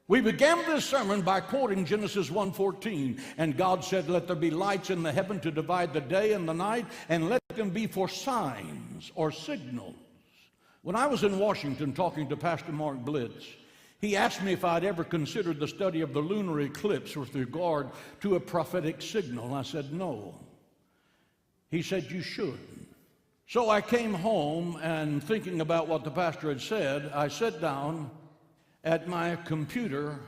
We began this sermon by quoting Genesis 1:14, and God said, "Let there be lights in the heaven to divide the day and the night, and let them be for signs or signals." When I was in Washington talking to Pastor Mark Blitz, he asked me if I'd ever considered the study of the lunar eclipse with regard to a prophetic signal. I said, no. He said, you should. So I came home, and thinking about what the pastor had said, I sat down at my computer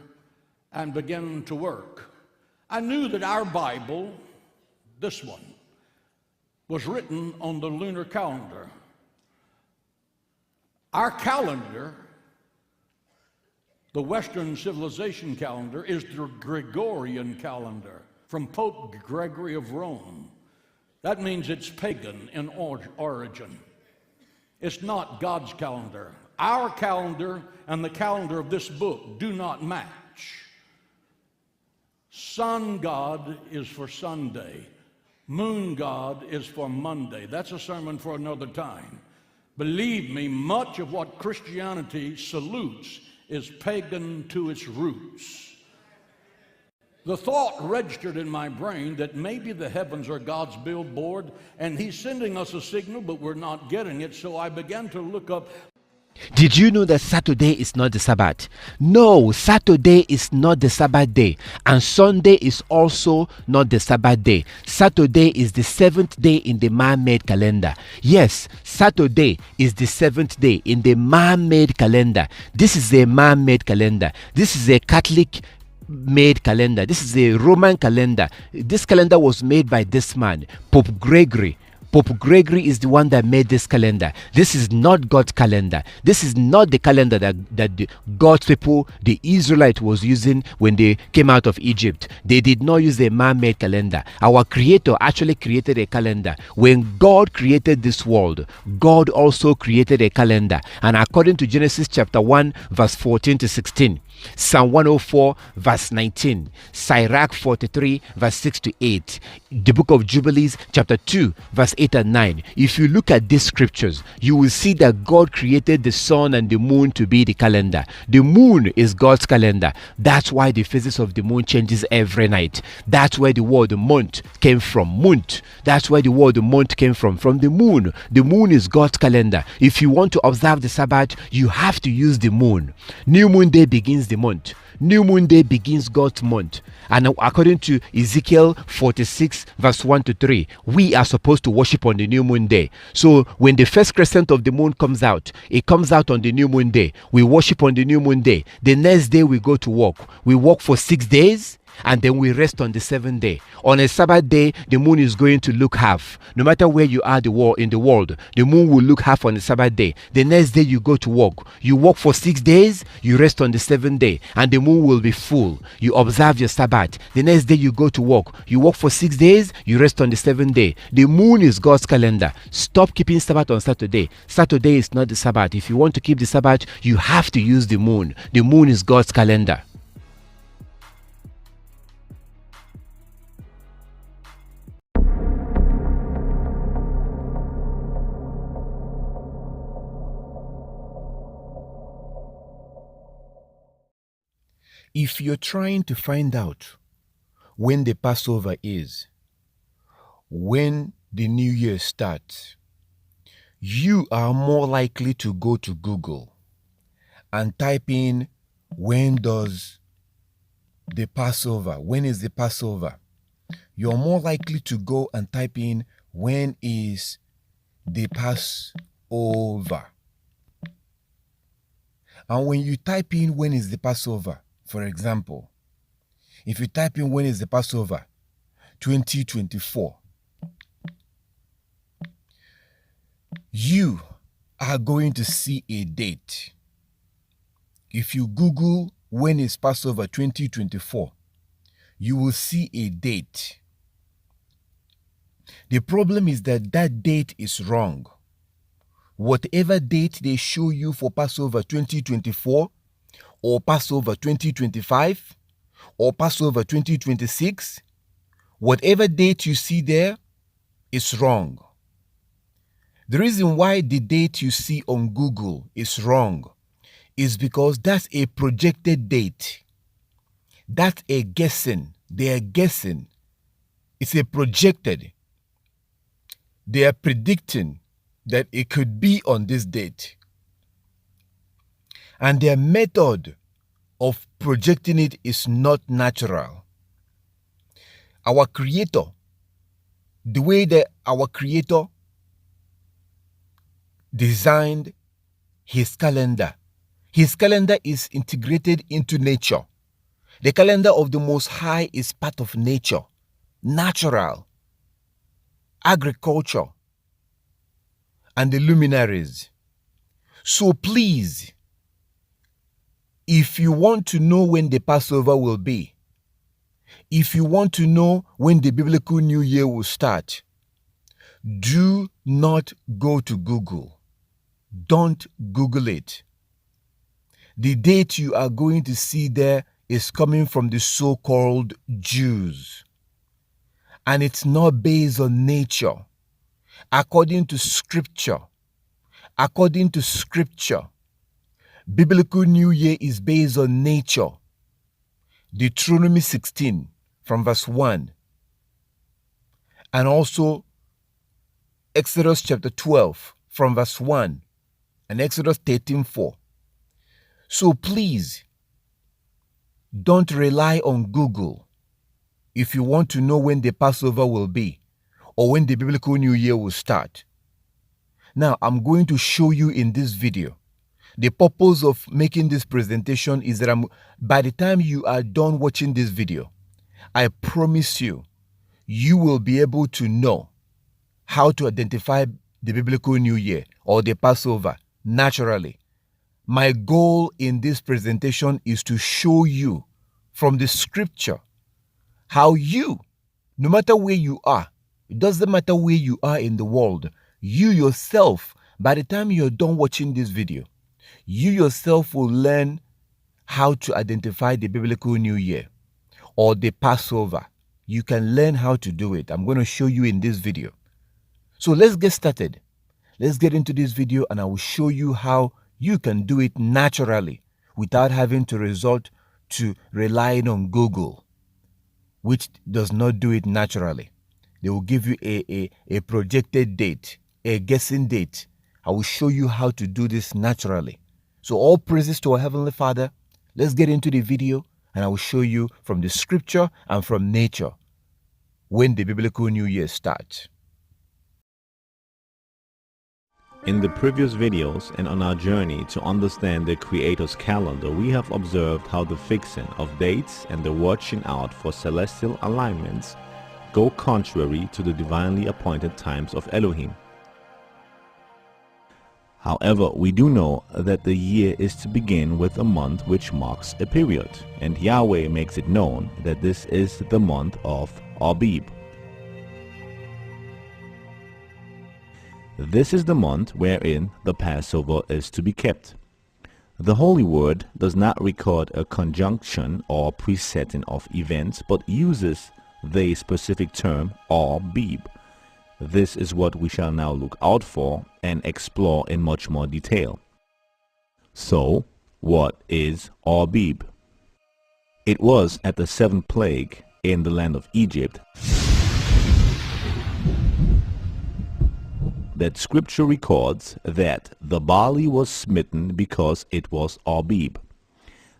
and began to work. I knew that our Bible, this one, was written on the lunar calendar. Our calendar, the Western civilization calendar, is the Gregorian calendar from Pope Gregory of Rome. That means it's pagan in origin. It's not God's calendar. Our calendar and the calendar of this book do not match. Sun God is for Sunday. Moon God is for Monday. That's a sermon for another time. Believe me, much of what Christianity salutes is pagan to its roots. The thought registered in my brain that maybe the heavens are God's billboard and He's sending us a signal, but we're not getting it. So I began to look up. Did you know that Saturday is not the Sabbath? No, Saturday is not the Sabbath day, and Sunday is also not the Sabbath day. Saturday is the seventh day in the man-made calendar. Yes, Saturday is the seventh day in the man-made calendar. This is a man-made calendar. This is a Catholic made calendar. This is a Roman calendar. This calendar was made by this man, Pope Gregory. Pope Gregory is the one that made this calendar. This is not God's calendar. This is not the calendar that the God's people, the Israelites, was using when they came out of Egypt. They did not use a man-made calendar. Our Creator actually created a calendar. When God created this world, God also created a calendar. And according to Genesis chapter 1, verse 14 to 16, Psalm 104 verse 19, Sirach 43 verse 6 to 8, the book of Jubilees chapter 2 verse 8 and 9. If you look at these scriptures, you will see that God created the sun and the moon to be the calendar. The moon is God's calendar. That's why the phases of the moon changes every night. That's where the word month came from. Month. That's where the word month came from the moon. The moon is God's calendar. If you want to observe the Sabbath, you have to use the moon. New moon day begins the month. New moon day begins God's month. And according to Ezekiel 46 verse 1 to 3, we are supposed to worship on the new moon day. So when the first crescent of the moon comes out, it comes out on the new moon day. We worship on the new moon day. The next day we go to work. We work for 6 days, and then we rest on the 7th day. On a Sabbath day, the moon is going to look half. No matter where you are in the world, the moon will look half on the Sabbath day. The next day you go to work. You work for 6 days, you rest on the 7th day, and the moon will be full. You observe your Sabbath. The next day you go to work. You work for 6 days, you rest on the 7th day. The moon is God's calendar. Stop keeping Sabbath on Saturday. Saturday is not the Sabbath. If you want to keep the Sabbath, you have to use the moon. The moon is God's calendar. If you're trying to find out when the Passover is, when the New Year starts, you are more likely to go to Google and type in, when does the Passover, when is the Passover? You're more likely to go and type in, when is the Passover? And when you type in, when is the Passover, for example, if you type in, when is the Passover 2024, you are going to see a date. If you Google, when is Passover 2024, you will see a date. The problem is that that date is wrong. Whatever date they show you for Passover 2024, or Passover 2025, or Passover 2026, whatever date you see there is wrong. The reason why the date you see on Google is wrong is because that's a projected date. That's a guessing. They are guessing. It's a projected. They are predicting that it could be on this date. And their method of projecting it is not natural. Our Creator, the way that our Creator designed His calendar is integrated into nature. The calendar of the Most High is part of nature, natural, agriculture, and the luminaries. So please, if you want to know when the Passover will be, if you want to know when the biblical New Year will start, do not go to Google. Don't Google it. The date you are going to see there is coming from the so-called Jews. And it's not based on nature. According to scripture, biblical New Year is based on nature. Deuteronomy 16 from verse 1. And also Exodus chapter 12 from verse 1 and Exodus 13:4. So please, don't rely on Google if you want to know when the Passover will be or when the biblical New Year will start. Now, I'm going to show you in this video. The purpose of making this presentation is that by the time you are done watching this video, I promise you, you will be able to know how to identify the biblical New Year or the Passover naturally. My goal in this presentation is to show you from the scripture how you, no matter where you are, it doesn't matter where you are in the world, you yourself, by the time you're done watching this video, you yourself will learn how to identify the biblical New Year or the Passover. You can learn how to do it. I'm going to show you in this video. So let's get started. Let's get into this video and I will show you how you can do it naturally without having to resort to relying on Google, which does not do it naturally. They will give you a projected date, a guessing date. I will show you how to do this naturally. So all praises to our Heavenly Father. Let's get into the video and I will show you from the scripture and from nature when the biblical New Year starts. In the previous videos and on our journey to understand the Creator's calendar, we have observed how the fixing of dates and the watching out for celestial alignments go contrary to the divinely appointed times of Elohim. However, we do know that the year is to begin with a month which marks a period, and Yahweh makes it known that this is the month of Abib. This is the month wherein the Passover is to be kept. The Holy Word does not record a conjunction or presetting of events, but uses the specific term abib. This is what we shall now look out for and explore in much more detail. So, what is abib? It was at the 7th plague in the land of Egypt that scripture records that the barley was smitten because it was abib.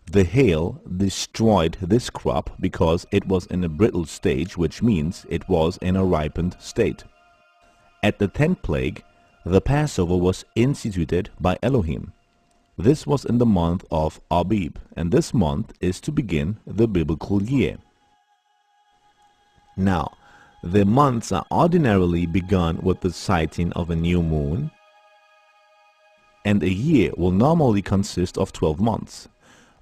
The hail destroyed this crop because it was in a brittle stage, which means it was in a ripened state. At the 10th plague, the Passover was instituted by Elohim. This was in the month of Abib, and this month is to begin the biblical year. Now, the months are ordinarily begun with the sighting of a new moon, and a year will normally consist of 12 months.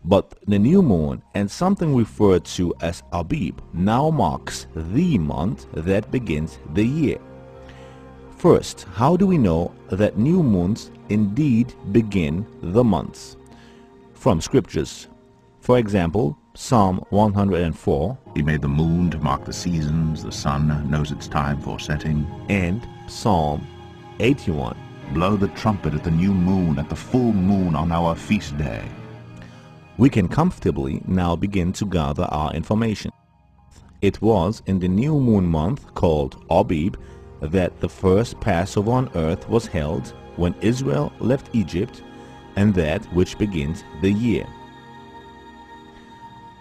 But the new moon and something referred to as Abib now marks the month that begins the year. First, how do we know that new moons indeed begin the months? From scriptures. For example, Psalm 104, He made the moon to mark the seasons, the sun knows its time for setting. and Psalm 81. Blow the trumpet at the new moon, at the full moon on our feast day. We can comfortably now begin to gather our information. It was in the new moon month called Abib that the first Passover on earth was held when Israel left Egypt, and that which begins the year.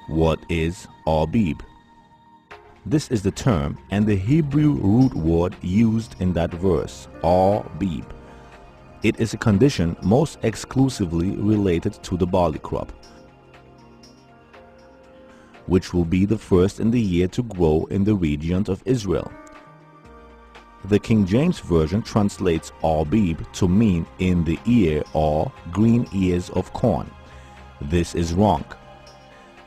What is Abib? This is the term and the Hebrew root word used in that verse, abib. It is a condition most exclusively related to the barley crop, which will be the first in the year to grow in the region of Israel. The King James Version translates abib to mean in the ear or green ears of corn. This is wrong.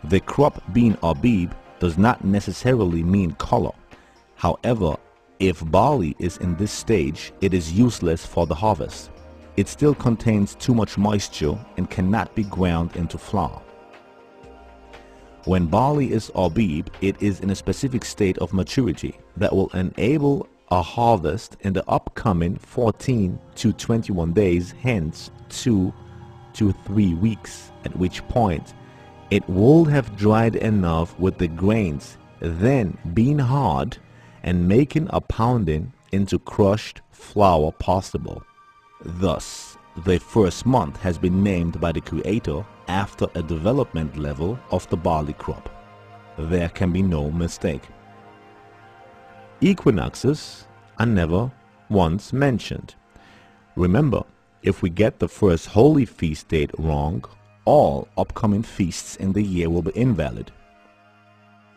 The crop being abib does not necessarily mean color. However, if barley is in this stage, it is useless for the harvest. It still contains too much moisture and cannot be ground into flour. When barley is abib, it is in a specific state of maturity that will enable a harvest in the upcoming 14 to 21 days, hence 2 to 3 weeks, at which point it will have dried enough with the grains, then being hard and making a pounding into crushed flour possible. Thus, the first month has been named by the Creator after a development level of the barley crop. There can be no mistake. Equinoxes are never once mentioned. Remember, if we get the first holy feast date wrong, all upcoming feasts in the year will be invalid.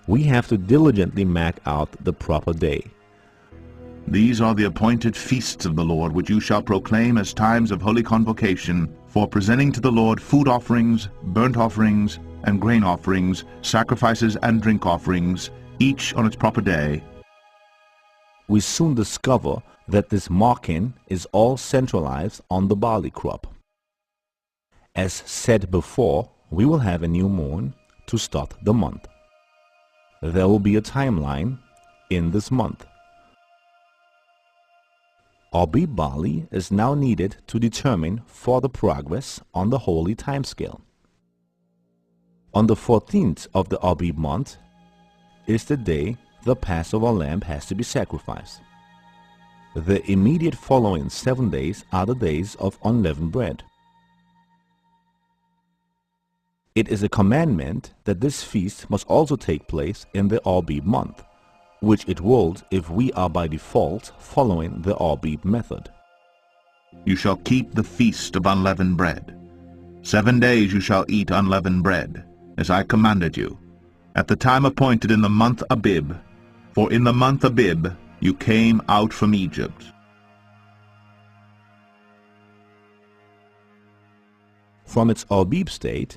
We have to diligently mark out the proper day. These are the appointed feasts of the Lord, which you shall proclaim as times of holy convocation, for presenting to the Lord food offerings, burnt offerings, and grain offerings, sacrifices and drink offerings, each on its proper day. We soon discover that this marking is all centralized on the barley crop. As said before, we will have a new moon to start the month. There will be a timeline in this month. Abib barley is now needed to determine further progress on the holy timescale. On the 14th of the Abib month is the day the Passover lamb has to be sacrificed. The immediate following 7 days are the days of unleavened bread. It is a commandment that this feast must also take place in the Abib month, which it will if we are by default following the Abib method. You shall keep the feast of unleavened bread. 7 days you shall eat unleavened bread, as I commanded you, at the time appointed in the month Abib, for in the month Abib you came out from Egypt. From its Abib state,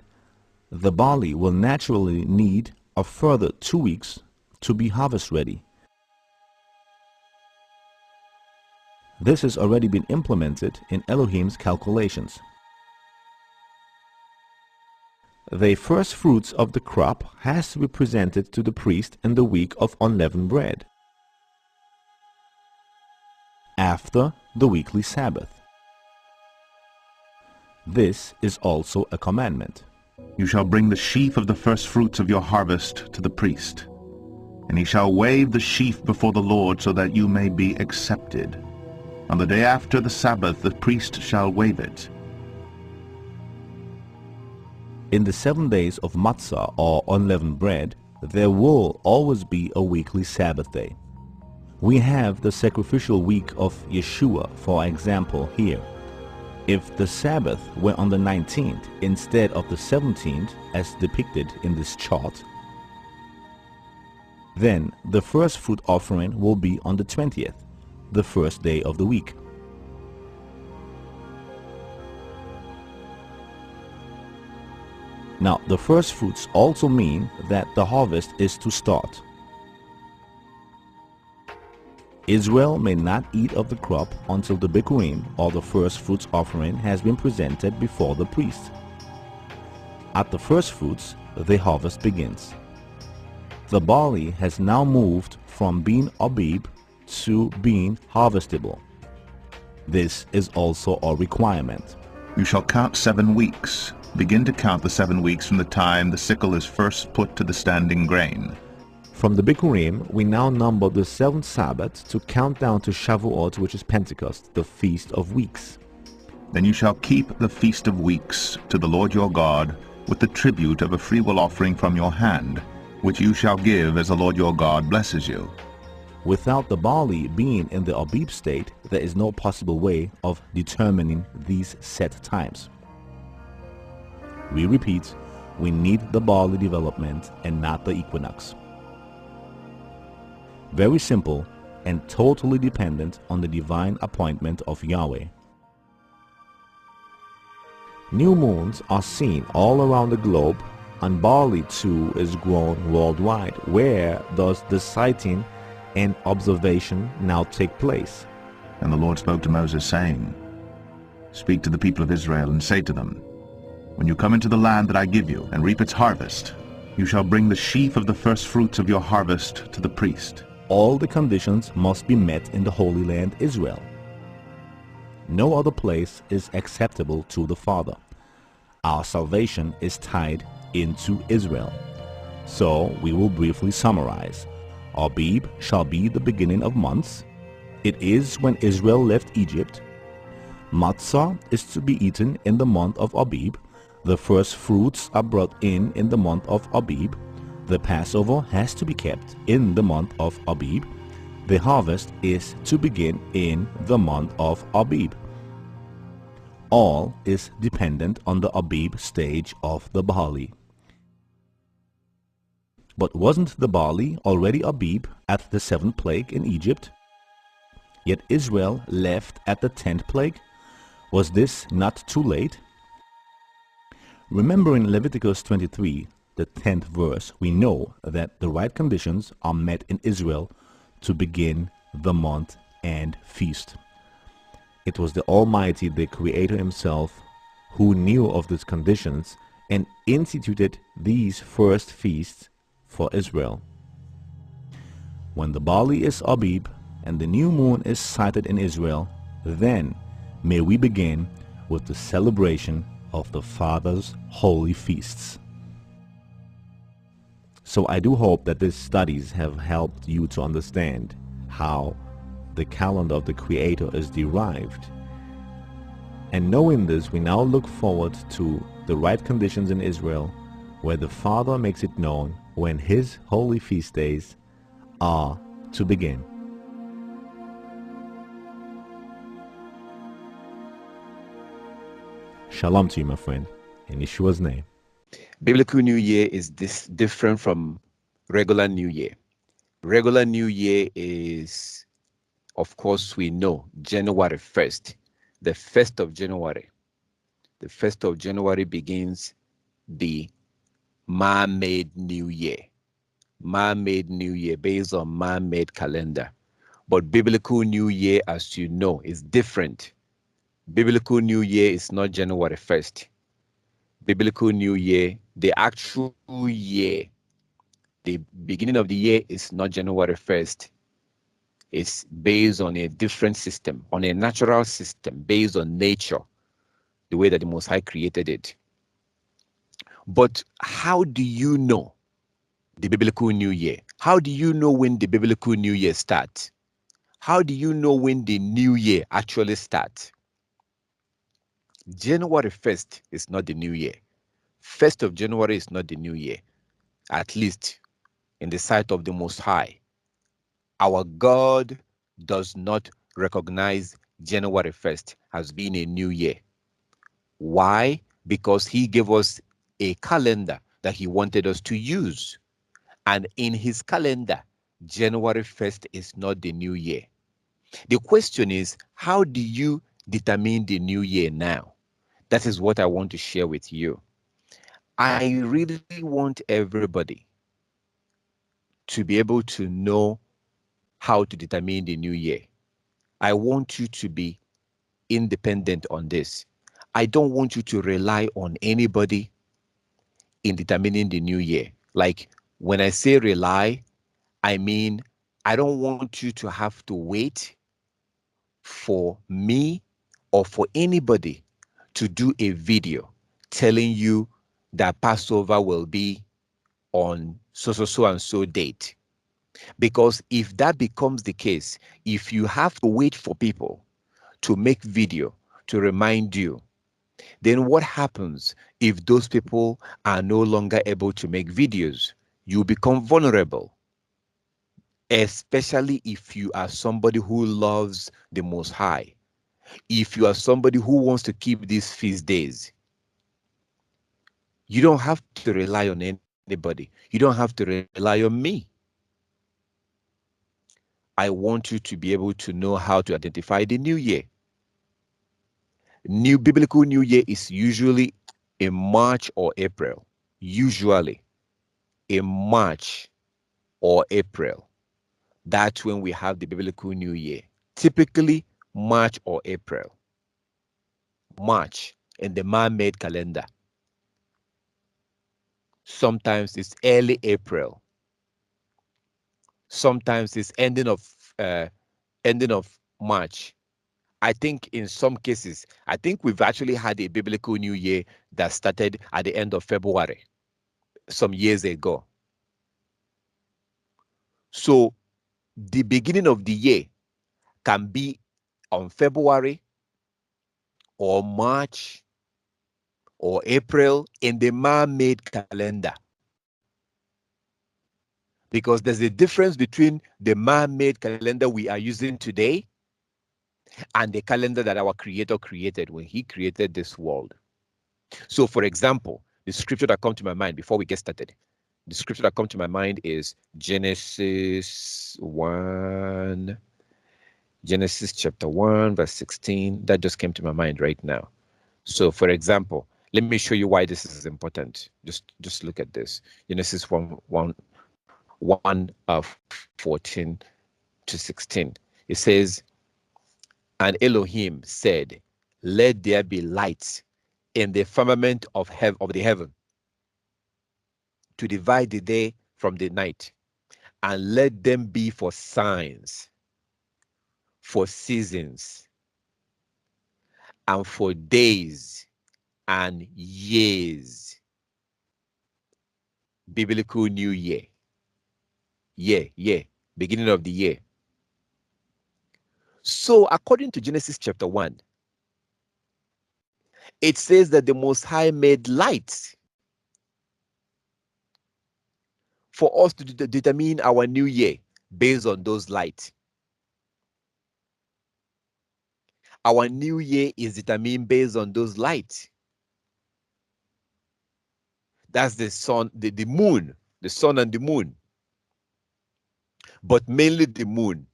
the barley will naturally need a further 2 weeks to be harvest ready. This has already been implemented in Elohim's calculations. The first fruits of the crop has to be presented to the priest in the week of unleavened bread, after the weekly Sabbath. This is also a commandment. You shall bring the sheaf of the first fruits of your harvest to the priest, and he shall wave the sheaf before the Lord so that you may be accepted. On the day after the Sabbath the priest shall wave it. In the 7 days of matzah or unleavened bread, there will always be a weekly Sabbath day. We have the sacrificial week of Yeshua, for example, here. If the Sabbath were on the 19th instead of the 17th as depicted in this chart, then the first fruit offering will be on the 20th, the first day of the week. Now, the first fruits also mean that the harvest is to start. Israel may not eat of the crop until the bikurim, or the first fruits offering, has been presented before the priest. At the first fruits, the harvest begins. The barley has now moved from being abib to being harvestable. This is also a requirement. You shall count 7 weeks, begin to count the 7 weeks from the time the sickle is first put to the standing grain. From the Bikurim, we now number the 7th Sabbath to count down to Shavuot, which is Pentecost, the Feast of Weeks. Then you shall keep the Feast of Weeks to the Lord your God, with the tribute of a freewill offering from your hand, which you shall give as the Lord your God blesses you. Without the barley being in the abib state, there is no possible way of determining these set times. We repeat, we need the barley development and not the equinox. Very simple and totally dependent on the divine appointment of Yahweh. New moons are seen all around the globe, and barley too is grown worldwide. Where does the sighting and observation now take place? And the Lord spoke to Moses, saying, Speak to the people of Israel, and say to them, When you come into the land that I give you, and reap its harvest, you shall bring the sheaf of the first fruits of your harvest to the priest. All the conditions must be met in the Holy Land Israel. No other place is acceptable to the Father. Our salvation is tied into Israel. So we will briefly summarize. Abib shall be the beginning of months. It is when Israel left Egypt. Matzah is to be eaten in the month of Abib. The first fruits are brought in the month of Abib. The Passover has to be kept in the month of Abib. The harvest is to begin in the month of Abib. All is dependent on the Abib stage of the barley. But wasn't the barley already Abib at the 7th plague in Egypt? Yet Israel left at the 10th plague. Was this not too late? Remember in Leviticus 23, the 10th verse, we know that the right conditions are met in Israel to begin the month and feast. It was the Almighty, the Creator Himself, who knew of these conditions and instituted these first feasts for Israel. When the barley is Abib and the new moon is sighted in Israel, then may we begin with the celebration of the Father's holy feasts. So I do hope that these studies have helped you to understand how the calendar of the Creator is derived. And knowing this, we now look forward to the right conditions in Israel, where the Father makes it known when His holy feast days are to begin. Shalom to you, my friend, in Yeshua's name. Biblical New Year is different from regular New Year. Regular New Year is, of course, we know, January 1st, the 1st of January. The 1st of January begins the man-made New Year. Man-made New Year based on man-made calendar. But Biblical New Year, as you know, is different. Biblical New Year is not January 1st. Biblical New Year, the actual year, the beginning of the year is not January 1st. It's based on a different system, on a natural system, based on nature, the way that the Most High created it. But how do you know the Biblical New Year? How do you know when the Biblical New Year starts? How do you know when the New Year actually starts? January 1st is not the New Year. 1st of January is not the New Year, at least in the sight of the Most High. Our God does not recognize January 1st as being a new year. Why? Because He gave us a calendar that He wanted us to use. And in His calendar, January 1st is not the new year. The question is, how do you determine the new year now? That is what I want to share with you. I really want everybody to be able to know how to determine the new year. I want you to be independent on this. I don't want you to rely on anybody in determining the new year. Like when I say rely, I mean I don't want you to have to wait for me or for anybody to do a video telling you that Passover will be on so and so date. Because if that becomes the case, if you have to wait for people to make video to remind you, then what happens if those people are no longer able to make videos? You become vulnerable, especially if you are somebody who loves the Most High. If you are somebody who wants to keep these feast days, you don't have to rely on anybody. You don't have to rely on me. I want you to be able to know how to identify the new year. Biblical New Year is usually in March or April. Usually in March or April. That's when we have the Biblical New Year. Typically March or April. March in the man-made calendar. Sometimes it's early April. Sometimes it's ending of March. I think in some cases, I think we've actually had a biblical new year that started at the end of February some years ago. So the beginning of the year can be on February or March or April in the man-made calendar. Because there's a difference between the man-made calendar we are using today and the calendar that our Creator created when He created this world. So, for example, the scripture that comes to my mind before we get started, the scripture that comes to my mind is Genesis chapter 1, verse 16. That just came to my mind right now. So, for example, let me show you why this is important. Just look at this. Genesis 1 14 to 16. It says, and Elohim said, let there be lights in the firmament of the heaven to divide the day from the night, and let them be for signs, for seasons, and for days and years. Biblical New Year. Beginning of the year. So according to Genesis chapter 1, it says that the Most High made lights for us to determine our new year based on those lights. Our new year is determined based on those lights. That's the sun, the moon, the sun and the moon. But mainly the moon.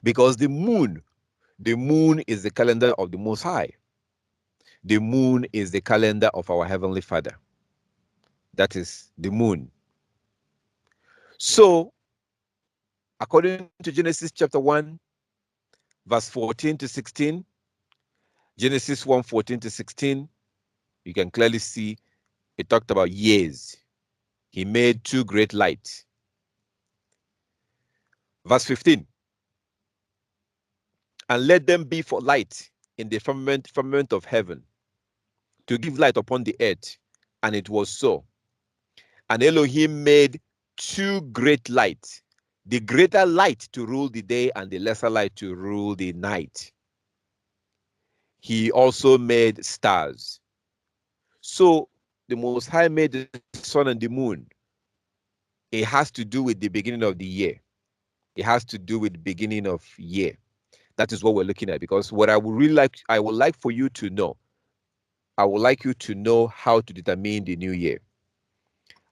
Because the moon is the calendar of the Most High. The moon is the calendar of our Heavenly Father. That is the moon. So, according to Genesis chapter 1, verse 14 to 16, Genesis 1, 14 to 16, you can clearly see it talked about years. He made two great lights. Verse 15, and let them be for light in the firmament of heaven, to give light upon the earth. And it was so. And Elohim made two great lights, the greater light to rule the day and the lesser light to rule the night. He also made stars. So the Most High made the sun and the moon. It has to do with the beginning of the year. It has to do with the beginning of year. That is what we're looking at, because what I would like for you to know, I would like you to know how to determine the new year.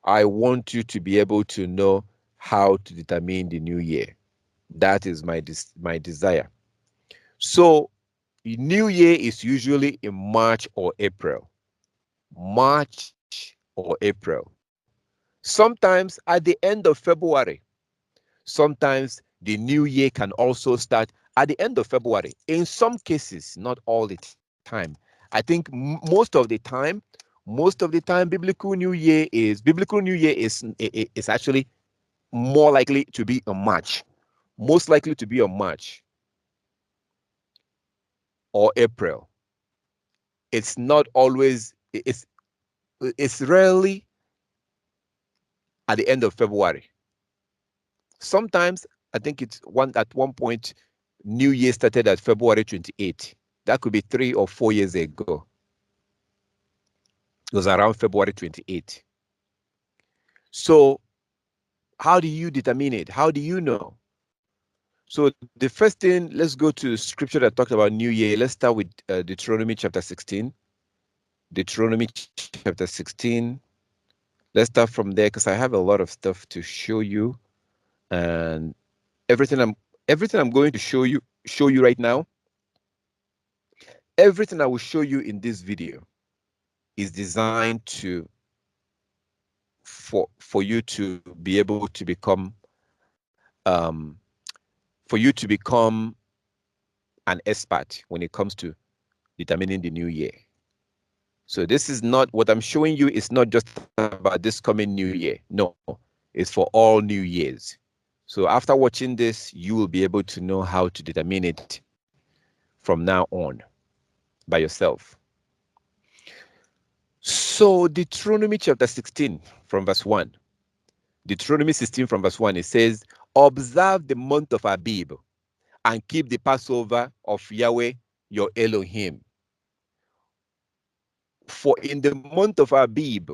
I want you to be able to know how to determine the new year. That is my desire. So, the new year is usually in March or April. March or April. Sometimes at the end of February. Sometimes the new year can also start at the end of February. In some cases, not all the time. I think most of the time, biblical New Year is actually more likely to be on March. Most likely to be on March or April. it's not always, it's rarely at the end of February. Sometimes I think at one point New Year started at February 28. That could be 3 or 4 years ago. It was around February 28. So how do you determine it? How do you know? So the first thing, let's go to scripture that talked about New Year. Let's start with Deuteronomy chapter 16. Deuteronomy chapter 16. Let's start from there because I have a lot of stuff to show you, and everything I'm going to show you right now, everything I will show you in this video is designed for you to be able to become an expert when it comes to determining the new year. So this is not, what I'm showing you is not just about this coming new year. No, it's for all new years. So after watching this, you will be able to know how to determine it from now on by yourself. So Deuteronomy chapter 16 from verse 1. Deuteronomy 16 from verse 1, it says, observe the month of Abib and keep the Passover of Yahweh your Elohim. For in the month of Abib,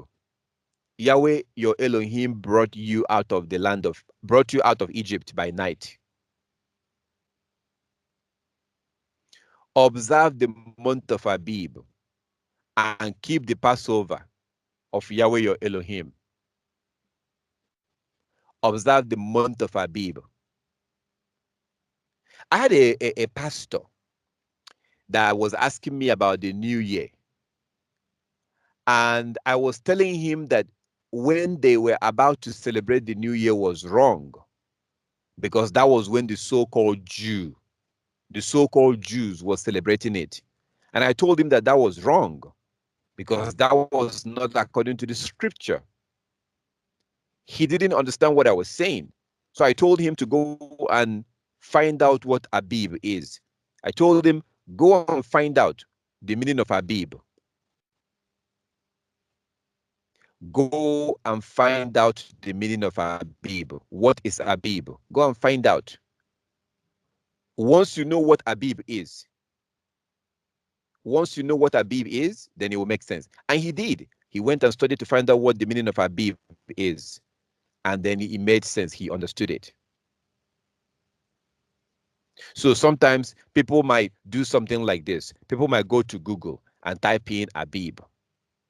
Yahweh your Elohim brought you out of Egypt by night. Observe the month of Abib and keep the Passover of Yahweh your Elohim. Observe the month of Abib. I had a pastor that was asking me about the new year. And I was telling him that when they were about to celebrate the new year was wrong, because that was when the so-called Jews were celebrating it. And I told him that that was wrong, because that was not according to the scripture. He didn't understand what I was saying. So I told him to go and find out what Abib is. I told him, go and find out the meaning of Abib. Go and find out the meaning of Abib. What is Abib? Go and find out. Once you know what Abib is, then it will make sense. And he did. He went and studied to find out what the meaning of Abib is. And then it made sense. He understood it. So sometimes people might do something like this. People might go to Google and type in Abib.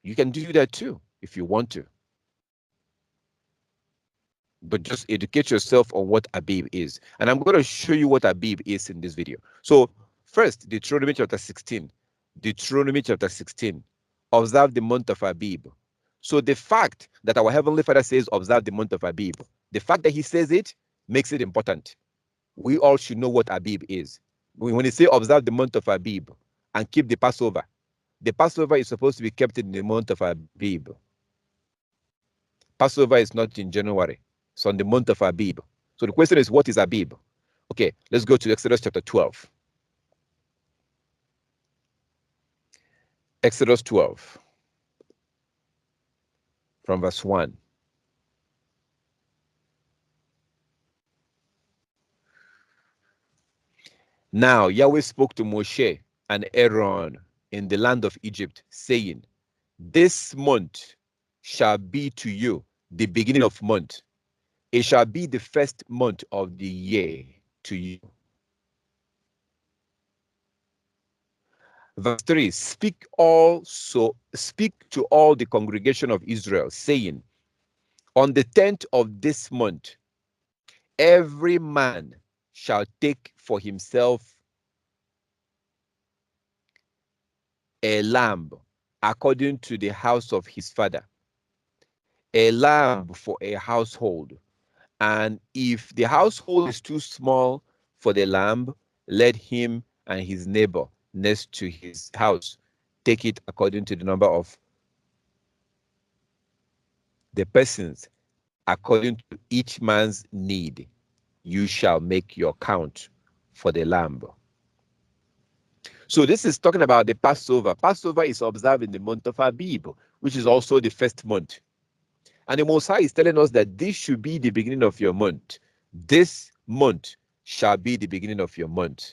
You can do that too if you want to. But just educate yourself on what Abib is. And I'm going to show you what Abib is in this video. So first, Deuteronomy chapter 16. Deuteronomy chapter 16. Observe the month of Abib. So the fact that our Heavenly Father says observe the month of Abib, the fact that he says it makes it important. We all should know what Abib is. When he say observe the month of Abib and keep the Passover is supposed to be kept in the month of Abib. Passover is not in January. It's on the month of Abib. So the question is, what is Abib? Okay, let's go to Exodus chapter 12. Exodus 12 from verse 1. Now Yahweh spoke to Moshe and Aaron in the land of Egypt, saying, this month shall be to you the beginning of month. It shall be the first month of the year to you. Verse 3, speak to all the congregation of Israel, saying, on the 10th of this month, every man shall take for himself a lamb according to the house of his father, a lamb for a household. And if the household is too small for the lamb, let him and his neighbor next to his house take it according to the number of the persons, according to each man's need. You shall make your count for the lamb. So this is talking about the Passover. Passover is observed in the month of Abib, which is also the first month. And the Most High is telling us that this should be the beginning of your month. This month shall be the beginning of your month.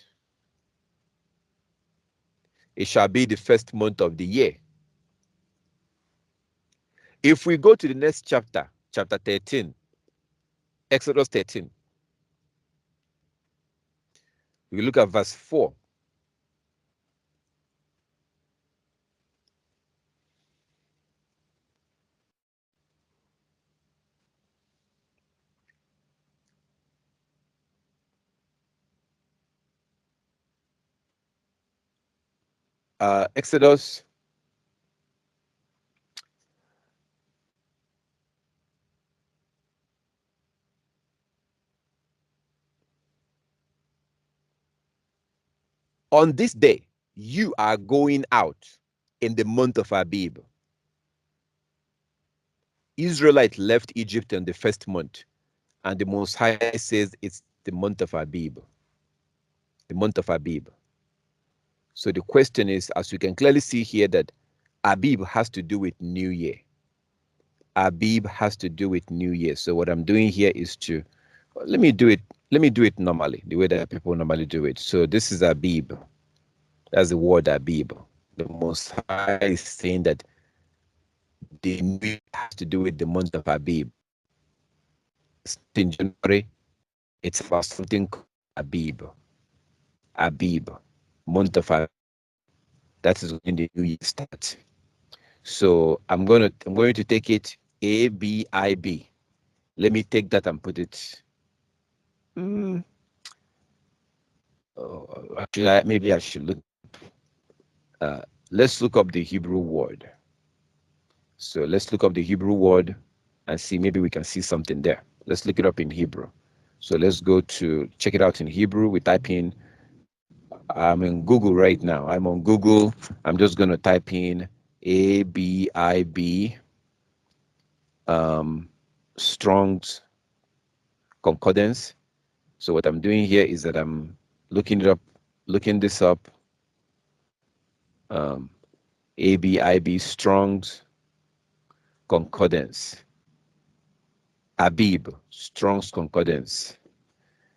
It shall be the first month of the year. If we go to the next chapter, chapter 13, Exodus 13, we look at verse 4. Exodus on this day, you are going out in the month of Abib. Israelites left Egypt in the first month, and the Most High says it's the month of Abib. The month of Abib. So the question is, as you can clearly see here, that Abib has to do with New Year. Abib has to do with New Year. So what I'm doing here is to let me do it normally, the way that people normally do it. So this is Abib. That's the word Abib. The Most High is saying that the New Year has to do with the month of Abib. In January, it's about something called Abib. Abib, month of Abib. That is when the New Year starts. So I'm going to take it ABIB. Let me take that and put it. Actually, maybe I should look. Let's look up the Hebrew word. So let's look up the Hebrew word and see, maybe we can see something there. Let's look it up in Hebrew. So let's go to check it out in Hebrew. We type in, I'm in Google right now. I'm on Google. I'm just going to type in ABIB, Strong's concordance. So what I'm doing here is that I'm looking this up. ABIB, Strong's concordance. Abib, Strong's concordance.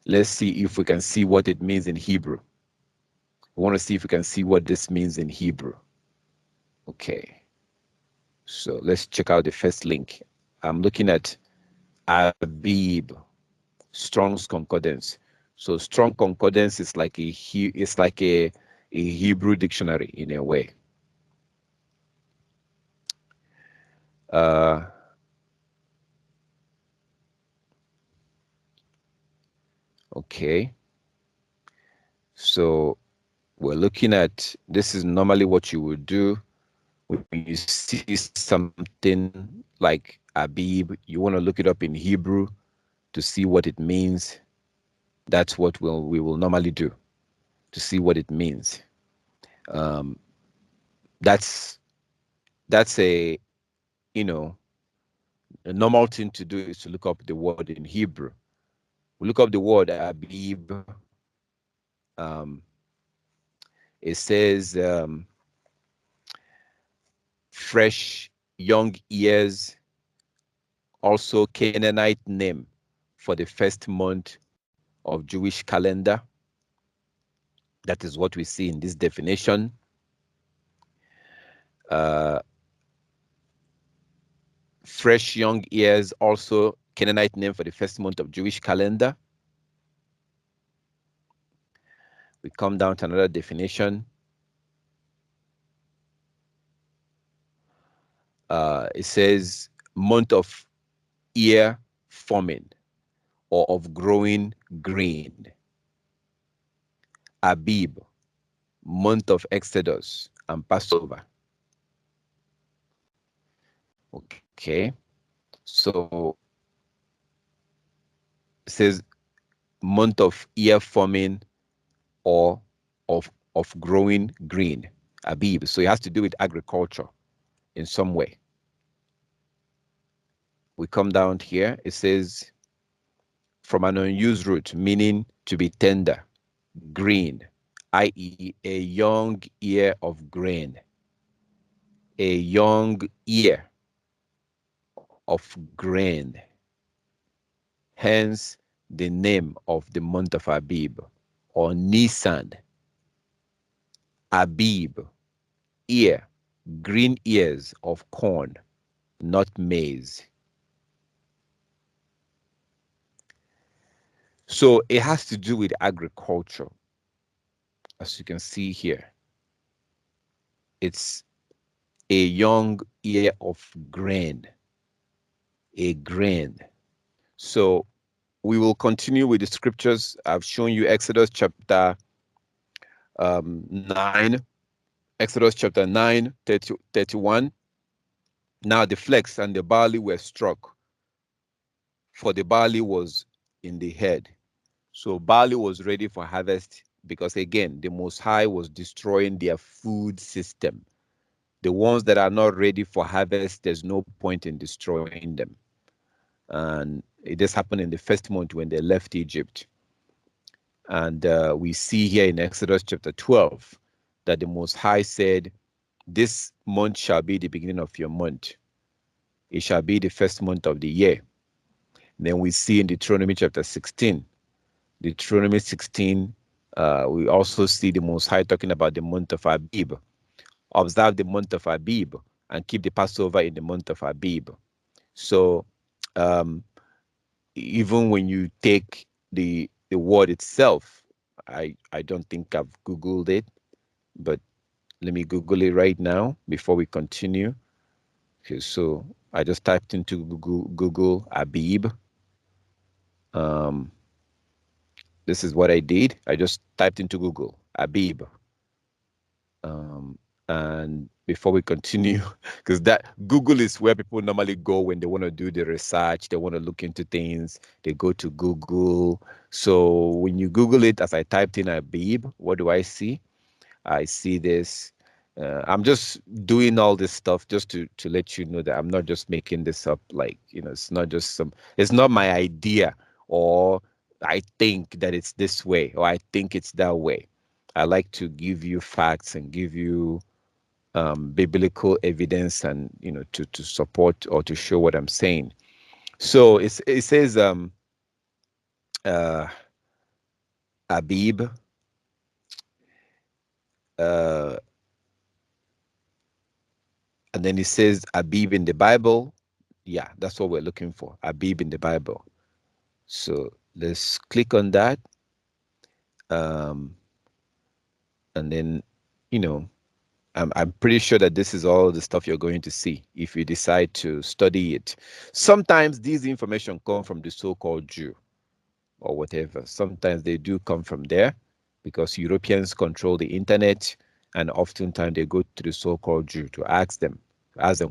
Let's see if we can see what it means in Hebrew. We want to see if we can see what this means in Hebrew. Okay. So let's check out the first link. I'm looking at Abib, Strong's concordance. So Strong concordance is like a Hebrew dictionary in a way. Okay. So we're looking at, this is normally what you would do when you see something like Abib. You want to look it up in Hebrew to see what it means. That's what we will normally do, to see what it means. That's a normal thing to do, is to look up the word in Hebrew. We look up the word Abib. It says fresh young ears, also Canaanite name for the first month of Jewish calendar. That is what we see in this definition. Fresh young ears, also Canaanite name for the first month of Jewish calendar. We come down to another definition. It says month of ear forming or of growing green. Abib, month of Exodus and Passover. Okay, so it says month of ear forming or of growing green. Abib, so it has to do with agriculture in some way. We come down here, it says from an unused root, meaning to be tender, green, i.e., a young ear of grain. A young ear of grain. Hence the name of the month of Abib, or Nisan. Abib, ear, green ears of corn, not maize. So it has to do with agriculture, as you can see here. It's a young ear of grain, a grain. So we will continue with the scriptures. I've shown you Exodus chapter 9, Exodus chapter 9, 31. Now the flax and the barley were struck, for the barley was in the head. So barley was ready for harvest because, again, the Most High was destroying their food system. The ones that are not ready for harvest, there's no point in destroying them. And it just happened in the first month when they left Egypt. And we see here in Exodus chapter 12 that the Most High said, this month shall be the beginning of your month. It shall be the first month of the year. Then we see in Deuteronomy chapter 16, Deuteronomy 16, we also see the Most High talking about the month of Abib. Observe the month of Abib and keep the Passover in the month of Abib. So even when you take the word itself, I don't think I've Googled it, but let me Google it right now before we continue. Okay, so I just typed into Google Abib. This is what I did. I just typed into Google Abib. And before we continue, because that Google is where people normally go when they want to do the research, they want to look into things, they go to Google. So when you Google it, as I typed in Abib, what do I see? I see this. I'm just doing all this stuff just to let you know that I'm not just making this up. Like, it's not just it's not my idea, or I think that it's this way, or I think it's that way. I like to give you facts and give you biblical evidence, and to support or to show what I'm saying. So it says Abib, and then it says Abib in the Bible. Yeah, that's what we're looking for, Abib in the Bible. So let's click on that. And then, I'm pretty sure that this is all the stuff you're going to see if you decide to study it. Sometimes these information come from the so-called Jew or whatever. Sometimes they do come from there because Europeans control the internet, and oftentimes they go to the so-called Jew to ask them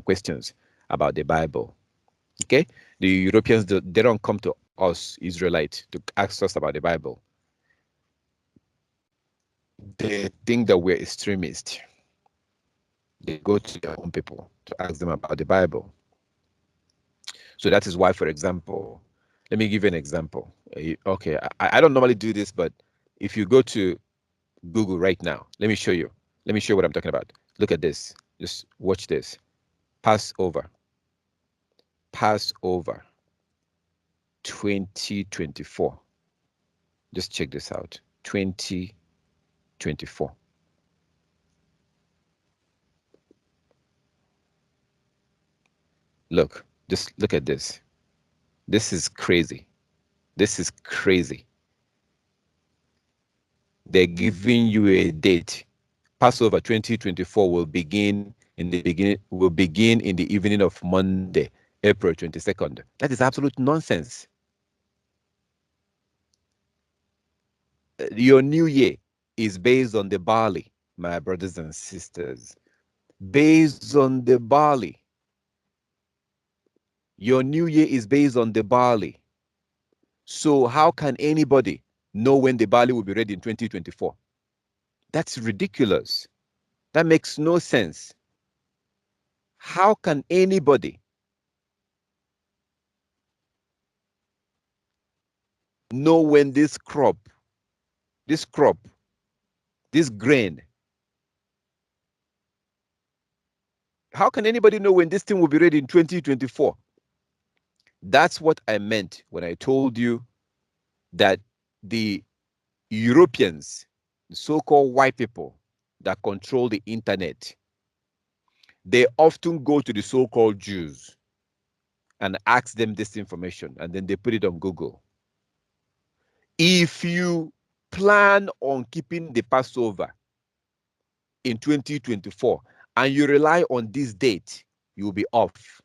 questions about the Bible. Okay? The Europeans, they don't come to us, Israelites, to ask us about the Bible. They think that we're extremists. They go to their own people to ask them about the Bible. So that is why, for example, let me give you an example. Okay, I don't normally do this, but if you go to Google right now, let me show you. Let me show you what I'm talking about. Look at this. Just watch this. Passover. Passover 2024. Just check this out. 2024. Look, just look at this. This is crazy. This is crazy. They're giving you a date. Passover 2024 will begin in the evening of Monday, April 22nd. That is absolute nonsense. Your new year is based on the barley, my brothers and sisters. Based on the barley. Your new year is based on the barley. So how can anybody know when the barley will be ready in 2024? That's ridiculous. That makes no sense. How can anybody know when this crop this grain. How can anybody know when this thing will be ready in 2024? That's what I meant when I told you that the Europeans, the so-called white people that control the internet, they often go to the so-called Jews and ask them this information, and then they put it on Google. If you plan on keeping the Passover in 2024 and you rely on this date, you will be off.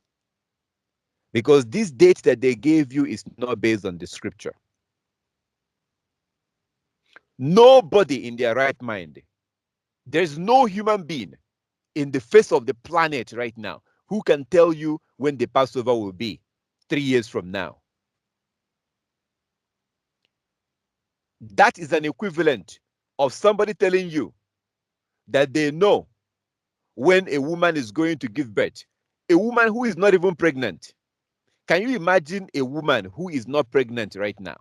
Because this date that they gave you is not based on the scripture. Nobody in their right mind, there's no human being in the face of the planet right now who can tell you when the Passover will be 3 years from now. That is an equivalent of somebody telling you that they know when a woman is going to give birth. A woman who is not even pregnant. Can you imagine a woman who is not pregnant right now?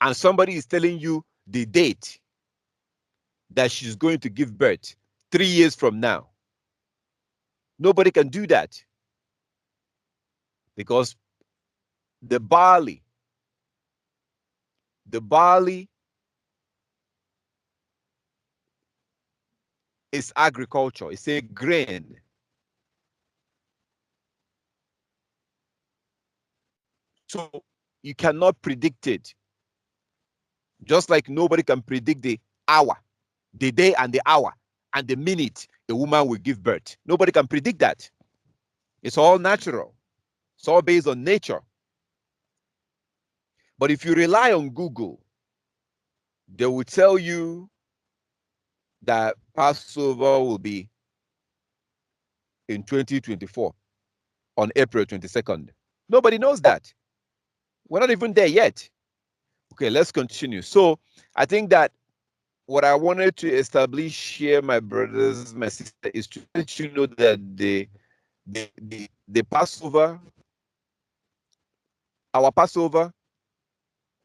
And somebody is telling you the date that she's going to give birth 3 years from now. Nobody can do that. Because the barley is agriculture. It's a grain. So you cannot predict it. Just like nobody can predict the hour, the day and the hour, and the minute a woman will give birth. Nobody can predict that. It's all natural. It's all based on nature. But if you rely on Google, they will tell you that Passover will be in 2024 on April 22nd. Nobody knows that. We're not even there yet. Okay, let's continue. So I think that what I wanted to establish here, my brothers, my sisters, is to let you know that the Passover, our Passover,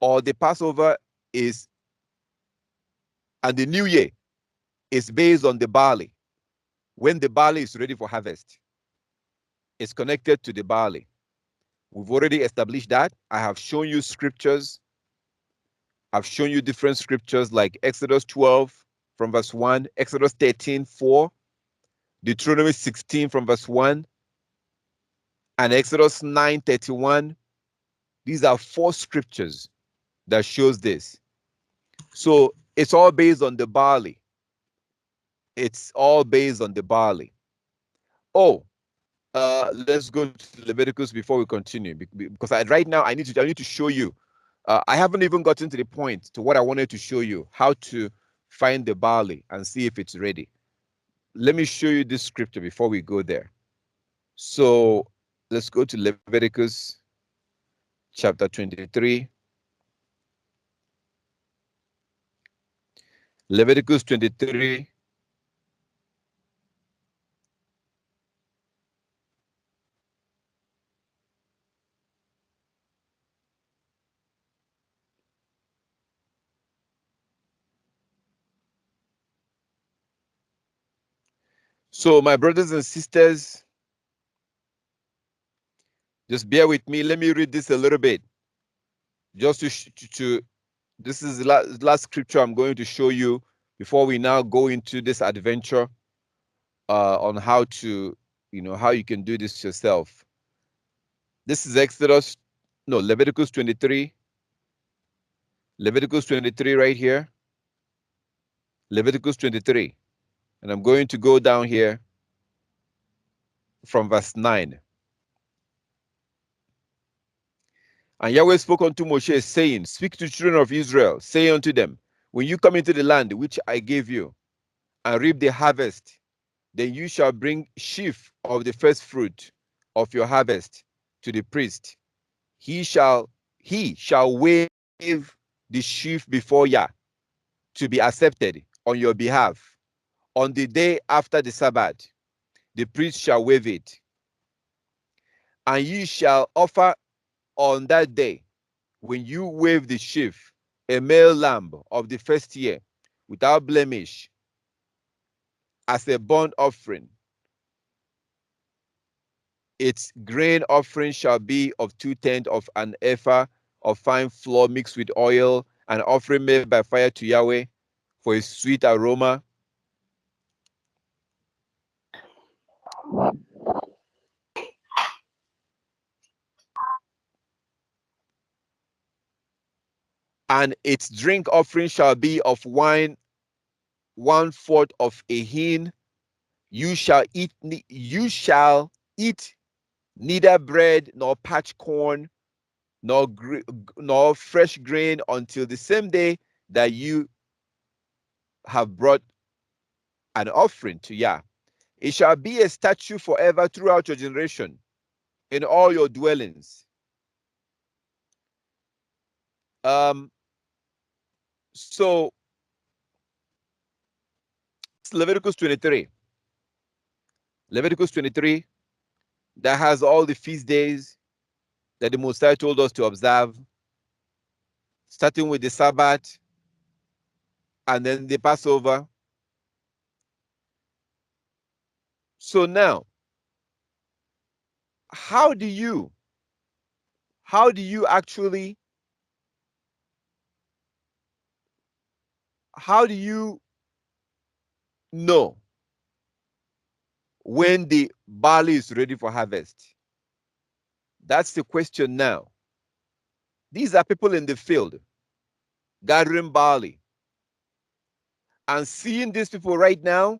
or the Passover is, and the New Year is based on the barley. When the barley is ready for harvest, it's connected to the barley. We've already established that. I have shown you scriptures. I've shown you different scriptures like Exodus 12 from verse 1, Exodus 13, 4, Deuteronomy 16 from verse 1, and Exodus 9, 31. These are 4 scriptures that shows this. So it's all based on the barley. It's all based on the barley. Oh, let's go to Leviticus before we continue, because right now I need to show you. I haven't even gotten to the point to what I wanted to show you, how to find the barley and see if it's ready. Let me show you this scripture before we go there. So let's go to Leviticus chapter 23. Leviticus 23. So my brothers and sisters, just bear with me. Let me read this a little bit. Just to this is the last scripture I'm going to show you before we now go into this adventure on how to, how you can do this yourself. This is Leviticus 23. Leviticus 23 right here. Leviticus 23. And I'm going to go down here from verse 9. And Yahweh spoke unto Moshe, saying, Speak to the children of Israel, say unto them, when you come into the land which I gave you, and reap the harvest, then you shall bring sheaf of the first fruit of your harvest to the priest. He shall wave the sheaf before Yah to be accepted on your behalf. On the day after the Sabbath, the priest shall wave it. And ye shall offer on that day, when you wave the sheaf, a male lamb of the first year, without blemish, as a burnt offering. Its grain offering shall be of 2/10 of an ephah of fine flour mixed with oil, an offering made by fire to Yahweh for a sweet aroma. And its drink offering shall be of wine 1/4 of a hin. You shall eat neither bread nor parched corn nor fresh grain until the same day that you have brought an offering to Yah. It shall be a statute forever throughout your generation in all your dwellings. So it's Leviticus 23. Leviticus 23, that has all the feast days that the Most High told us to observe, starting with the Sabbath and then the Passover. So now, how do you know when the barley is ready for harvest? That's the question now. These are people in the field gathering barley. And seeing these people right now,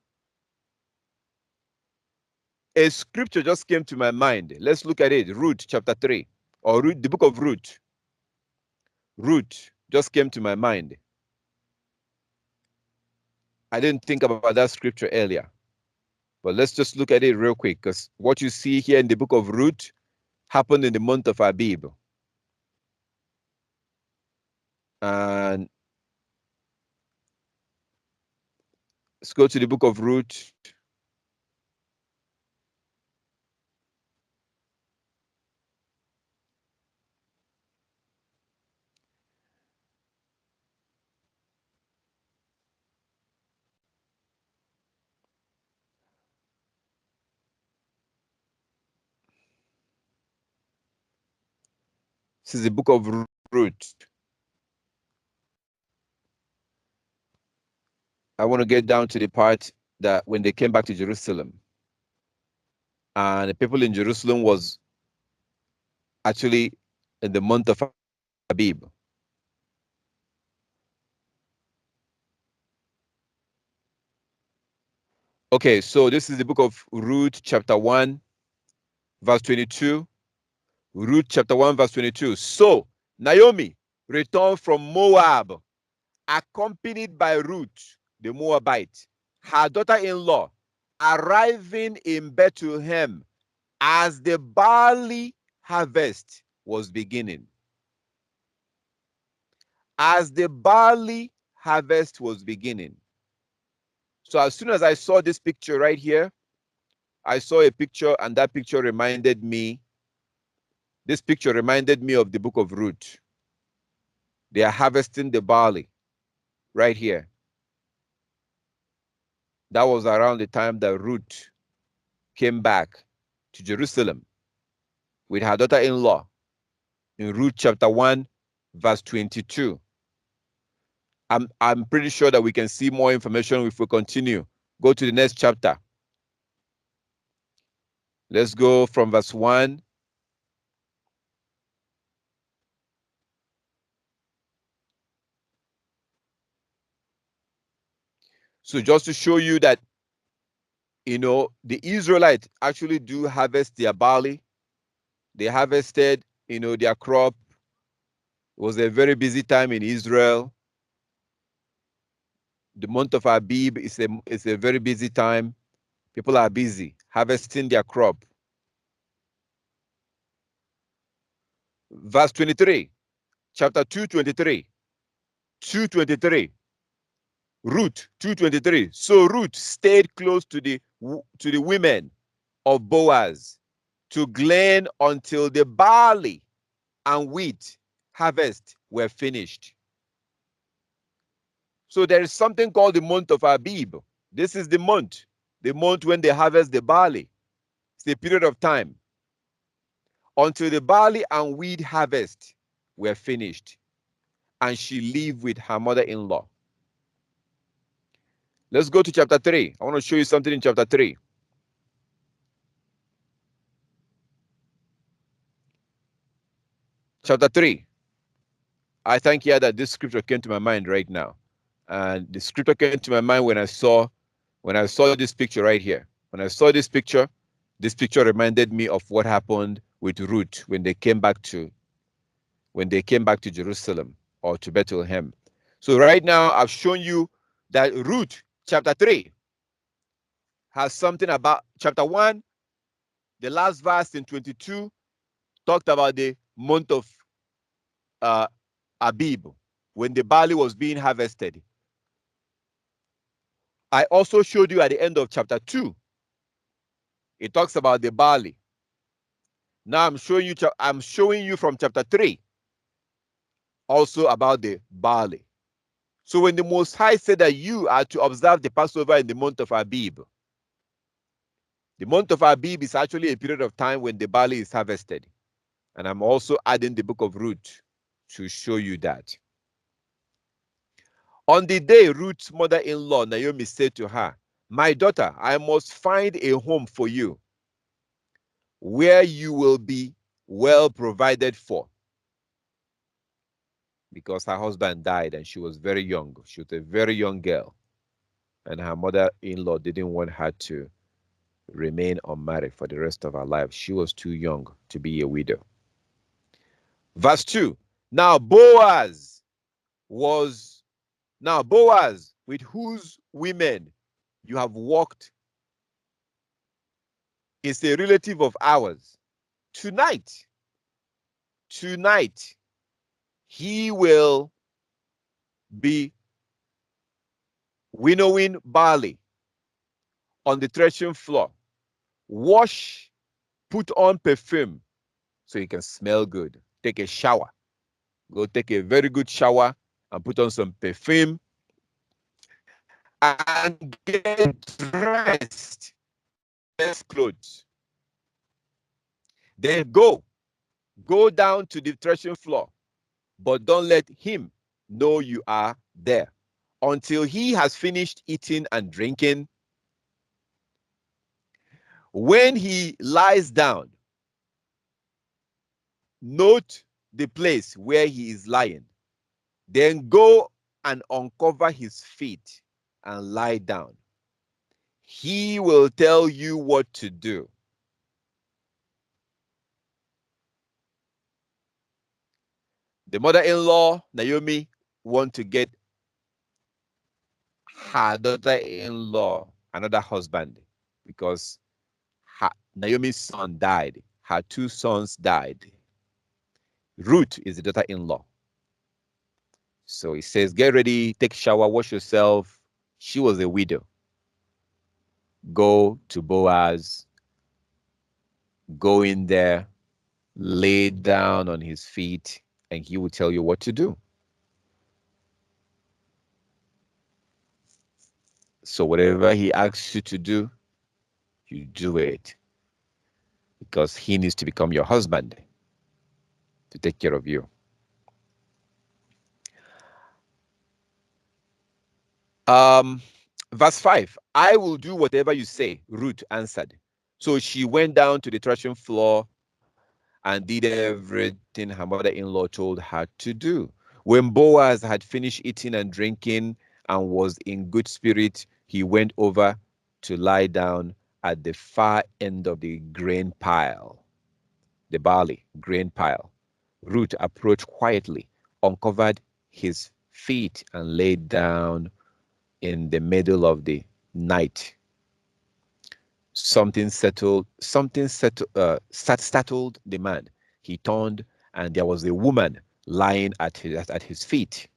a scripture just came to my mind. Let's look at it. Ruth chapter 3, or Ruth, the book of Ruth. Ruth just came to my mind. I didn't think about that scripture earlier. But let's just look at it real quick, because what you see here in the book of Ruth happened in the month of Abib. And let's go to the book of Ruth. This is the book of Ruth. I want to get down to the part that when they came back to Jerusalem, and the people in Jerusalem was actually in the month of Abib. Okay, so this is the book of Ruth, chapter 1, verse 22. Ruth, chapter 1, verse 22. So Naomi returned from Moab, accompanied by Ruth, the Moabite, her daughter-in-law, arriving in Bethlehem as the barley harvest was beginning. As the barley harvest was beginning. So as soon as I saw this picture right here, I saw a picture, and that picture reminded me, this picture reminded me of the book of Ruth. They are harvesting the barley right here. That was around the time that Ruth came back to Jerusalem with her daughter-in-law in Ruth chapter 1, verse 22. I'm pretty sure that we can see more information if we continue. Go to the next chapter. Let's go from verse 1. So just to show you that, you know, the Israelites actually do harvest their barley. They harvested, you know, their crop. It was a very busy time in Israel. The month of Abib is a very busy time. People are busy harvesting their crop. Verse 23, chapter 2:23. 2:23. Ruth 2:23. So Ruth stayed close to the women of Boaz to glean until the barley and wheat harvest were finished. So there is something called the month of Abib. This is the month when they harvest the barley. It's a period of time until the barley and wheat harvest were finished, and she lived with her mother-in-law. Let's go to chapter 3. I want to show you something in chapter 3. Chapter 3. I thank you that this scripture came to my mind right now. And the scripture came to my mind when I saw this picture right here. When I saw this picture reminded me of what happened with Ruth when they came back to Jerusalem or to Bethlehem. So right now I've shown you that Ruth chapter 3 has something about chapter 1. The last verse in 22 talked about the month of Abib, when the barley was being harvested. I also showed you at the end of chapter 2, it talks about the barley. Now I'm showing you from chapter 3 also about the barley. So when the Most High said that you are to observe the Passover in the month of Abib, the month of Abib is actually a period of time when the barley is harvested. And I'm also adding the book of Ruth to show you that. On the day Ruth's mother-in-law, Naomi, said to her, "My daughter, I must find a home for you where you will be well provided for." Because her husband died and she was very young. She was a very young girl. And her mother-in-law didn't want her to remain unmarried for the rest of her life. She was too young to be a widow. Verse 2. Now Boaz, with whose women you have walked, is a relative of ours. Tonight, he will be winnowing barley on the threshing floor. Wash, put on perfume so you can smell good. Take a shower. Go take a very good shower and put on some perfume and get dressed. Best clothes. Then go down to the threshing floor, but don't let him know you are there until he has finished eating and drinking. When he lies down, note the place where he is lying. Then go and uncover his feet and lie down. He will tell you what to do. The mother-in-law, Naomi, want to get her daughter-in-law another husband because Naomi's son died. Her two sons died. Ruth is the daughter-in-law. So he says, get ready, take a shower, wash yourself. She was a widow. Go to Boaz. Go in there, lay down on his feet, and he will tell you what to do. So whatever he asks you to do, you do it. Because he needs to become your husband to take care of you. Verse 5, I will do whatever you say, Ruth answered. So she went down to the threshing floor and did everything her mother-in-law told her to do. When Boaz had finished eating and drinking and was in good spirit, he went over to lie down at the far end of the grain pile, the barley grain pile. Ruth approached quietly, uncovered his feet, and lay down in the middle of the night. Something startled the man. He turned, and there was a woman lying at his feet.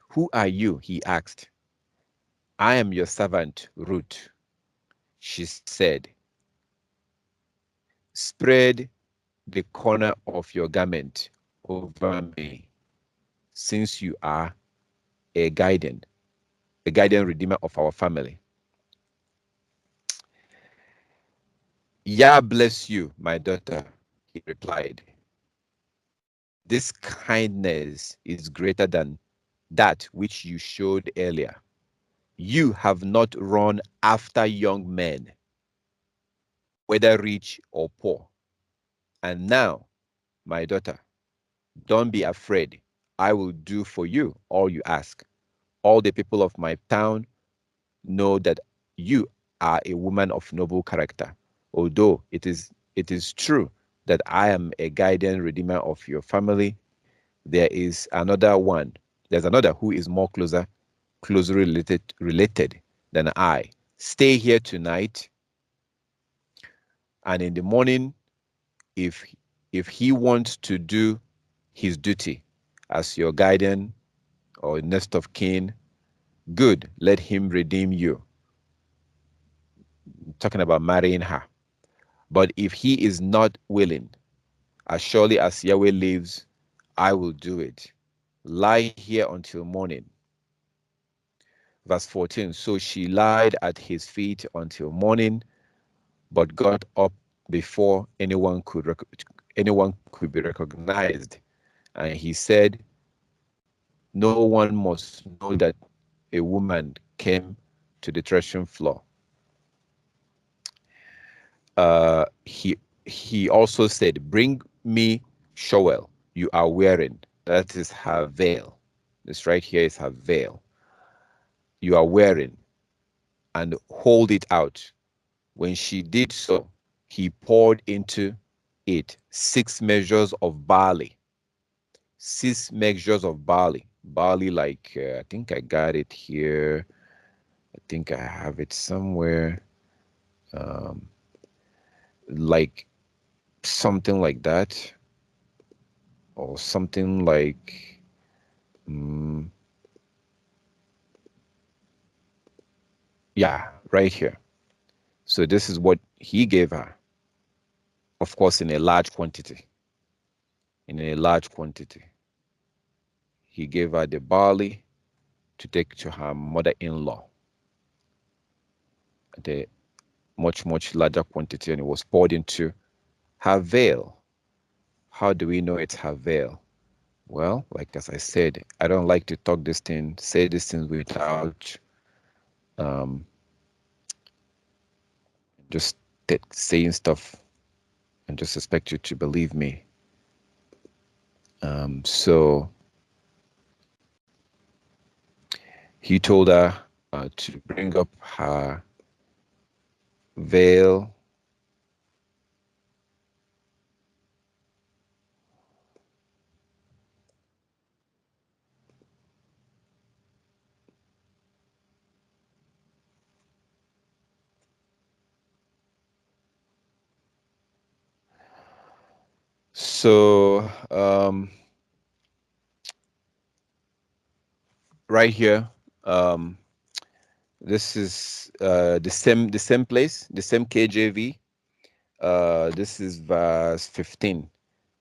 Who are you? He asked. I am your servant, Ruth, she said. Spread the corner of your garment over me, since you are a guardian redeemer of our family. Yah bless you, my daughter, he replied. This kindness is greater than that which you showed earlier. You have not run after young men, whether rich or poor. And now, my daughter, don't be afraid. I will do for you all you ask. All the people of my town know that you are a woman of noble character. Although it is true that I am a guardian redeemer of your family, there's another who is more closely related than I. Stay here tonight, and in the morning, if he wants to do his duty as your guardian or next of kin, good, let him redeem you. Talking about marrying her. But if he is not willing, as surely as Yahweh lives, I will do it. Lie here until morning. Verse 14, so she lied at his feet until morning, but got up before anyone could be recognized. And he said, no one must know that a woman came to the threshing floor. He also said, bring me shawl you are wearing. That is her veil. This right here is her veil. You are wearing, and hold it out. When she did so, he poured into it 6 measures of barley. 6 measures of barley. Barley, like, I think I got it here. I think I have it somewhere. Like something like that. Or something like, yeah, right here. So this is what he gave her. Of course, in a large quantity. In a large quantity. He gave her the barley to take to her mother-in-law. The much, much larger quantity, and it was poured into her veil. How do we know it's her veil? Well, like as I said, I don't like to say these things without just saying stuff and just expect you to believe me. So he told her to bring up her veil. So right here, this is the same place, the same KJV. This is verse 15.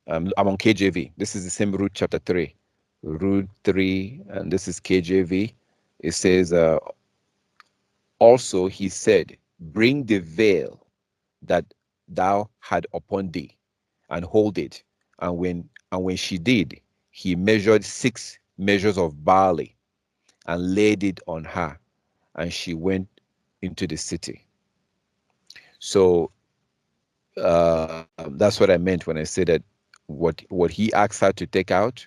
I'm on KJV. This is the same Ruth chapter 3. Ruth 3, and this is KJV. It says, also he said, bring the veil that thou had upon thee, and hold it. And when she did, he measured 6 measures of barley and laid it on her, and she went into the city. So that's what I meant when I said that what he asked her to take out,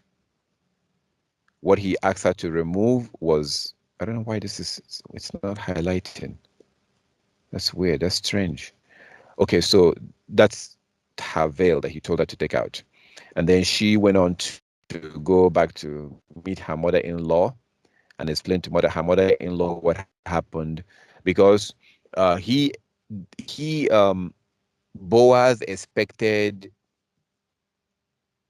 what he asked her to remove was, I don't know why it's not highlighting. That's weird. That's strange. Okay, so that's her veil that he told her to take out. And then she went on to go back to meet her mother-in-law and explain to her mother-in-law what happened, because Boaz expected,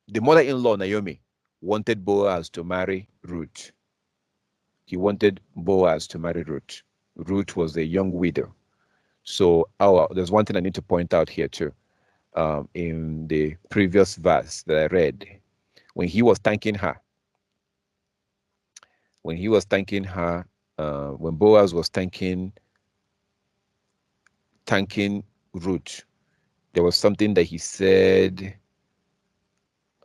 the mother-in-law Naomi wanted Boaz to marry Ruth. He wanted Boaz to marry Ruth. Ruth was a young widow. So there's one thing I need to point out here too. In the previous verse that I read, when he was thanking her, when he was thanking her, when Boaz was thanking Ruth, there was something that he said.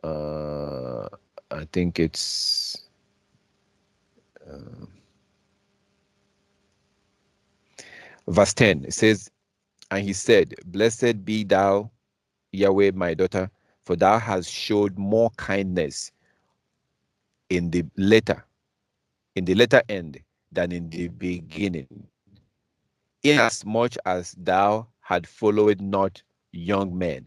I think it's verse 10. It says, and he said, "Blessed be thou, Yahweh, my daughter, for thou hast showed more kindness in the latter end than in the beginning, inasmuch as thou had followed not young men,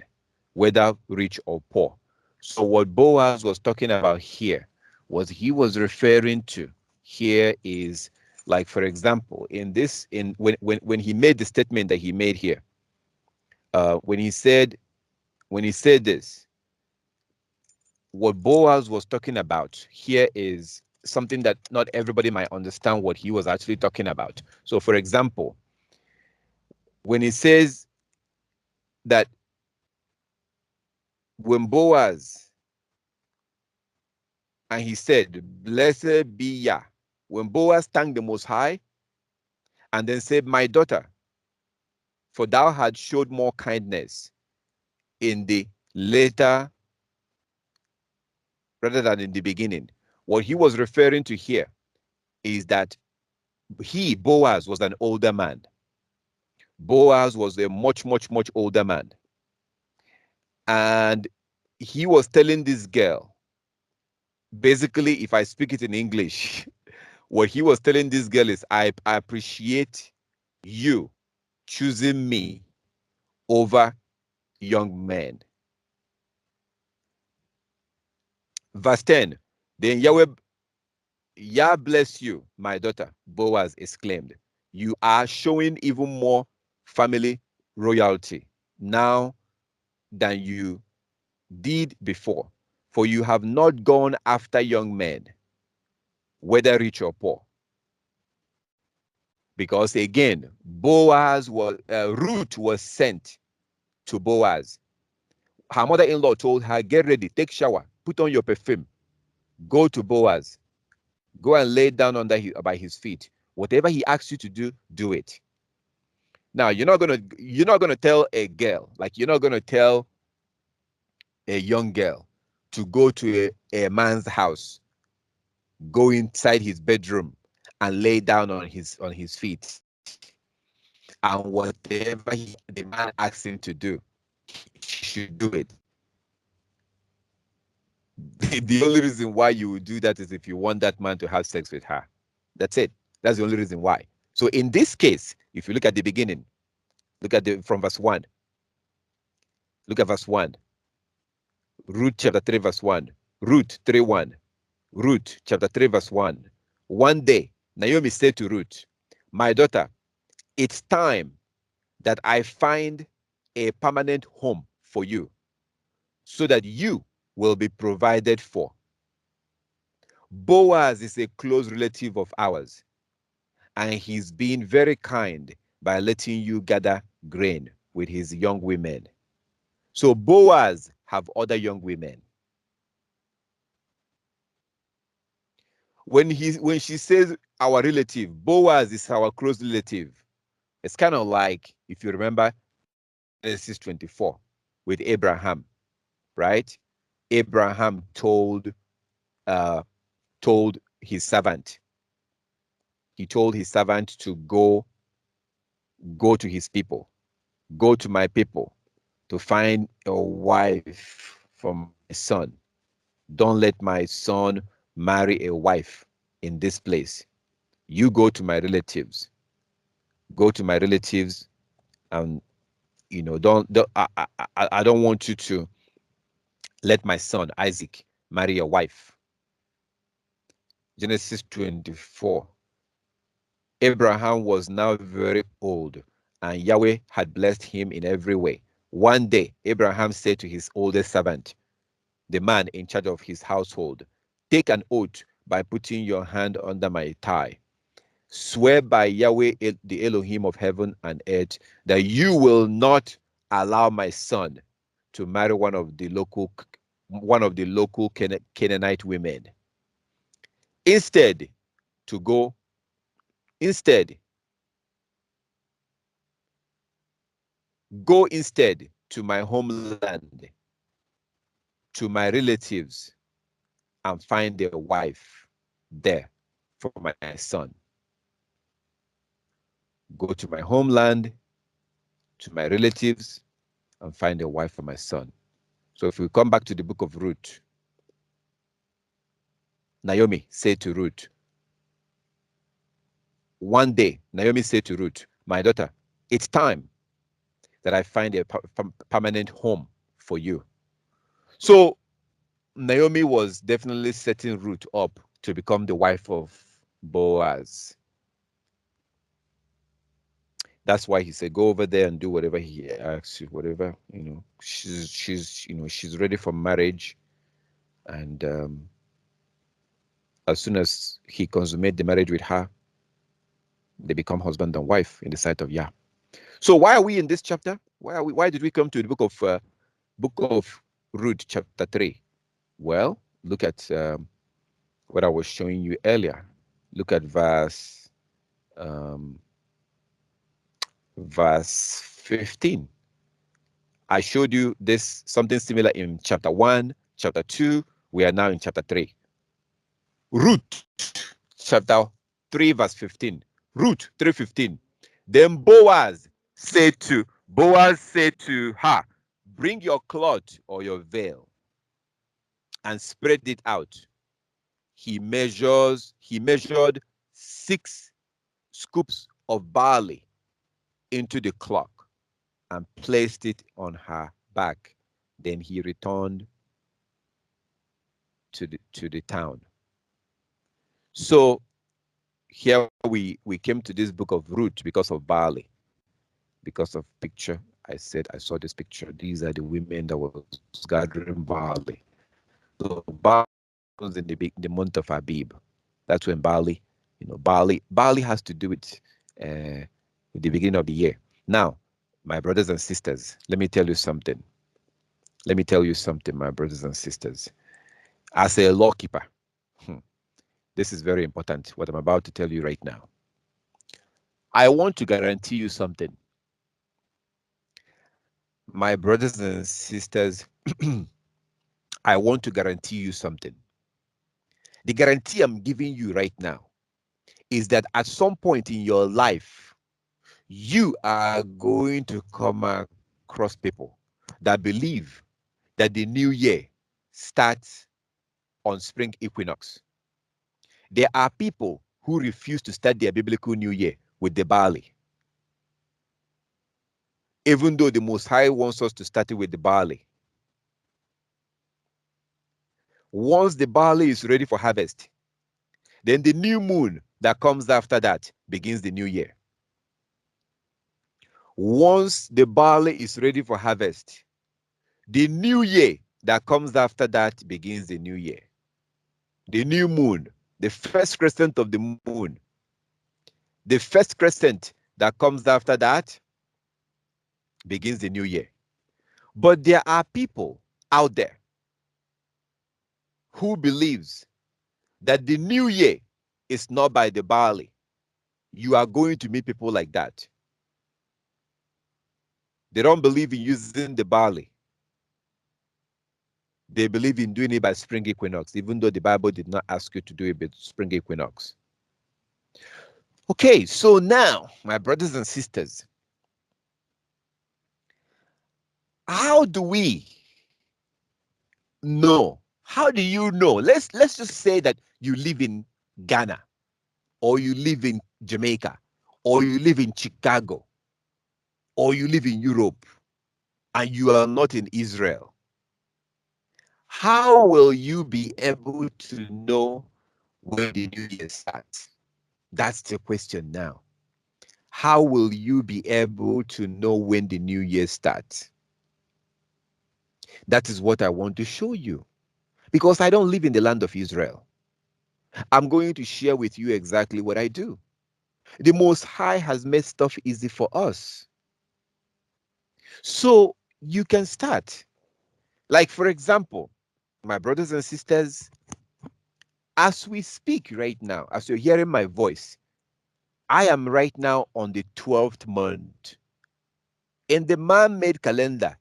whether rich or poor." So what Boaz was talking about here was he was referring to here is, like, for example, when he made the statement that he made here, when he said this, what Boaz was talking about here is something that not everybody might understand what he was actually talking about. So, for example, when he says that when Boaz, and he said, "Blessed be Yah," when Boaz thanked the Most High and then said, "My daughter, for thou had showed more kindness in the later rather than in the beginning," what he was referring to here is that Boaz, was an older man. Boaz was a much, much, much older man. And he was telling this girl, basically, if I speak it in English, what he was telling this girl is, I appreciate you choosing me over young men. Verse 10, then Yah bless you, my daughter, Boaz exclaimed. You are showing even more family royalty now than you did before, for you have not gone after young men, whether rich or poor. Because again, Ruth was sent to Boaz. Her mother-in-law told her, "Get ready, take shower, put on your perfume, go to Boaz, go and lay down by his feet. Whatever he asks you to do, do it." Now, you're not gonna tell a girl, like you're not gonna tell a young girl to go to a man's house, go inside his bedroom and lay down on his feet, and whatever the man asks him to do, she should do it. The only reason why you would do that is if you want that man to have sex with her. That's it. That's the only reason why. So in this case, if you look at the beginning, look at from verse 1. Look at verse 1. Ruth chapter 3 verse 1. Ruth 3:1. Ruth chapter 3 verse 1. One day, Naomi said to Ruth, "My daughter, it's time that I find a permanent home for you, so that you will be provided for." Boaz is a close relative of ours, and he's been very kind by letting you gather grain with his young women. So Boaz have other young women. When she says our relative, Boaz is our close relative. It's kind of like, if you remember Genesis 24 with Abraham, right? Abraham told his servant. He told his servant to go to his people, go to my people, to find a wife for my son. Don't let my son marry a wife in this place. You go to my relatives. Go to my relatives, and I don't want you to let my son Isaac marry a wife. Genesis 24. Abraham was now very old, and Yahweh had blessed him in every way. One day, Abraham said to his oldest servant, the man in charge of his household, "Take an oath by putting your hand under my thigh. Swear by Yahweh, the Elohim of heaven and earth, that you will not allow my son to marry one of the local Canaanite women. Instead, to go instead. Go instead to my homeland, to my relatives, and find a wife there for my son. Go to my homeland, to my relatives, and find a wife for my son. So if we come back to the book of Ruth, Naomi said to Ruth, one day, Naomi said to Ruth, my daughter, it's time that I find a permanent home for you. So Naomi was definitely setting Ruth up to become the wife of Boaz. That's why he said, go over there and do whatever he asks you, whatever, she's ready for marriage. And as soon as he consummates the marriage with her, they become husband and wife in the sight of Yah. So why are we in this chapter? Why did we come to the book of Ruth, chapter 3? Well, look at what I was showing you earlier. Look at verse 15. I showed you this, something similar in chapter 1, chapter 2. We are now in chapter 3. Ruth, chapter 3, verse 15. Ruth 3:15. Then Boaz said to her, bring your cloth or your veil and spread it out. He measured 6 scoops of barley into the clock and placed it on her back. Then he returned to the town. So here we came to this book of Ruth because of barley, because of picture. I said I saw this picture. These are the women that was gathering barley. So barley was in the month of Abib. That's when barley has to do with the beginning of the year. Now, my brothers and sisters, let me tell you something. My brothers and sisters. As a lawkeeper, this is very important, what I'm about to tell you right now. I want to guarantee you something. My brothers and sisters, I want to guarantee you something. The guarantee I'm giving you right now is that at some point in your life, you are going to come across people that believe that the new year starts on spring equinox. There are people who refuse to start their biblical new year with the barley, even though the Most High wants us to start it with the barley. Once the barley is ready for harvest, then the new moon that comes after that begins the new year. Once the barley is ready for harvest, the new year that comes after that begins the new year. The new moon, the first crescent of the moon, the first crescent that comes after that begins the new year. But there are people out there who believes that the new year is not by the barley. You are going to meet people like that. They don't believe in using the barley. They believe in doing it by spring equinox, even though the Bible did not ask you to do it by spring equinox. Okay, so now, my brothers and sisters, how do we know? How do you know? Let's just say that you live in Ghana, or you live in Jamaica, or you live in Chicago, or you live in Europe, and you are not in Israel. How will you be able to know when the new year starts? That's the question now. How will you be able to know when the new year starts? That is what I want to show you. Because I don't live in the land of Israel. I'm going to share with you exactly what I do. The Most High has made stuff easy for us. So you can start. Like, for example, my brothers and sisters, As we speak right now, as you're hearing my voice, I am right now on the 12th month. In the man-made calendar,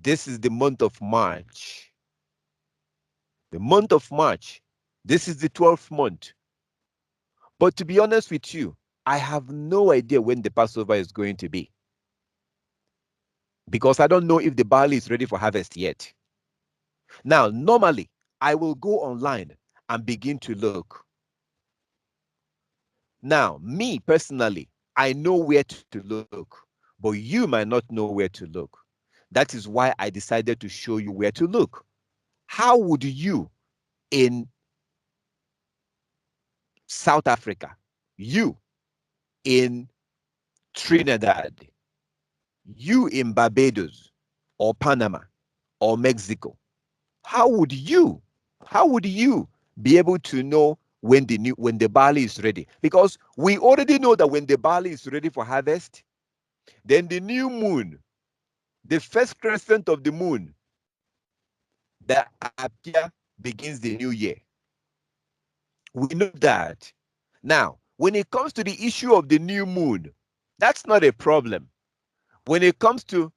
this is the month of March. The month of March, this is the 12th month. But to be honest with you, I have no idea when the Passover is going to be, because I don't know if the barley is ready for harvest yet. Now, normally, I will go online and begin to look. Now, me personally, I know where to look, but you might not know where to look. That is why I decided to show you where to look. How would you in South Africa, you in Trinidad, you in Barbados or Panama or Mexico, how would you be able to know when the barley is ready? Because we already know that when the barley is ready for harvest, then the new moon, the first crescent of the moon that appear begins the new year. We know that. Now, when it comes to the issue of the new moon, that's not a problem. When it comes to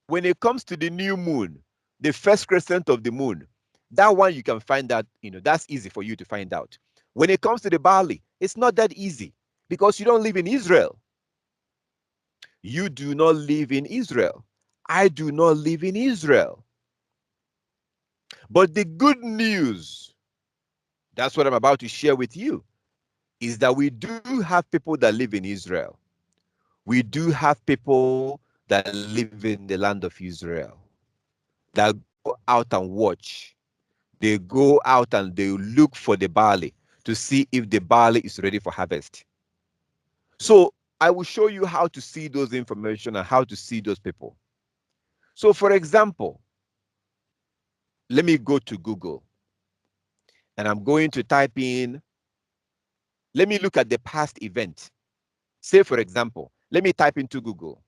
the new moon, the first crescent of the moon, that one you can find out, that's easy for you to find out. When it comes to the barley, it's not that easy because you don't live in Israel. You do not live in Israel. I do not live in Israel. But the good news, that's what I'm about to share with you, is that we do have people that live in Israel. We do have people that live in the land of Israel that go out and watch. They go out and they look for the barley to see if the barley is ready for harvest. So I will show you how to see those information and how to see those people. So for example, let me go to Google and I'm going to type in, let me look at the past event. Say for example, let me type into Google,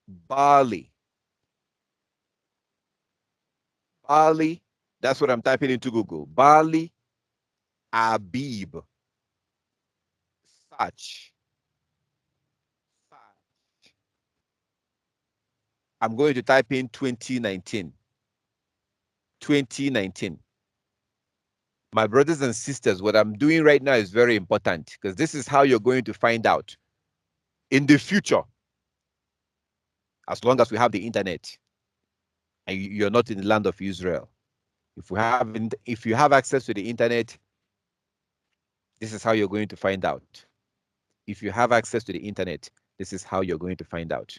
barley. Barley, that's what I'm typing into Google. Barley, abib, search. I'm going to type in 2019. 2019. My brothers and sisters, what I'm doing right now is very important because this is how you're going to find out in the future, as long as we have the internet and you're not in the land of Israel. If you have access to the internet, this is how you're going to find out. If you have access to the internet, this is how you're going to find out.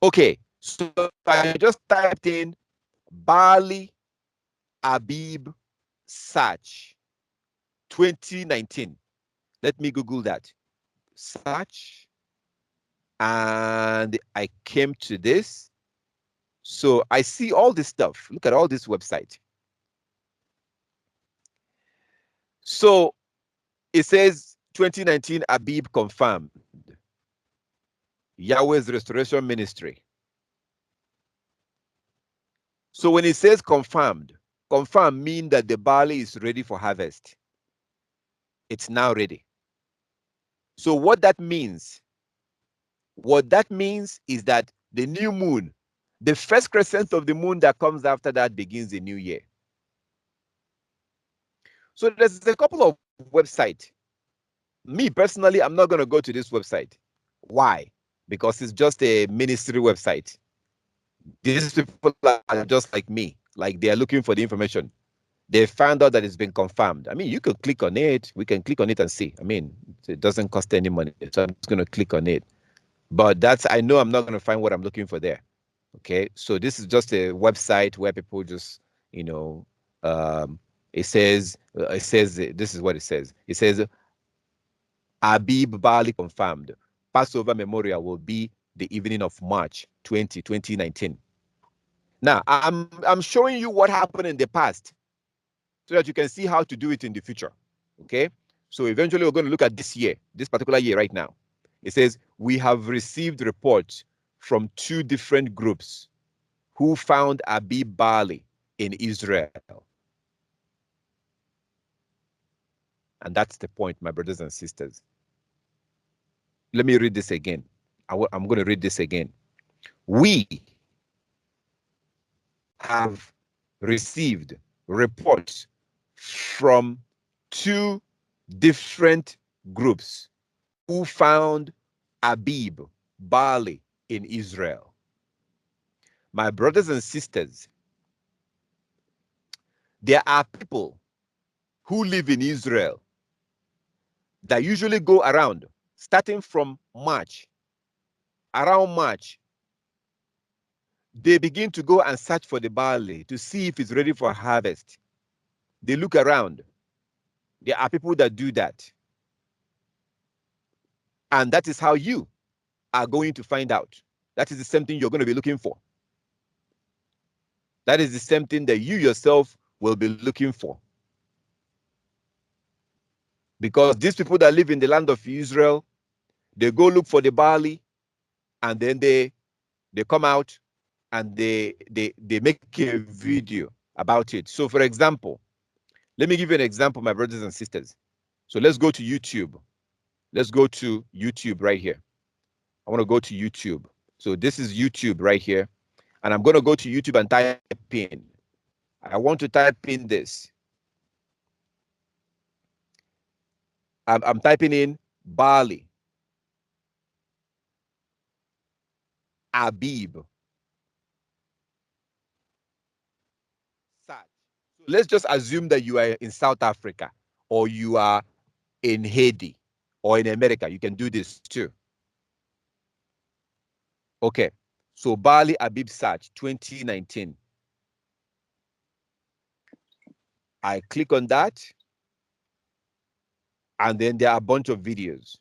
Okay, so I just typed in Barley, Abib, search 2019. Let me Google that. Search. And I came to this. So I see all this stuff. Look at all this website. So it says 2019 Abib confirmed. Yahweh's Restoration Ministry. So when it says confirmed means that the barley is ready for harvest. It's now ready. So what that means is that the new moon, the first crescent of the moon that comes after that begins the new year. So there's a couple of websites. Me personally, I'm not going to go to this website. Why? Because it's just a ministry website. These people are just like me, like they are looking for the information. They found out that it's been confirmed. I mean, you could click on it. We can click on it and see. I mean, it doesn't cost any money. So I'm just going to click on it. But I know I'm not going to find what I'm looking for there. Okay. So this is just a website where people just, it says, this is what it says. It says, Abib Barley confirmed. Passover memorial will be the evening of March 2019. Now, I'm showing you what happened in the past so that you can see how to do it in the future. Okay? So eventually we're going to look at this year, this particular year right now. It says, we have received reports from 2 different groups who found Abib Barley in Israel. And that's the point, my brothers and sisters. Let me read this again. I'm going to read this again. We have received reports from two different groups who found abib, barley, in Israel. My brothers and sisters, there are people who live in Israel that usually go around, starting from March. Around March, they begin to go and search for the barley to see if it's ready for harvest. They look around. There are people that do that. And that is how you are going to find out. That is the same thing you're going to be looking for. That is the same thing that you yourself will be looking for. Because these people that live in the land of Israel, they go look for the barley, and then they come out and they make a video about it. So for example, let me give you an example, my brothers and sisters. So let's go to YouTube. Let's go to YouTube right here. I want to go to YouTube. So this is YouTube right here. And I'm going to go to YouTube and type in. I want to type in this. I'm typing in barley, abib, search. So let's just assume that you are in South Africa, or you are in Haiti, or in America. You can do this too. Okay, so barley abib search 2019. I click on that, and then there are a bunch of videos.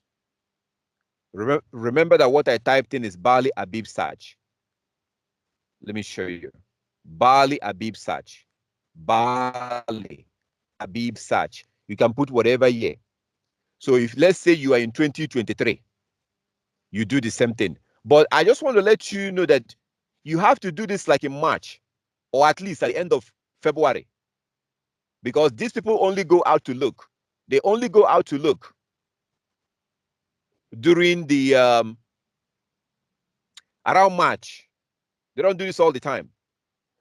Remember that what I typed in is barley abib search. Let me show you. Barley abib search. Barley abib search. You can put whatever year. So if, let's say, you are in 2023, you do the same thing. But I just want to let you know that you have to do this like in March, or at least at the end of February, because these people only go out to look. They only go out to look during the around March. They don't do this all the time.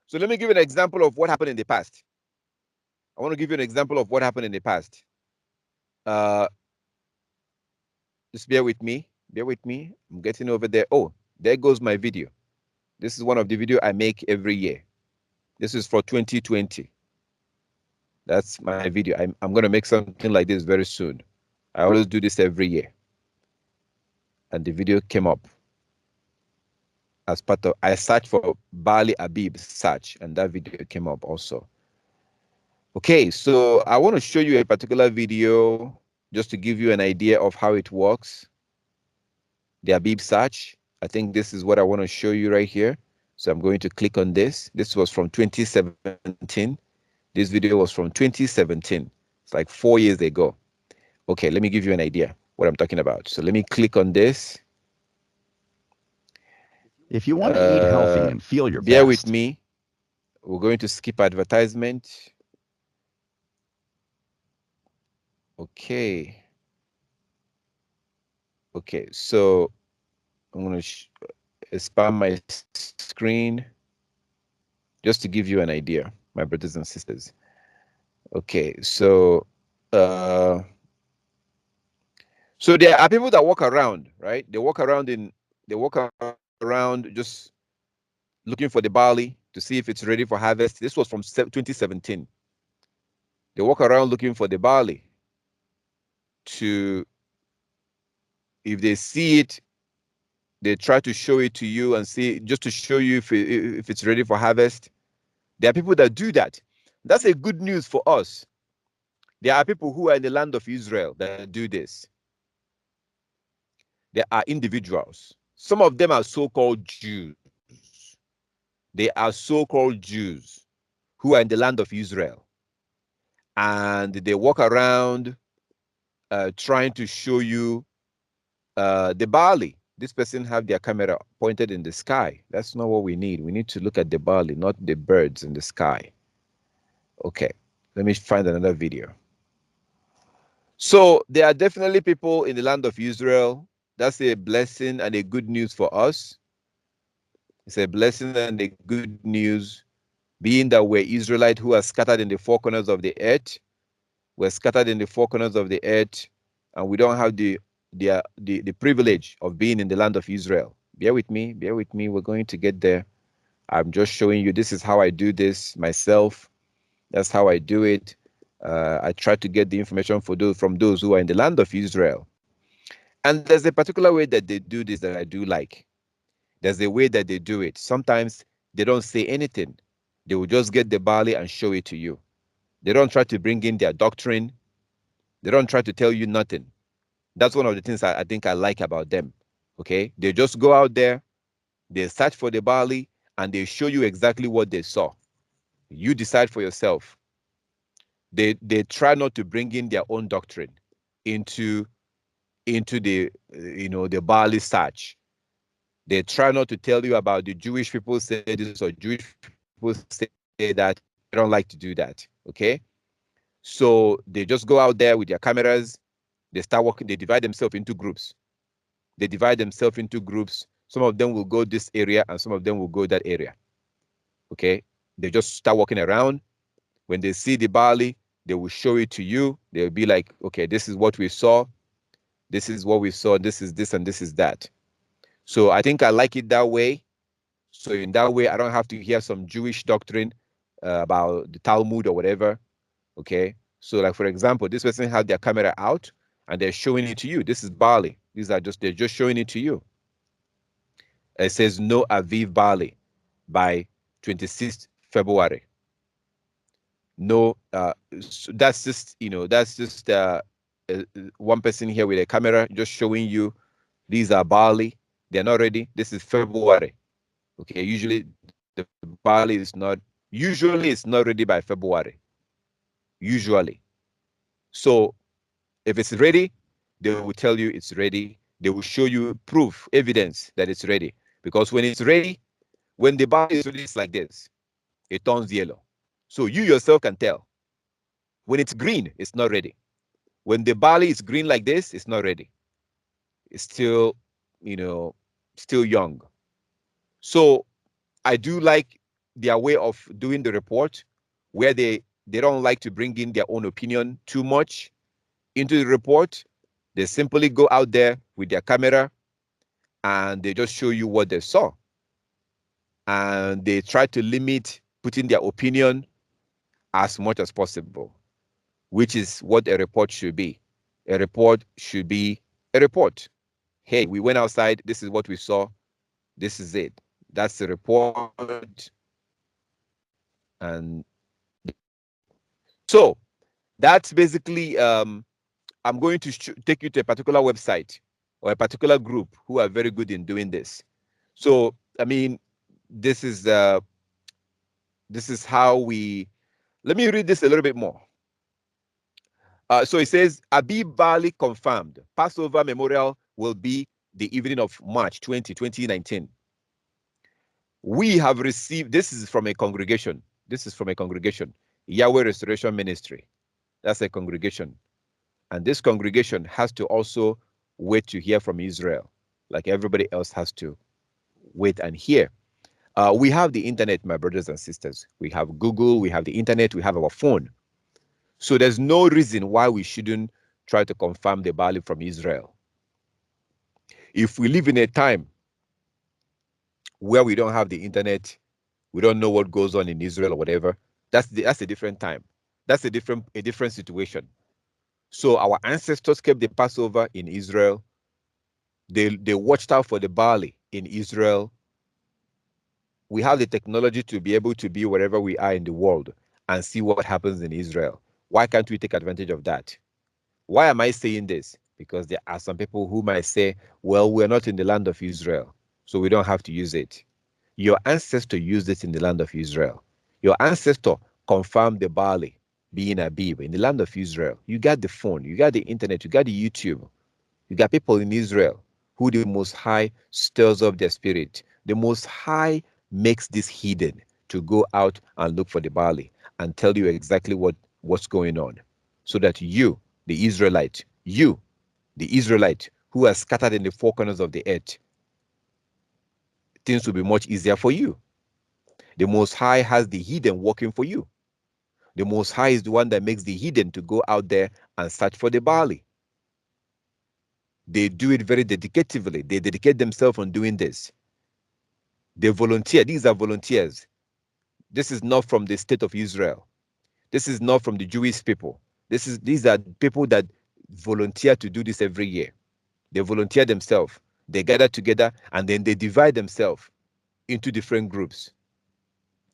So let me give you an example of what happened in the past. I want to give you an example of what happened in the past. Just bear with me. Bear with me. I'm getting over there. Oh, there goes my video. This is one of the videos I make every year. This is for 2020. That's my video. I'm going to make something like this very soon. I always do this every year. And the video came up as part of, I searched for Barley Abib search, and that video came up also. Okay, so I want to show you a particular video just to give you an idea of how it works. The Abib search. I think this is what I want to show you right here. So I'm going to click on this. This was from 2017. This video was from 2017. It's like 4 years ago. Okay, let me give you an idea what I'm talking about. So let me click on this. If you want to eat healthy and feel your bear best. with me. We're going to skip advertisement. Okay. Okay, so I'm going to expand my screen just to give you an idea, my brothers and sisters. Okay, so there are people that walk around, right? They walk around just looking for the barley to see if it's ready for harvest. This was from 2017. They walk around looking for the barley to, if they see it, they try to show it to you and see, just to show you if it's ready for harvest. There are people that do that. That's a good news for us. There are people who are in the land of Israel that do this. There are individuals. Some of them are so-called Jews. They are so-called Jews who are in the land of Israel. And they walk around trying to show you the barley. This person have their camera pointed in the sky. That's not what we need. We need to look at the barley, not the birds in the sky. Okay, let me find another video. So there are definitely people in the land of Israel. That's a blessing and a good news for us. It's a blessing and a good news, being that we're Israelites who are scattered in the four corners of the earth. We're scattered in the four corners of the earth, and we don't have the privilege of being in the land of Israel. Bear with me, bear with me. We're going to get there. I'm just showing you, this is how I do this myself. That's how I do it. I try to get the information from those who are in the land of Israel. And there's a particular way that they do this that I do like. There's a way that they do it. Sometimes they don't say anything. They will just get the barley and show it to you. They don't try to bring in their doctrine. They don't try to tell you nothing. That's one of the things I think I like about them. Okay? They just go out there, they search for the barley, and they show you exactly what they saw. You decide for yourself. They try not to bring in their own doctrine into the the barley search. They try not to tell you about the Jewish people say this or Jewish people say that. They don't like to do that. Okay? So they just go out there with their cameras. They start working. They divide themselves into groups. They divide themselves into groups. Some of them will go this area and some of them will go that area. Okay? They just start walking around. When they see the barley, they will show it to you. They'll be like, okay, this is what we saw. This is what we saw. This is this and this is that. So I think I like it that way. So in that way, I don't have to hear some Jewish doctrine about the Talmud or whatever. Okay. So like, for example, this person had their camera out and they're showing it to you. This is barley. They're just showing it to you. It says no Aviv barley by 26th February. No, so that's just, one person here with a camera just showing you these are barley. They're not ready. This is February. Okay, usually the barley is not, it's not ready by February. Usually. So if it's ready, they will tell you it's ready. They will show you proof, evidence that it's ready. Because when it's ready, when the barley is ready, it's like this. It turns yellow. So you yourself can tell. When it's green, it's not ready. When the barley is green like this, it's not ready. It's still, still young. So I do like their way of doing the report, where they don't like to bring in their own opinion too much into the report. They simply go out there with their camera and they just show you what they saw. And they try to limit putting their opinion as much as possible, which is what a report should be. A report should be a report. Hey, we went outside. This is what we saw. This is it. That's the report. And so that's basically, I'm going to take you to a particular website or a particular group who are very good in doing this. So, I mean, this is how we, let me read this a little bit more. So it says, Abib Barley confirmed. Passover memorial will be the evening of March 2019. We have received, this is from a congregation. This is from a congregation, Yahweh Restoration Ministry. That's a congregation. And this congregation has to also wait to hear from Israel, like everybody else has to wait and hear. We have the internet, my brothers and sisters. We have Google, we have the internet, we have our phone. So there's no reason why we shouldn't try to confirm the barley from Israel. If we live in a time where we don't have the internet, we don't know what goes on in Israel or whatever, that's a different time. That's a different situation. So our ancestors kept the Passover in Israel. They watched out for the barley in Israel. We have the technology to be able to be wherever we are in the world and see what happens in Israel. Why can't we take advantage of that? Why am I saying this? Because there are some people who might say, well, we're not in the land of Israel, so we don't have to use it. Your ancestor used it in the land of Israel. Your ancestor confirmed the barley being abib in the land of Israel. You got the phone, you got the internet, you got the YouTube. You got people in Israel who the Most High stirs up their spirit. The Most High makes this hidden to go out and look for the barley and tell you exactly what's going on, so that you the Israelite, you, the Israelite, who are scattered in the four corners of the earth, things will be much easier for you. The Most High has the hidden working for you. The Most High is the one that makes the hidden to go out there and search for the barley. They do it very dedicatively. They dedicate themselves on doing this. They volunteer. These are volunteers. This is not from the state of Israel. This is not from the Jewish people. These are people that volunteer to do this every year. They volunteer themselves. They gather together and then they divide themselves into different groups.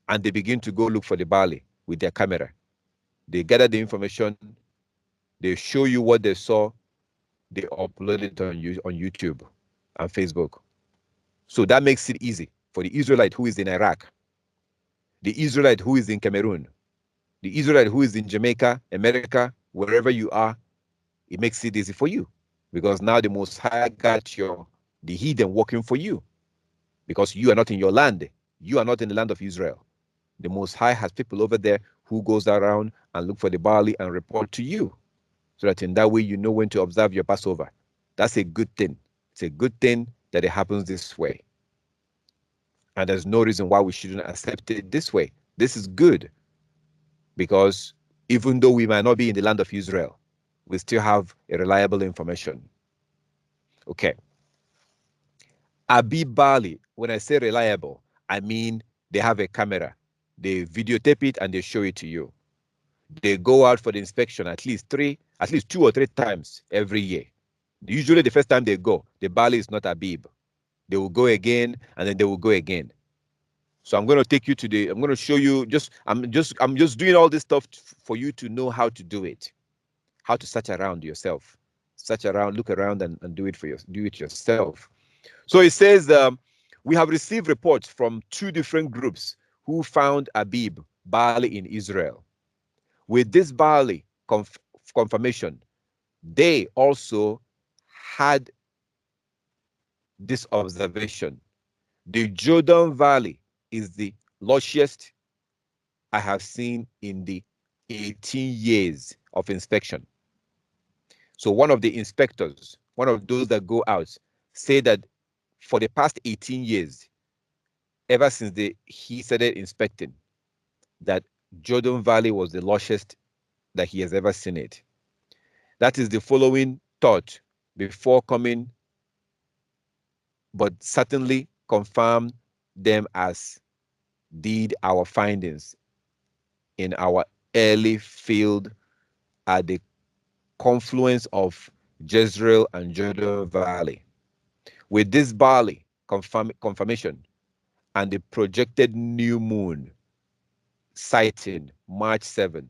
And they begin to go look for the barley with their camera. They gather the information. They show you what they saw. They upload it on YouTube and Facebook. So that makes it easy for the Israelite who is in Iraq, the Israelite who is in Cameroon, the Israelite who is in Jamaica, America, wherever you are. It makes it easy for you because now the Most High got the hidden working for you because you are not in your land. You are not in the land of Israel. The Most High has people over there who goes around and look for the barley and report to you so that in that way you know when to observe your Passover. That's a good thing. It's a good thing that it happens this way. And there's no reason why we shouldn't accept it this way. This is good because even though we might not be in the land of Israel, we still have a reliable information. Okay. Abib barley, when I say reliable, I mean they have a camera. They videotape it and they show it to you. They go out for the inspection at least 2 or 3 times every year. Usually the first time they go, the barley is not abib. They will go again and then they will go again. So I'm going to take you to I'm going to show you I'm just doing all this stuff for you to know how to do it. How to search around yourself. Search around, look around and do it yourself. So it says we have received reports from 2 different groups who found abib, barley in Israel. With this barley confirmation, they also had this observation. The Jordan Valley is the lusciest I have seen in the 18 years of inspection. So one of the inspectors, one of those that go out, say that for the past 18 years, ever since he started inspecting, that Jordan Valley was the lusciest that he has ever seen it. That is the following thought before coming, but certainly confirm them as did our findings in our early field at the confluence of Jezreel and Jordan Valley. With this barley confirmation and the projected new moon sighting March 7,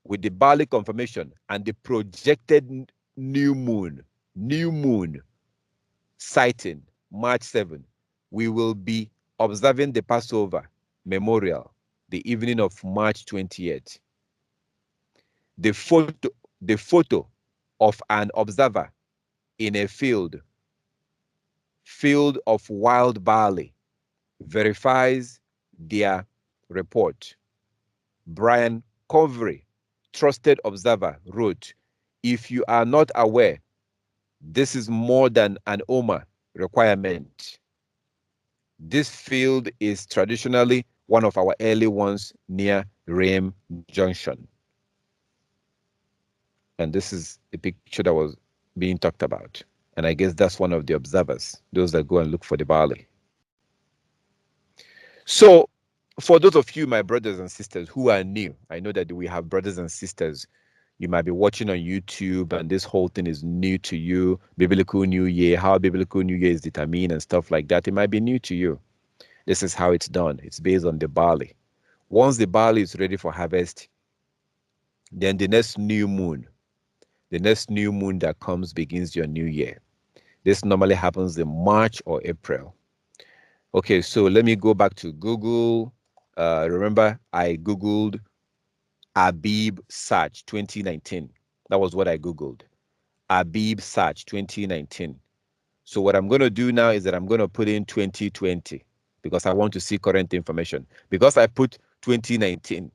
with the barley confirmation and the projected new moon sighting March 7, we will be observing the Passover memorial the evening of March 28th. The photo of an observer in a field of wild barley verifies their report. Brian Covery, trusted observer, wrote, "If you are not aware, this is more than an Omer requirement. This field is traditionally one of our early ones near Reim Junction." And this is a picture that was being talked about. And I guess that's one of the observers, those that go and look for the barley. So for those of you, my brothers and sisters who are new, I know that we have brothers and sisters. You might be watching on YouTube and this whole thing is new to you. Biblical New Year, how Biblical New Year is determined and stuff like that. It might be new to you. This is how it's done. It's based on the barley. Once the barley is ready for harvest, then the next new moon that comes begins your new year. This normally happens in March or April. Okay, so let me go back to Google. Remember, I Googled Abib search 2019. That was what I Googled. Abib search 2019. So what I'm going to do now is that I'm going to put in 2020 because I want to see current information. Because I put 2019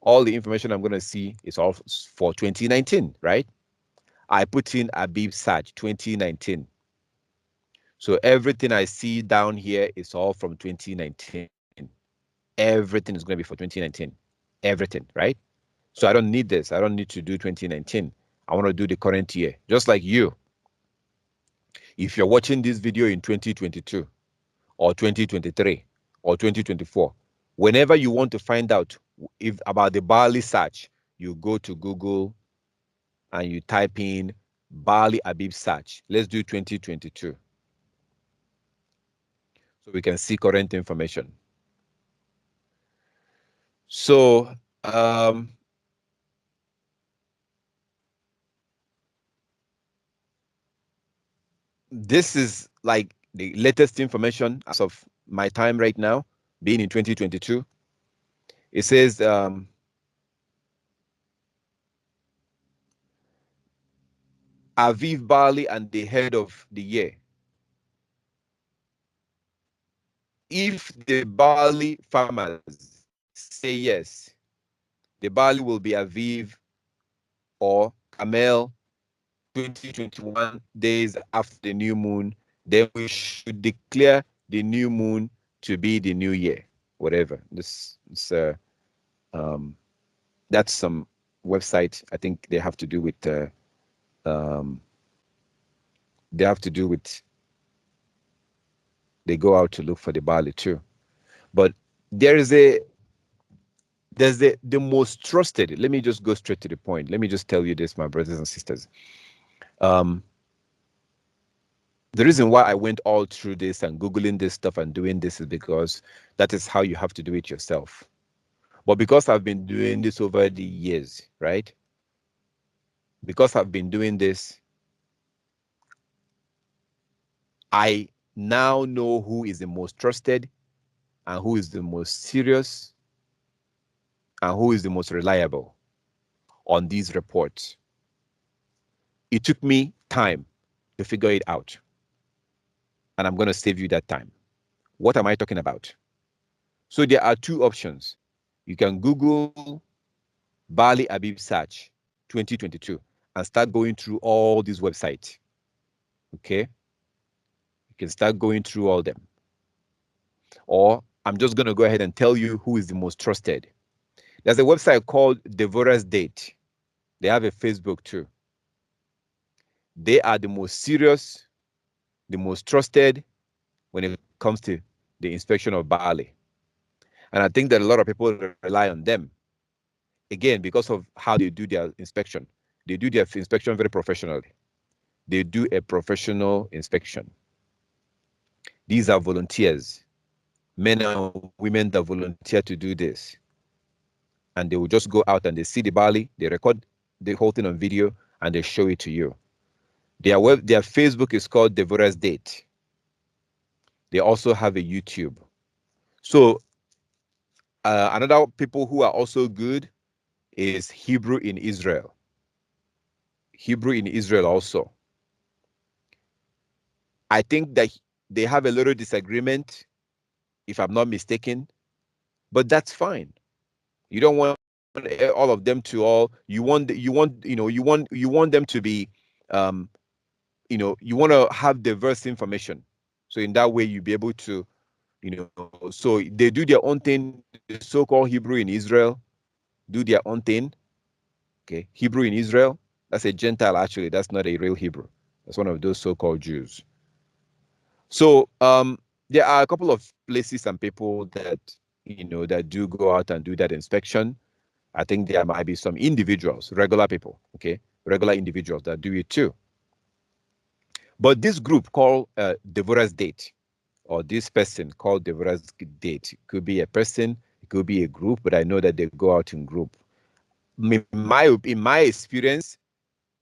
all the information I'm going to see is all for 2019, right? I put in abib search 2019. So everything I see down here is all from 2019. Everything is going to be for 2019. Everything, right? So I don't need this. I don't need to do 2019. I want to do the current year. Just like you. If you're watching this video in 2022 or 2023 or 2024, whenever you want to find out about the Barley search, you go to Google and you type in Barley abib search. Let's do 2022. So we can see current information. So this is like the latest information as of my time right now, being in 2022. It says Aviv Barley and the head of the year. If the barley farmers say yes, the barley will be Aviv or Camel 2021 days after the new moon. Then we should declare the new moon to be the new year, whatever. That's some website. I think they have to do with they go out to look for the barley too. But there's the most trusted. Let me just go straight to the point. Let me just tell you this, my brothers and sisters. The reason why I went all through this and Googling this stuff and doing this is because that is how you have to do it yourself. But because I've been doing this over the years, right? Because I've been doing this, I now know who is the most trusted and who is the most serious and who is the most reliable on these reports. It took me time to figure it out. And I'm going to save you that time. What am I talking about? So there are two options. You can Google Barley Abib search 2022 and start going through all these websites. Okay? You can start going through all them. Or I'm just going to go ahead and tell you who is the most trusted. There's a website called Devorah's Date. They have a Facebook too. They are the most serious, the most trusted when it comes to the inspection of barley. And I think that a lot of people rely on them. Again, because of how they do their inspection. They do their inspection very professionally. They do a professional inspection. These are volunteers, men and women that volunteer to do this. And they will just go out and they see the barley, they record the whole thing on video, and they show it to you. Their Facebook is called Devorah's Date. They also have a YouTube. So another people who are also good is Hebrew in Israel. Hebrew in Israel also. I think that they have a little disagreement, if I'm not mistaken, but that's fine. You don't want all of them to all. You want them to be, you want to have diverse information. So in that way, you'll be able to, so they do their own thing. The so-called Hebrew in Israel do their own thing. Okay, Hebrew in Israel, that's a Gentile actually. That's not a real Hebrew. That's one of those so-called Jews. So there are a couple of places and people that that do go out and do that inspection. I think there might be some individuals, regular people, okay, regular individuals that do it too. But this group called Devorah's Date, or this person called Devorah's Date, it could be a person, it could be a group, but I know that they go out in group. In my experience,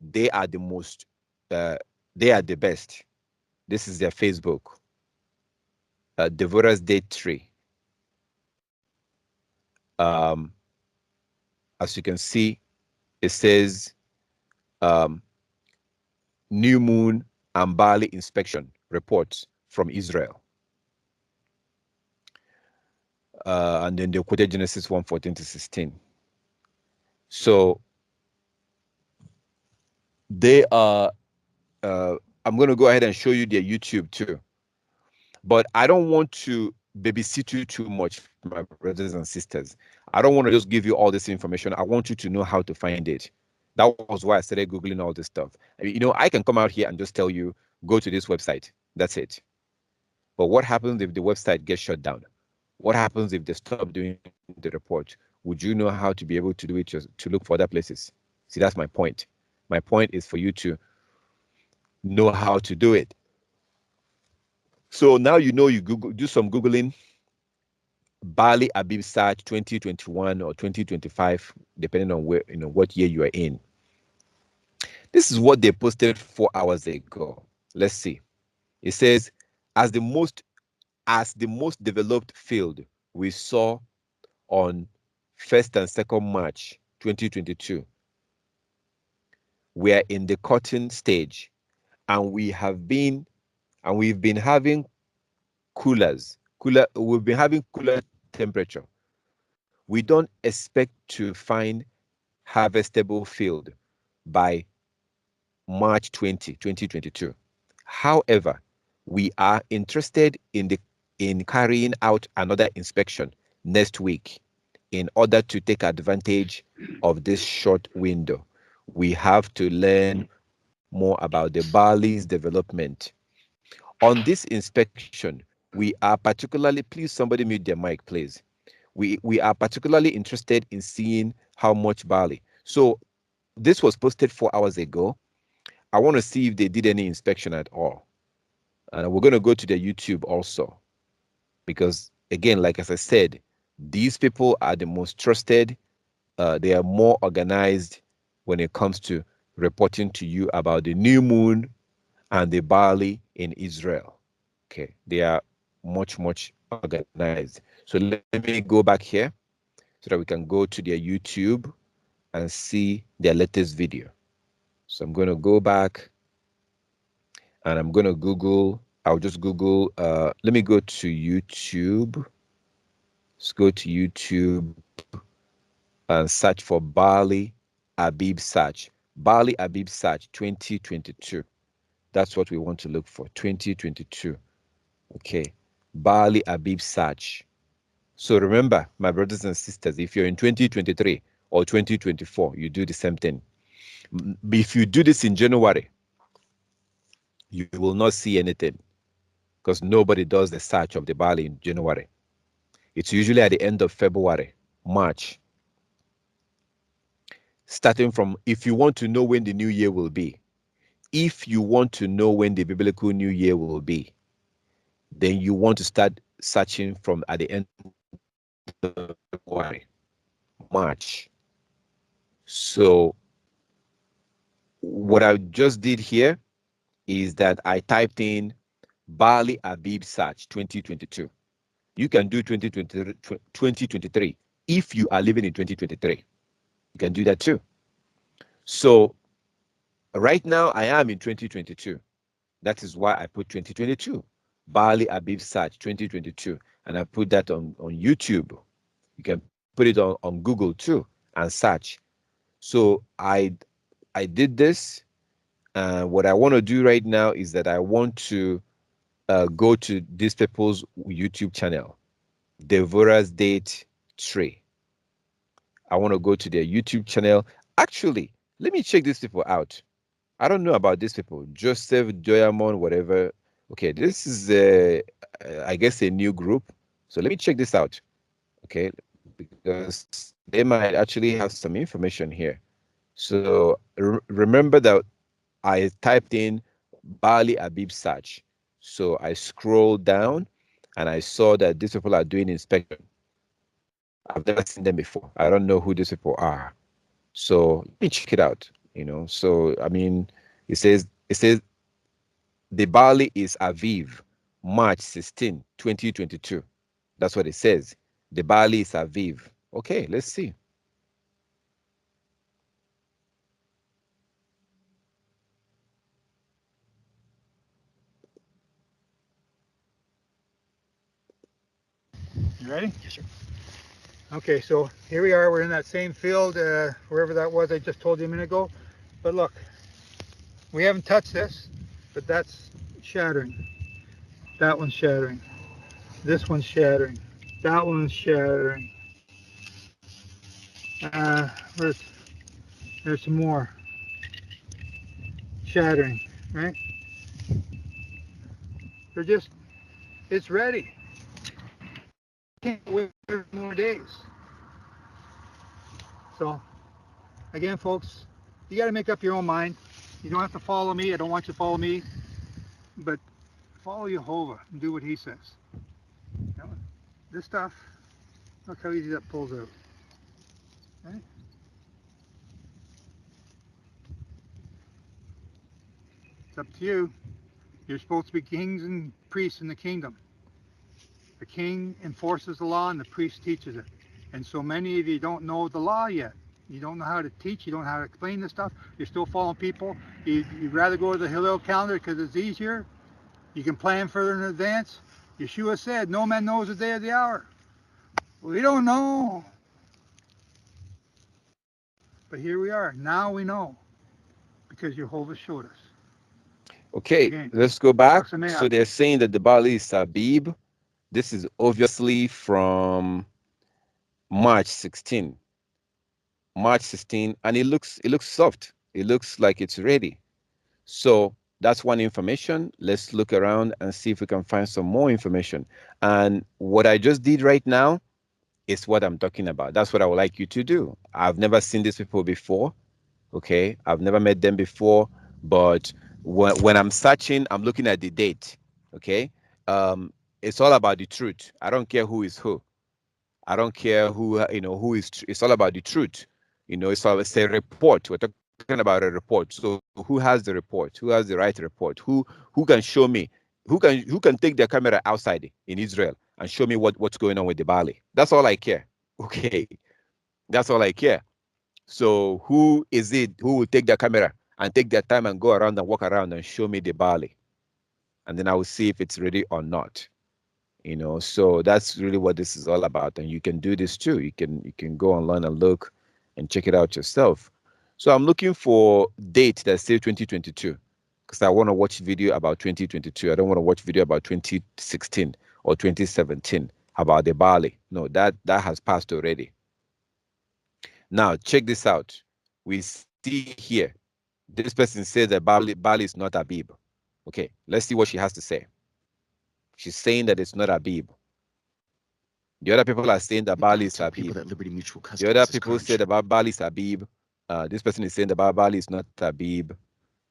they are the most, they are the best. This is their Facebook, Devorah's Date 3. As you can see, it says new moon and barley inspection reports from Israel. And then they quoted Genesis 1:14 to 16. So they are, I'm going to go ahead and show you their YouTube too. But I don't want to babysit you too much, my brothers and sisters. I don't want to just give you all this information. I want you to know how to find it. That was why I started Googling all this stuff. I mean, I can come out here and just tell you, go to this website. That's it. But what happens if the website gets shut down? What happens if they stop doing the report? Would you know how to be able to do it, to look for other places? See, that's my point. My point is for you to know how to do it. So now you Google, do some Googling, Barley Abib search 2021 or 2025, depending on where, what year you are in. This is what they posted 4 hours ago. Let's see. It says, as the most developed field we saw on 1st and 2nd March 2022, we are in the cutting stage, and we've been having we've been having cooler temperature. We don't expect to find harvestable field by March 2022. However, we are interested in carrying out another inspection next week in order to take advantage of this short window. We have to learn more about the barley's development. On this inspection, we are particularly, please somebody mute their mic, please. We are particularly interested in seeing how much barley. So this was posted 4 hours ago. I want to see if they did any inspection at all. And we're going to go to their YouTube also. Because again, like as I said, these people are the most trusted. They are more organized when it comes to reporting to you about the new moon and the barley in Israel. Okay, they are much organized. So let me go back here so that we can go to their YouTube and see their latest video. So I'm going to go back and I'm going to Google. I'll just Google. Let me go to YouTube. Let's go to YouTube and search for Barley Abib search. Barley Abib search 2022. That's what we want to look for, 2022. Okay, Barley Abib search. So remember, my brothers and sisters, if you're in 2023 or 2024, you do the same thing. If you do this in January, you will not see anything because nobody does the search of the barley in January. It's usually at the end of February, March. Starting from, if you want to know when the new year will be, if you want to know when the biblical new year will be, then you want to start searching from at the end of February, March. So what I just did here is that I typed in Barley Abib search 2022. You can do 2023 if you are living in 2023. You can do that too. So right now I am in 2022. That is why I put 2022. Barley Abib search 2022. And I put that on YouTube. You can put it on Google too and search. So I did this. What I want to do right now is that I want to go to these people's YouTube channel, Devorah's Date Tray. I want to go to their YouTube channel. Actually, let me check these people out. I don't know about these people. Joseph, Joyamon, whatever. Okay, this is, I guess, a new group. So let me check this out. Okay, because they might actually have some information here. So remember that I typed in Barley Abib search. So I scrolled down and I saw that these people are doing inspection. I've never seen them before. I don't know who these people are. So let me check it out. So I mean, it says the barley is Aviv, March 16, 2022. That's what it says. The barley is Aviv. Okay, let's see. You ready? Yes, sir. Okay, so here we are. We're in that same field, wherever that was I just told you a minute ago. But look, we haven't touched this, but that's shattering. That one's shattering. This one's shattering. That one's shattering. There's some more shattering, right? They're just, it's ready. Can't wait for more days. So, again, folks, you got to make up your own mind. You don't have to follow me. I don't want you to follow me, but follow Jehovah and do what he says. You know, this stuff, look how easy that pulls out. Right? It's up to you. You're supposed to be kings and priests in the kingdom. The king enforces the law and the priest teaches it. And so many of you don't know the law yet. You don't know how to teach. You don't know how to explain this stuff. You're still following people. You'd rather go to the Hillel calendar because it's easier. You can plan further in advance. Yeshua said, no man knows the day or the hour. We don't know. But here we are. Now we know. Because Jehovah showed us. Okay, Again, let's go back. Sameach. So they're saying that the Barley is abib. This is obviously from March 16. March 16, and it looks soft. It looks like it's ready. So that's one information. Let's look around and see if we can find some more information. And what I just did right now is what I'm talking about. That's what I would like you to do. I've never seen these people before. Okay, I've never met them before, but when I'm searching, I'm looking at the date. Okay, it's all about the truth. I don't care who is who. I don't care who who is. It's all about the truth. It's a report. We're talking about a report. So who has the report? Who has the right report? Who can show me? Who can take their camera outside in Israel and show me what's going on with the Barley? That's all I care. Okay, that's all I care. So who is it who will take their camera and take their time and go around and walk around and show me the Barley? And then I will see if it's ready or not. So that's really what this is all about. And you can do this too. You can go online and look and check it out yourself. So I'm looking for date that says 2022 because I want to watch video about 2022. I don't want to watch video about 2016 or 2017 about the Barley. No, that has passed already. Now, check this out. We see here, this person says that Barley is not abib. Okay, let's see what she has to say. She's saying that it's not abib. The other people are saying that Barley is abib. The other people say that Barley is abib. This person is saying that Barley is not abib.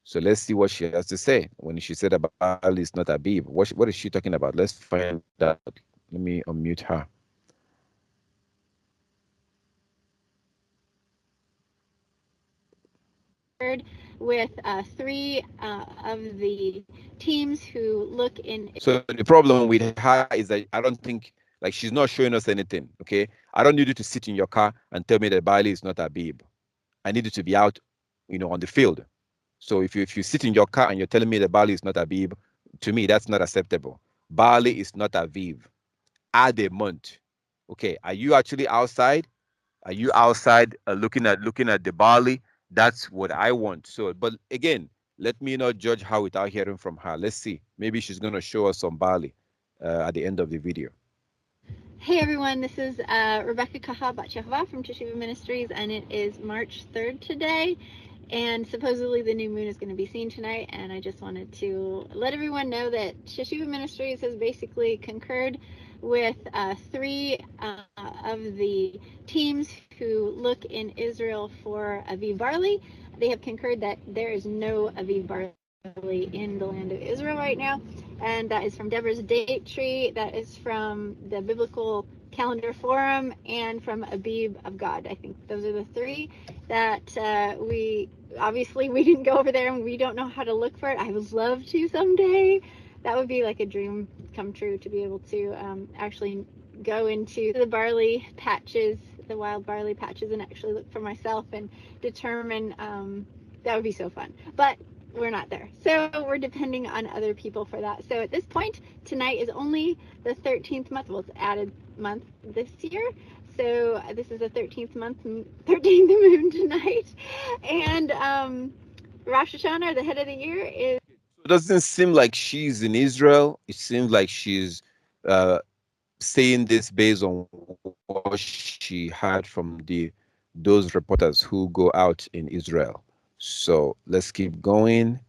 So let's see what she has to say when she said that Barley is not abib. What is she talking about? Let's find out. Let me unmute her. With three of the teams who look in. So the problem with her is that I don't think, like, she's not showing us anything. Okay, I don't need you to sit in your car and tell me that Barley is not abib. I need you to be out, on the field. So if you sit in your car and you're telling me that Barley is not abib, to me that's not acceptable. Barley is not abib. Add a month. Okay, are you actually outside? Are you outside looking at the Barley? That's what I want. So, but again, let me not judge her without hearing from her. Let's see. Maybe she's going to show us some Barley at the end of the video. Hey everyone, this is Rebecca Kaha Batchelor from Teshuva Ministries, and it is March 3rd today. And supposedly the new moon is going to be seen tonight. And I just wanted to let everyone know that Teshuva Ministries has basically concurred with three of the teams who look in Israel for Aviv barley. They have concurred that there is no Aviv barley in the land of Israel right now. And that is from Deborah's Date Tree, that is from the Biblical Calendar Forum, and from Abib of God. I think those are the three that we didn't go over there and we don't know how to look for it. I would love to someday. That would be like a dream come true, to be able to actually go into the barley patches, the wild barley patches, and actually look for myself and determine. That would be so fun. But we're not there, so we're depending on other people for that. So at this point, tonight is only the 13th month. Well, it's added month this year, So this is the 13th moon tonight, and Rosh Hashanah, the head of the year, is. It doesn't seem like she's in Israel. It seems like she's saying this based on what she heard from those reporters who go out in Israel. So let's keep going.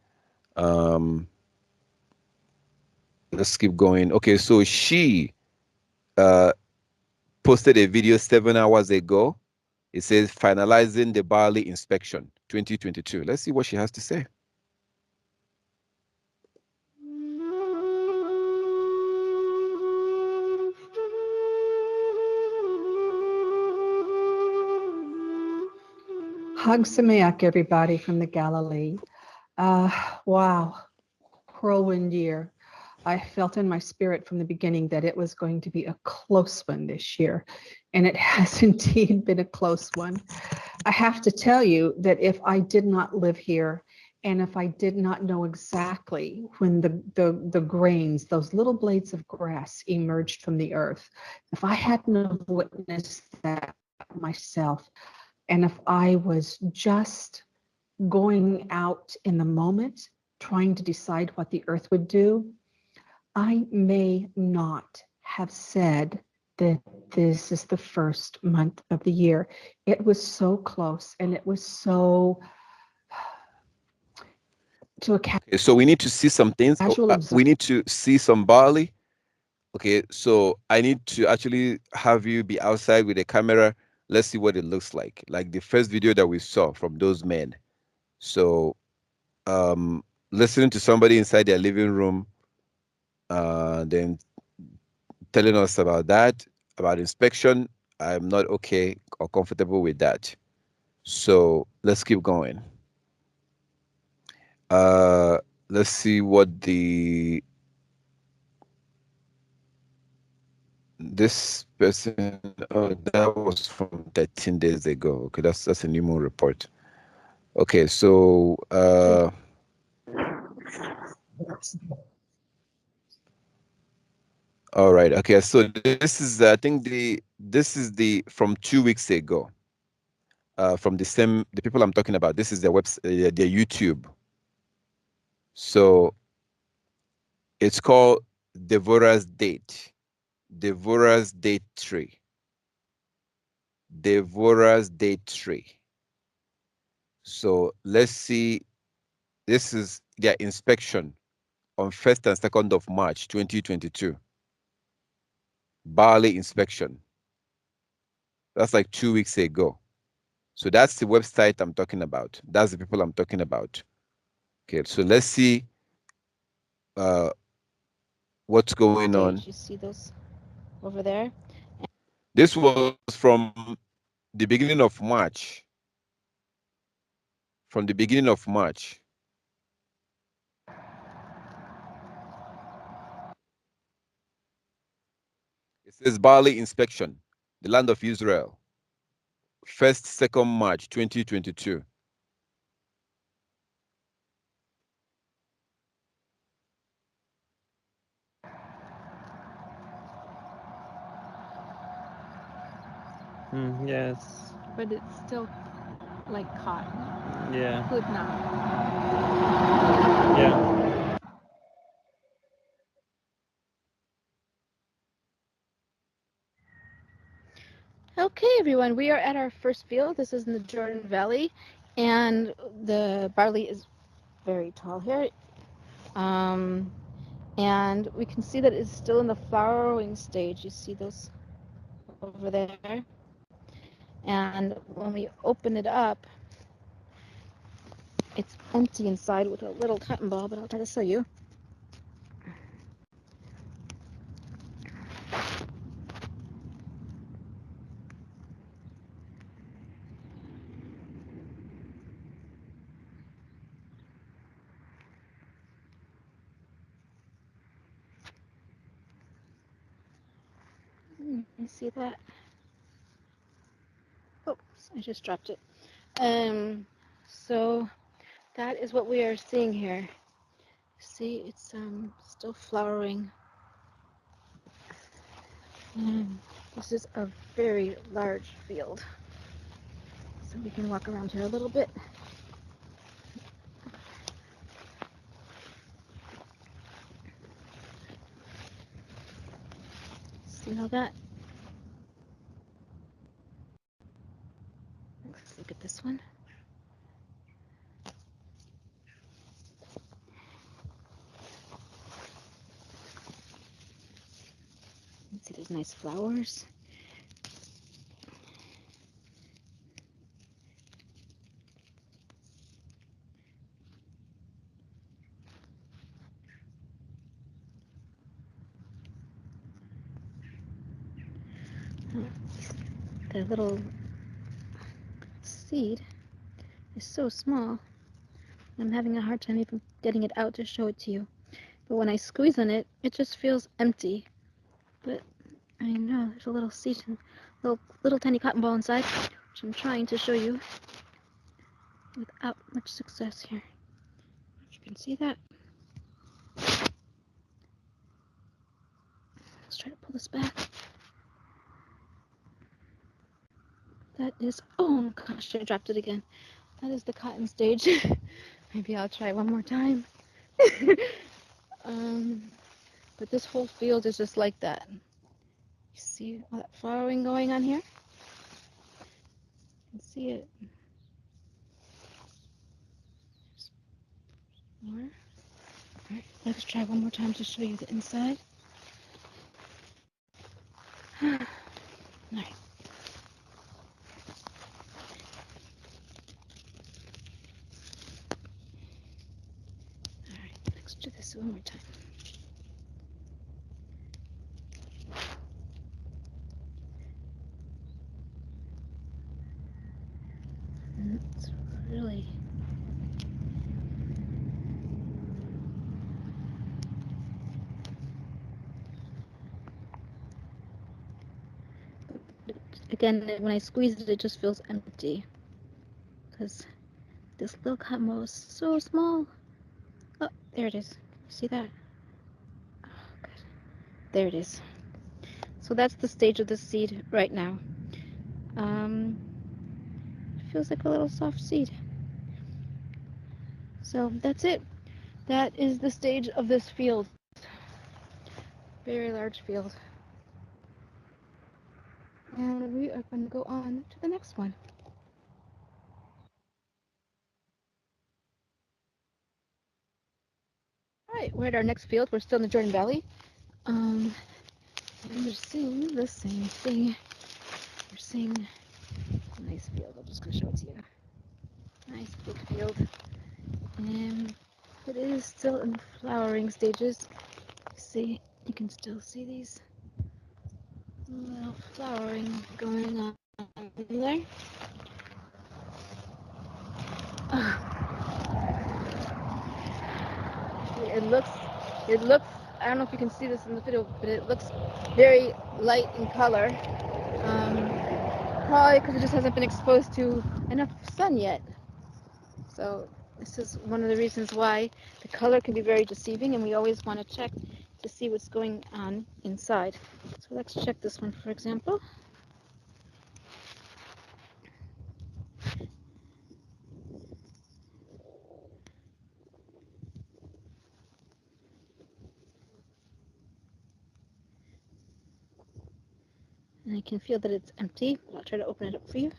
Let's keep going. Okay, so she posted a video 7 hours ago. It says finalizing the Barley inspection 2022. Let's see what she has to say. Hag Sameach, everybody from the Galilee. Wow, whirlwind year. I felt in my spirit from the beginning that it was going to be a close one this year, and it has indeed been a close one. I have to tell you that if I did not live here, and if I did not know exactly when the grains, those little blades of grass emerged from the earth, if I hadn't witnessed that myself, and if I was just going out in the moment, trying to decide what the earth would do, I may not have said that this is the first month of the year. It was so close, and it was so to a Okay, so we need to see some things. We need to see some barley. Okay, so I need to actually have you be outside with a camera. Let's see what it looks like the first video that we saw from those men. So listening to somebody inside their living room, then telling us about that, about inspection, I'm not okay or comfortable with that. So let's keep going. Let's see what this person, oh, that was from 13 days ago. Okay, that's a new moon report. Okay, so all right. Okay, so this is I think this is the from 2 weeks ago. From the people I'm talking about. This is their website, their YouTube. So it's called Devorah's Date. Devorah's Date Tree. Devorah's Date Tree. So let's see. This is their inspection on 1st and 2nd of March 2022. Barley inspection. That's like 2 weeks ago. So that's the website I'm talking about. That's the people I'm talking about. Okay, so let's see what's going on. You see those over there? This was from the beginning of March. From the beginning of March. It says Barley inspection, the land of Israel. 1st, 2nd March 2022. Yes. But it's still like cotton. Yeah. Good now. Yeah. Okay, everyone, we are at our first field. This is in the Jordan Valley, and the barley is very tall here. And we can see that it's still in the flowering stage. You see those over there? And when we open it up, it's empty inside with a little cotton ball, but I'll try to show you. You see that? Oops, I just dropped it. So that is what we are seeing here. See, it's still flowering. This is a very large field. So we can walk around here a little bit. See all that? Let's look at this one. See, there's nice flowers. The little seed is so small. I'm having a hard time even getting it out to show it to you. But when I squeeze on it, it just feels empty. But I know there's a little seed, little tiny cotton ball inside, which I'm trying to show you without much success here. If you can see that. Let's try to pull this back. That is, oh gosh, I dropped it again. That is the cotton stage. Maybe I'll try one more time. But this whole field is just like that. You see all that flowering going on here? You can see it. More. Alright, let's try one more time to show you the inside. Alright. Alright, let's do this one more time. It's really again, when I squeeze it, it just feels empty because this little cotton ball is so small. Oh, there it is. See that? Oh, good. There it is. So that's the stage of the seed right now. It feels like a little soft seed. So that's it. That is the stage of this field. Very large field. And we are going to go on to the next one. Alright, we're at our next field. We're still in the Jordan Valley. And we're seeing the same thing. We're seeing a nice field. I'm just going to show it to you. Nice big field. And it is still in flowering stages. You can still see these little flowering going on there. It looks, I don't know if you can see this in the video, but it looks very light in color. Probably because it just hasn't been exposed to enough sun yet. So this is one of the reasons why the color can be very deceiving, and we always want to check to see what's going on inside. So let's check this one, for example. And I can feel that it's empty, but I'll try to open it up for you.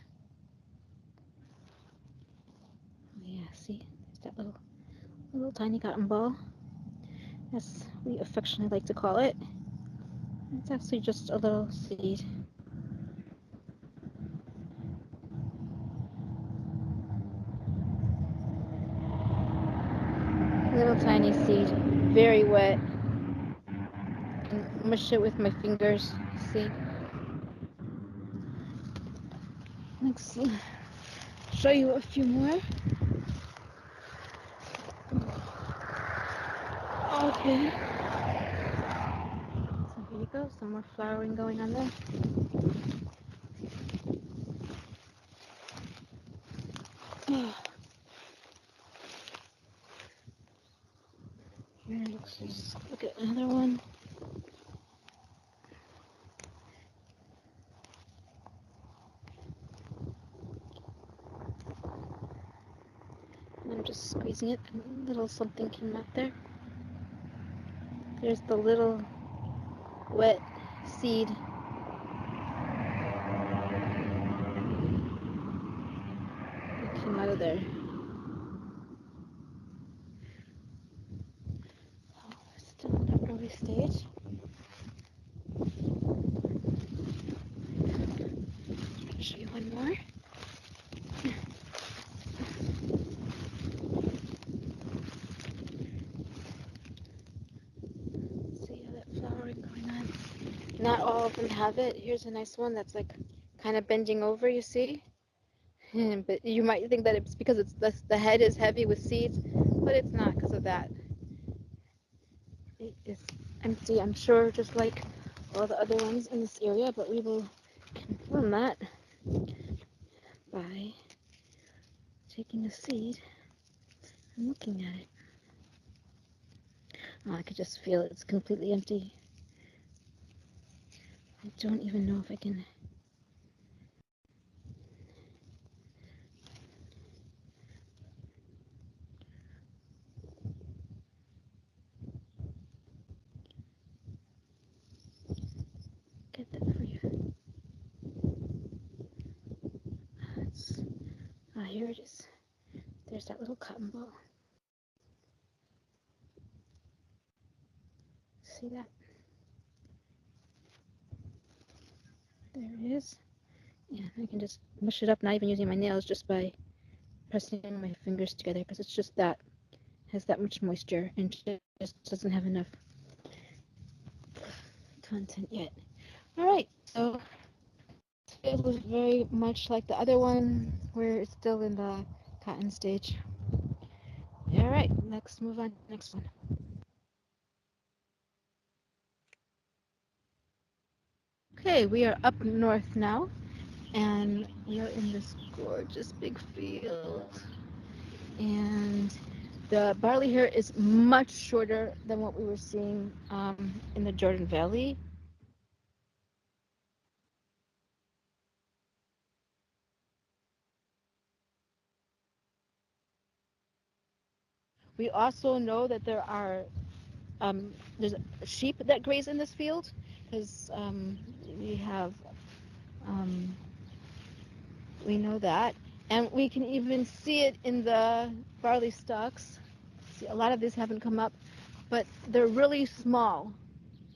Oh yeah, see, there's that little tiny cotton ball, as we affectionately like to call it. It's actually just a little seed. Little tiny seed, very wet. I can mush it with my fingers, see. Let's show you a few more. Okay. So here you go, some more flowering going on there. Here, let's look at another one. just squeezing it. A little something came out there. There's the little wet seed. It came out of there. Oh, it's still in the early stage. I'll show you one more. See how that flowering going on? Not all of them have it. Here's a nice one that's like kind of bending over, you see? But you might think that it's because it's the head is heavy with seeds, but it's not because of that. It is empty, I'm sure, just like all the other ones in this area, but we will confirm that by taking a seed and looking at it. Oh, I could just feel it's completely empty. I don't even know if I can. Get that for you. Here it is. There's that little cotton ball. See that? There it is. Yeah, I can just mush it up, not even using my nails, just by pressing my fingers together, because it's just that, has that much moisture and just doesn't have enough content yet. All right, so it was very much like the other one where it's still in the cotton stage. All right, let's move on to the next one. Okay, we are up north now, and we are in this gorgeous big field. And the barley here is much shorter than what we were seeing in the Jordan Valley. We also know that there are there's sheep that graze in this field, because we have we know that, and we can even see it in the barley stalks. See, a lot of these haven't come up, but they're really small.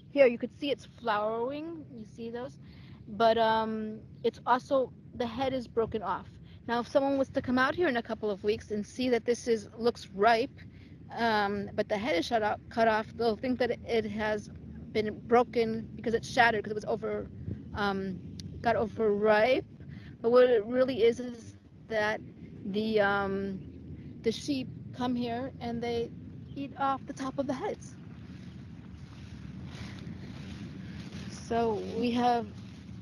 Here you could see it's flowering. You see those, but it's also, the head is broken off. Now, if someone was to come out here in a couple of weeks and see that this looks ripe, but the head is cut off, they'll think that it has been broken because it's shattered, because it was got overripe. But what it really is that the sheep come here and they eat off the top of the heads. So we have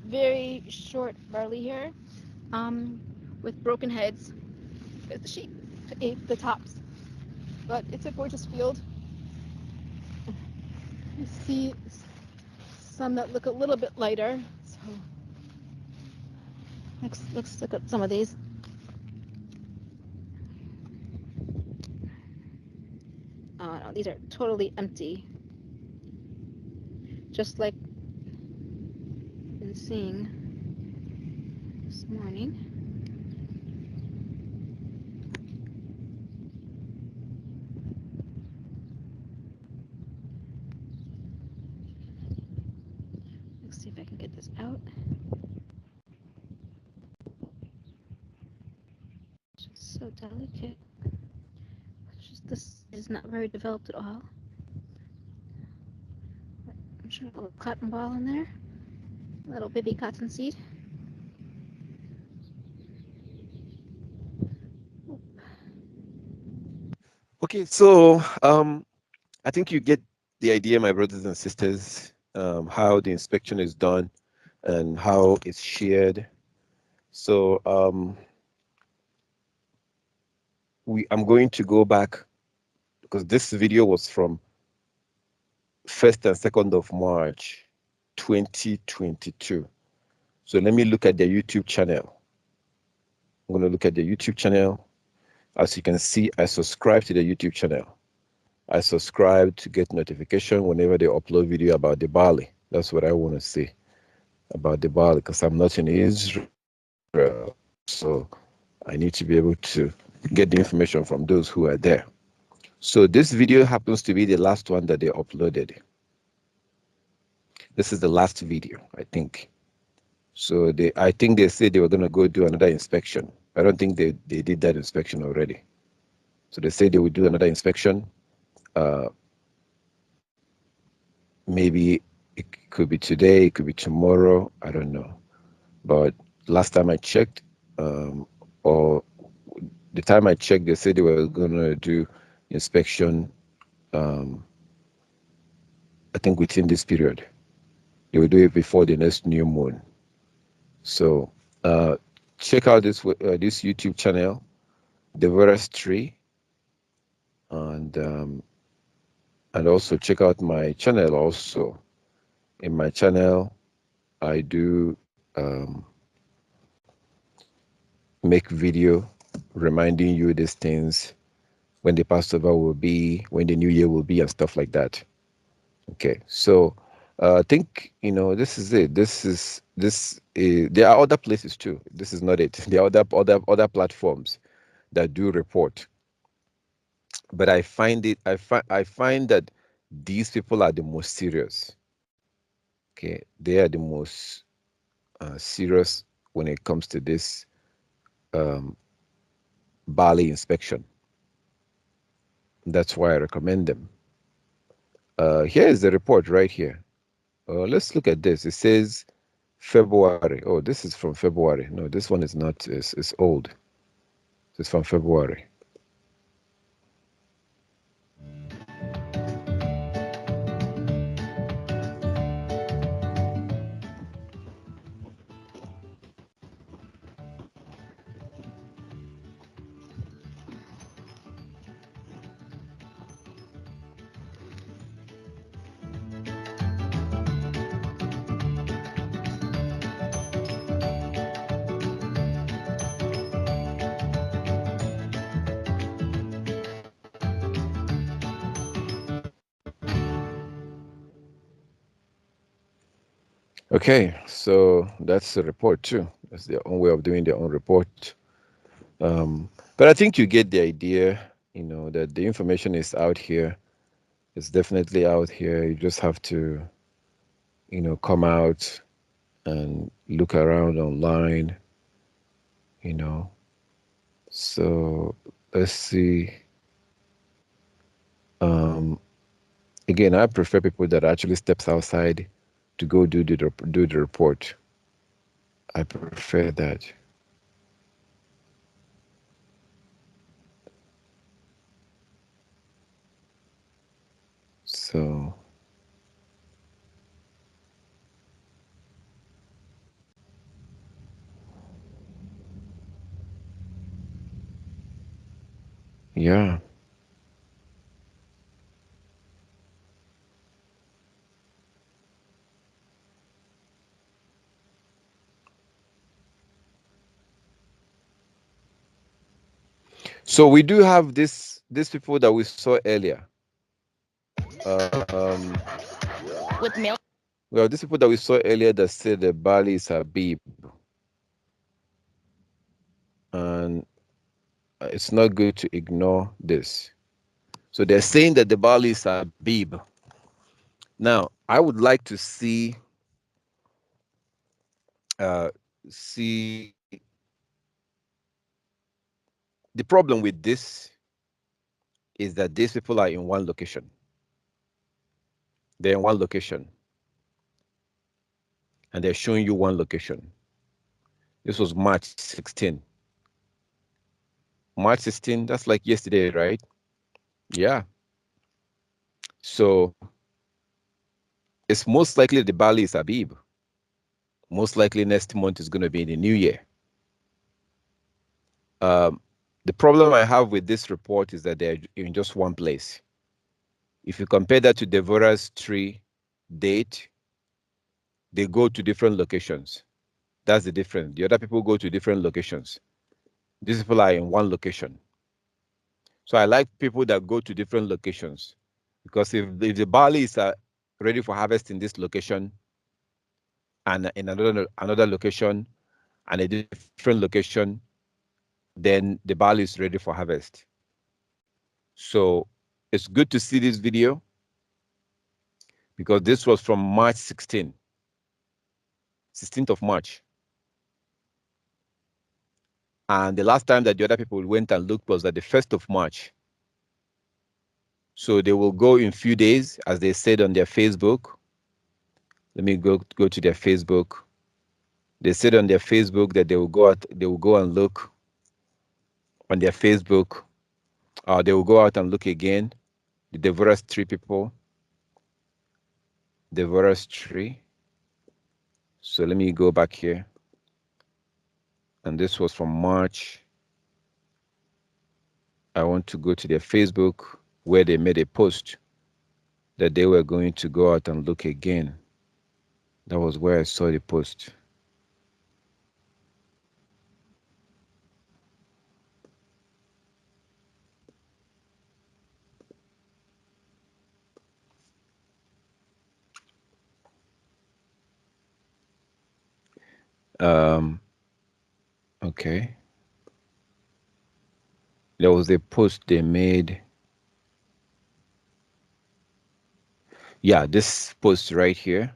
very short barley here, with broken heads, because the sheep ate the tops. But it's a gorgeous field. You see some that look a little bit lighter. So let's look at some of these. Oh no, these are totally empty. Just like I've been seeing this morning. Let's see if I can get this out. It's just so delicate. It's just, this is not very developed at all. I'm sure a little cotton ball in there. A little baby cotton seed. Okay, so I think you get the idea, my brothers and sisters, how the inspection is done and how it's shared. So I'm going to go back, because this video was from 1st and 2nd of March 2022. So let me look at the YouTube channel. I'm going to look at the YouTube channel. As you can see, I subscribe to the YouTube channel. I subscribe to get notification whenever they upload video about the Barley. That's what I want to say about the Barley, because I'm not in Israel. So I need to be able to get the information from those who are there. So this video happens to be the last one that they uploaded. This is the last video, I think. So I think they said they were going to go do another inspection. I don't think they did that inspection already. So they said they would do another inspection. Maybe it could be today, it could be tomorrow, I don't know. But last time I checked, or the time I checked, they said they were going to do inspection, I think within this period. They will do it before the next new moon. So check out this YouTube channel, Devorah's Tree, and also check out my channel also. In my channel, I do make video reminding you these things, when the Passover will be, when the New Year will be, and stuff like that. Okay, so I think, this is it. There are other places too. This is not it. There are other platforms that do report. But I find that these people are the most serious. Okay, they are the most serious when it comes to this Barley inspection. That's why I recommend them. Here is the report right here. Let's look at this. It says February. Oh, this is from February. No, this one is not. It's old. It's from February. Okay, so that's the report too. That's their own way of doing their own report. But I think you get the idea, that the information is out here. It's definitely out here. You just have to, come out and look around online, So let's see. Again, I prefer people that actually steps outside to go do the report. I prefer that. So yeah. So we do have these people that we saw earlier. With milk. Well, these people that we saw earlier that said the Barley is abib, and it's not good to ignore this. So they're saying that the Barley is abib. Now, I would like to see the problem with this is that these people are in one location. They're in one location. And they're showing you one location. This was March 16. March 16, that's like yesterday, right? Yeah. So it's most likely the Barley is abib. Most likely next month is going to be in the new year. The problem I have with this report is that they're in just one place. If you compare that to Devorah's tree date, they go to different locations. That's the difference. The other people go to different locations. These people are in one location. So I like people that go to different locations, because if the barley is ready for harvest in this location, and in another location, and a different location, then the barley is ready for harvest. So it's good to see this video, because this was from March 16th of March. And the last time that the other people went and looked was at the 1st of March. So they will go in few days, as they said on their Facebook. Let me go to their Facebook. They said on their Facebook that they will go and look on their Facebook. They will go out and look again. The Devorah tree people. Devorah tree. So let me go back here. And this was from March. I want to go to their Facebook, where they made a post that they were going to go out and look again. That was where I saw the post. Okay. There was a post they made. Yeah, this post right here.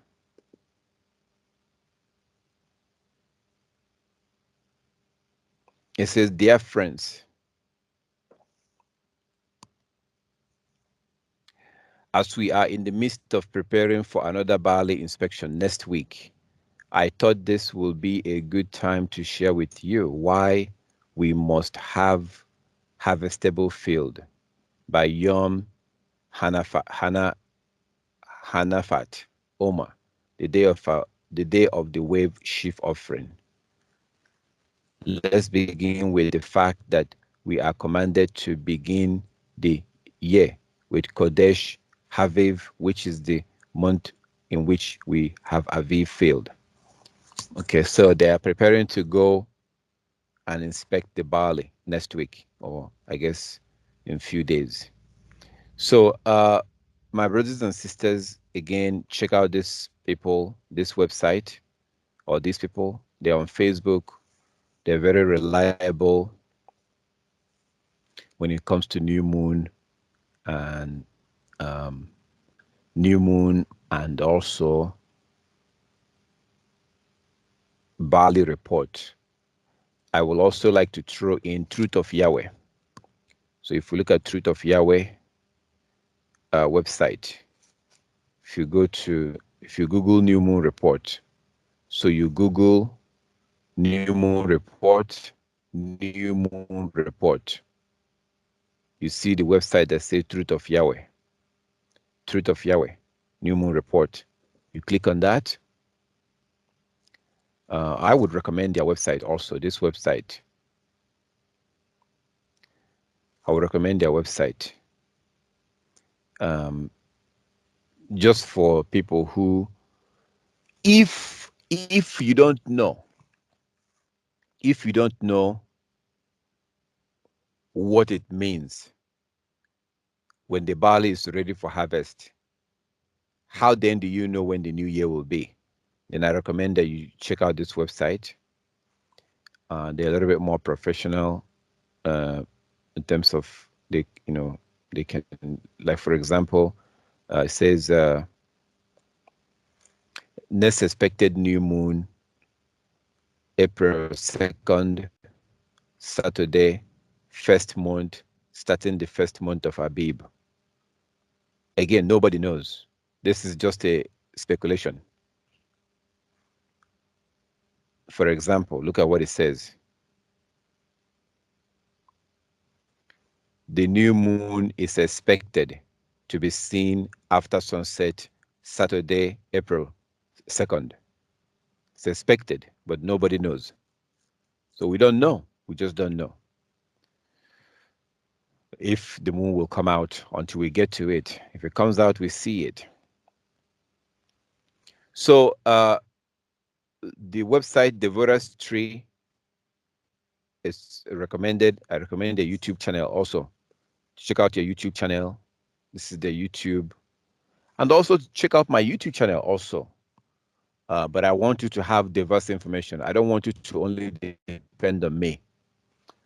It says, "Dear friends, as we are in the midst of preparing for another barley inspection next week, I thought this will be a good time to share with you why we must have harvestable field by Yom Hanafat Omer, the day of the wave sheaf offering. Let's begin with the fact that we are commanded to begin the year with Kodesh Haviv, which is the month in which we have Aviv field." Okay, so they are preparing to go and inspect the barley next week, or I guess in a few days. So my brothers and sisters, again, check out this website, or these people. They're on Facebook. They're very reliable when it comes to new moon and also barley report. I will also like to throw in Truth of Yahweh. So if we look at Truth of Yahweh website, if you Google new moon report, so you Google new moon report, you see the website that says Truth of Yahweh, new moon report. You click on that. I would recommend their website also, this website. I would recommend their website. Just for people who, if you don't know what it means when the barley is ready for harvest, how then do you know when the new year will be? Then I recommend that you check out this website. They're a little bit more professional in terms of they can, like, for example, it says next expected new moon, April 2nd, Saturday, first month, starting the first month of Abib. Again, nobody knows. This is just a speculation. For example, look at what it says. The new moon is expected to be seen after sunset, Saturday, April 2nd. It's expected, but nobody knows. So we don't know. We just don't know if the moon will come out until we get to it. If it comes out, we see it. So the website Devorah Tree is recommended. I recommend the YouTube channel also. check out your YouTube channel. This is the YouTube. And also check out my YouTube channel also. But I want you to have diverse information. I don't want you to only depend on me.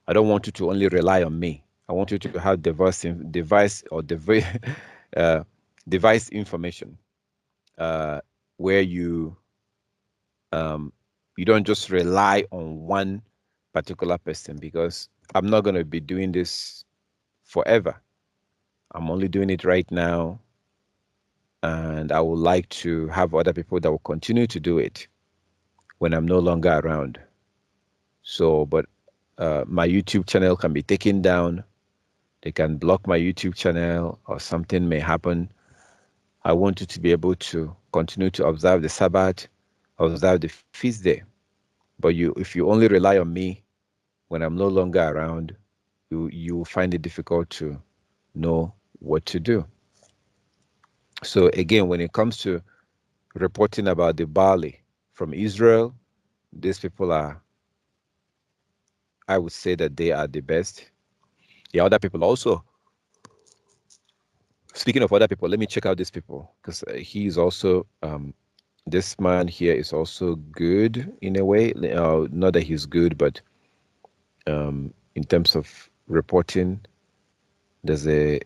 I don't want you to only rely on me. I want you to have device information where you you don't just rely on one particular person, because I'm not going to be doing this forever. I'm only doing it right now, and I would like to have other people that will continue to do it when I'm no longer around. So, but my YouTube channel can be taken down. They can block my YouTube channel, or something may happen. I want you to be able to continue to observe the Sabbath, observe the feast day. But if you only rely on me when I'm no longer around, you will find it difficult to know what to do. So again, when it comes to reporting about the barley from Israel, these people are, I would say that they are the best. Yeah, other people also. Speaking of other people, let me check out these people, because he is also, this man here is also good in a way. Not that he's good, but in terms of reporting, there's a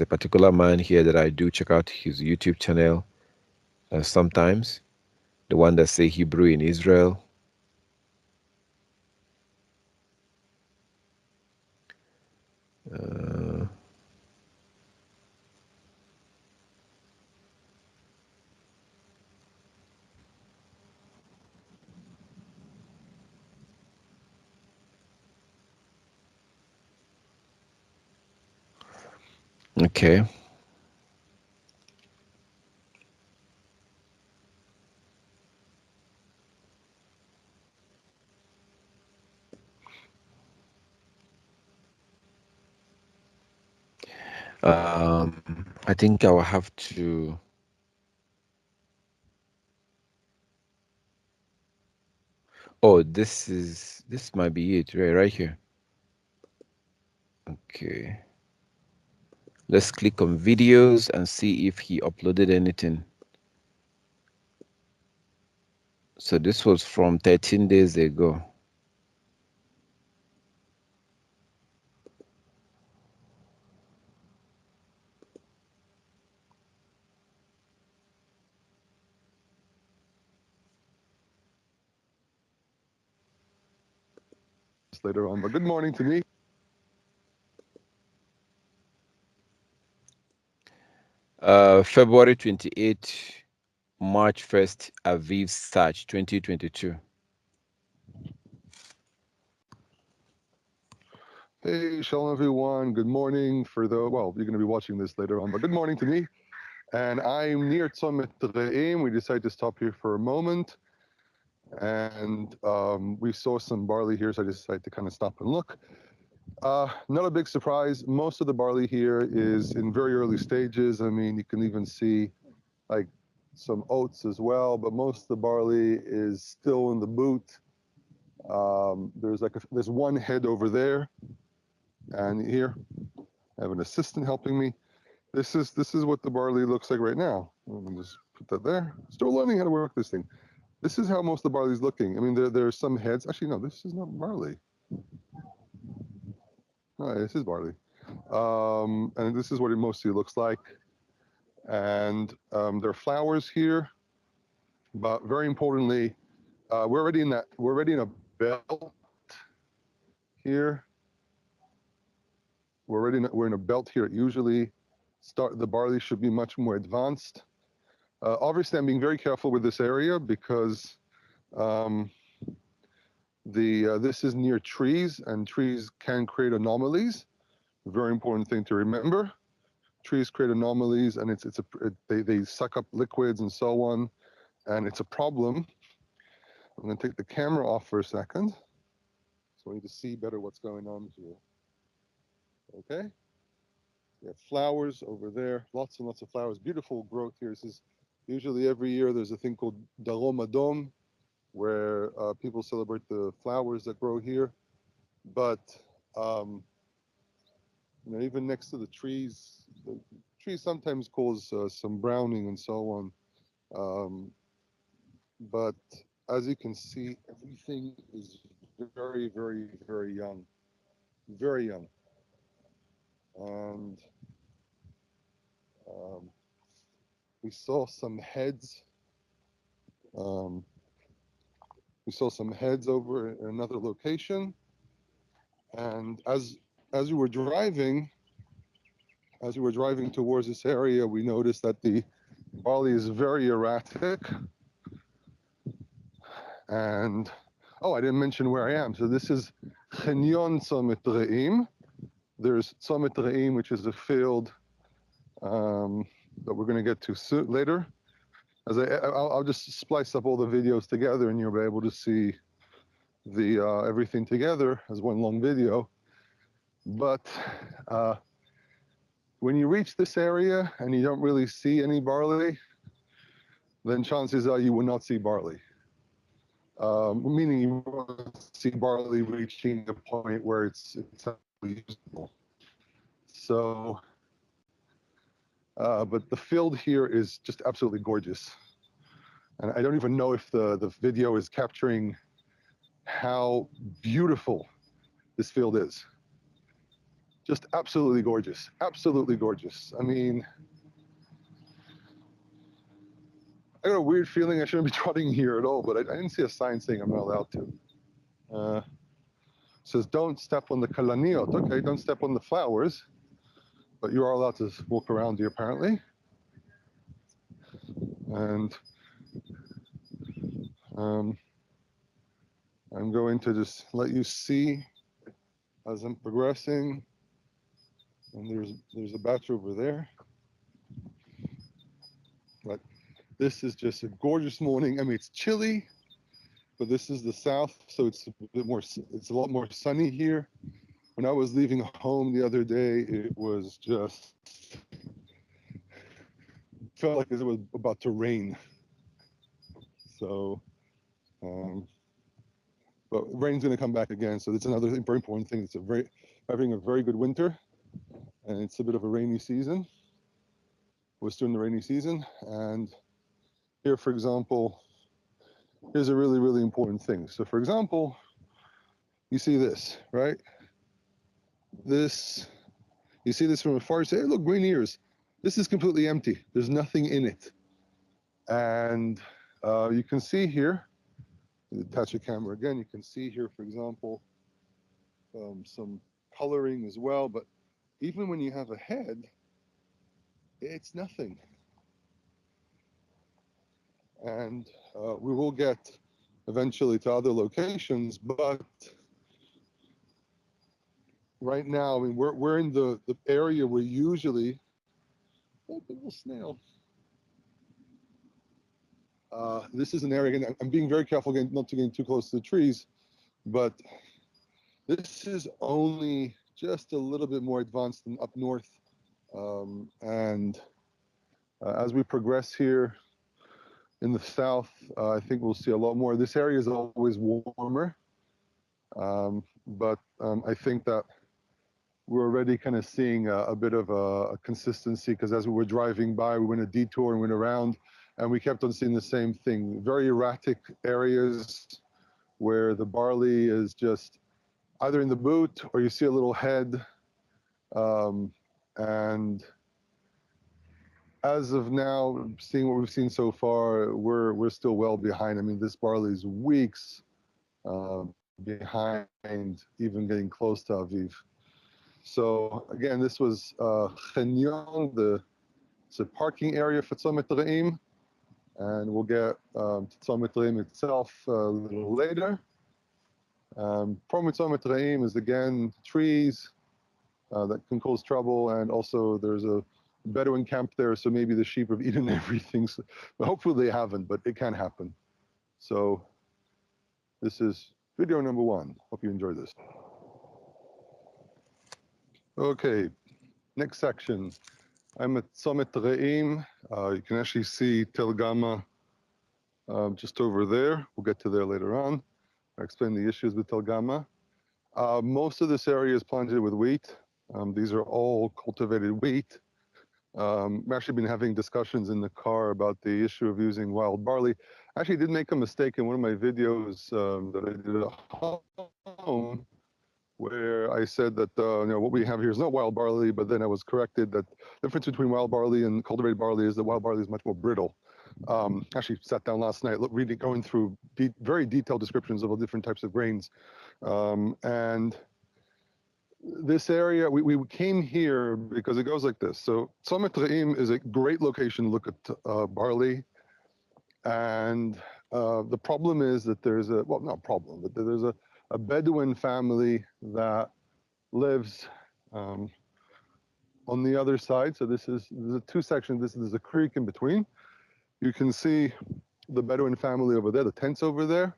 particular man here that I do check out his YouTube channel sometimes. The one that say Hebrew in Israel. Okay. I think I will have to. Oh, this might be it right here. Okay. Let's click on videos and see if he uploaded anything. So this was from 13 days ago. Later on, but good morning to me. February 28th, March 1st, Aviv Search 2022. Hey, shalom everyone. Good morning for the, well, you're going to be watching this later on, but good morning to me. And I'm near Tzomet Re'im. We decided to stop here for a moment. And we saw some barley here, so I decided to kind of stop and look. Not a big surprise. Most of the barley here is in very early stages. I mean, you can even see like some oats as well, but most of the barley is still in the boot. There's one head over there, and here I have an assistant helping me. This is what the barley looks like right now. Let me just put that there. Still learning how to work this thing. This is how most of the barley is looking. I mean, there are some heads. Actually, no, this is not barley. No, this is barley. And this is what it mostly looks like. And there are flowers here. But very importantly, we're already in a belt here. We're in a belt here. Usually, the barley should be much more advanced. Obviously, I'm being very careful with this area because this is near trees, and trees can create anomalies. Very important thing to remember. Trees create anomalies, and they suck up liquids and so on, and it's a problem. I'm going to take the camera off for a second, so I need to see better what's going on here. Okay. We have flowers over there, lots and lots of flowers. Beautiful growth here. This is usually every year there's a thing called Dalom Adom, where people celebrate the flowers that grow here. But You know, even next to the trees sometimes cause some browning and so on. But as you can see, everything is very, very, very young, very young. And we saw some heads. We saw some heads over in another location. And as we were driving towards this area, we noticed that the barley is very erratic. And oh, I didn't mention where I am. So this is Chenyon Tzomet Re'im. There's Tzomet Re'im, which is a field that we're going to get to later. I'll just splice up all the videos together, and you'll be able to see the everything together as one long video. But when you reach this area and you don't really see any barley, then chances are you will not see barley. Meaning you won't see barley reaching the point where it's usable. So, but the field here is just absolutely gorgeous. And I don't even know if the video is capturing how beautiful this field is. Just absolutely gorgeous, absolutely gorgeous. I mean, I got a weird feeling I shouldn't be trotting here at all, but I didn't see a sign saying I'm not allowed to. It says, don't step on the kalaniot. Okay, don't step on the flowers, but you are allowed to walk around here apparently. And I'm going to just let you see as I'm progressing. And there's a batch over there. But this is just a gorgeous morning. I mean, it's chilly, but this is the south, so it's a bit more. It's a lot more sunny here. When I was leaving home the other day, it was just felt like it was about to rain. So, but rain's going to come back again. So that's another very important thing. It's having a very good winter, and it's a bit of a rainy season. We're still in the rainy season, and here, for example, here's a really, really important thing. So, for example, you see this, right? This, you see this from afar, you say, hey, look, green ears. This is completely empty. There's nothing in it. And you can see here, attach the camera again, you can see here, for example, some coloring as well. But even when you have a head, it's nothing. And we will get eventually to other locations, but right now, I mean, we're in the area where usually, oh, the little snail. This is an area, again, I'm being very careful again, not to get too close to the trees, but this is only just a little bit more advanced than up north. And as we progress here in the south, I think we'll see a lot more. This area is always warmer, but I think that we're already kind of seeing a bit of a consistency, because as we were driving by, we went a detour and went around, and we kept on seeing the same thing. Very erratic areas where the barley is just either in the boot or you see a little head. And as of now, seeing what we've seen so far, we're still well behind. I mean, this barley is weeks behind even getting close to Aviv. So again, this was Chenyon, it's a parking area for Tzomet Re'im, and we'll get to Tzomet Re'im itself a little later. Problem with Tzomet Re'im is, again, trees that can cause trouble, and also there's a Bedouin camp there, so maybe the sheep have eaten everything. So, but hopefully they haven't, but it can happen. So this is video number 1. Hope you enjoyed this. Okay, next section. I'm at Tzomet Re'im. You can actually see Tel Gamma just over there. We'll get to there later on. I'll explain the issues with Tel Gamma. Most of this area is planted with wheat. These are all cultivated wheat. We've actually been having discussions in the car about the issue of using wild barley. I actually did make a mistake in one of my videos that I did at home, where I said that what we have here is not wild barley, but then I was corrected that the difference between wild barley and cultivated barley is that wild barley is much more brittle. Actually sat down last night going through very detailed descriptions of all different types of grains. And this area, we came here because it goes like this. So Tzomet Re'im is a great location to look at barley. And the problem is that there's not problem, but there's a Bedouin family that lives on the other side. So there's two sections. There's a creek in between. You can see the Bedouin family over there, the tents over there,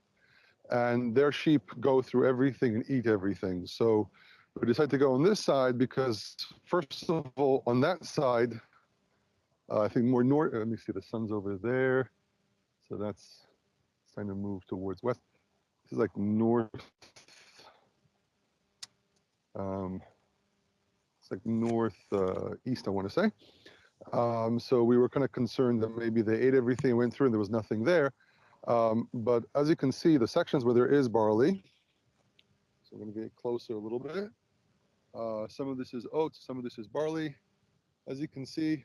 and their sheep go through everything and eat everything. So we decided to go on this side because, first of all, on that side, I think more north. Let me see, the sun's over there. So it's time to move towards west. This is like north. It's like northeast, I want to say. So we were kind of concerned that maybe they ate everything, went through, and there was nothing there. But as you can see, the sections where there is barley, so I'm going to get closer a little bit. Some of this is oats, some of this is barley. As you can see,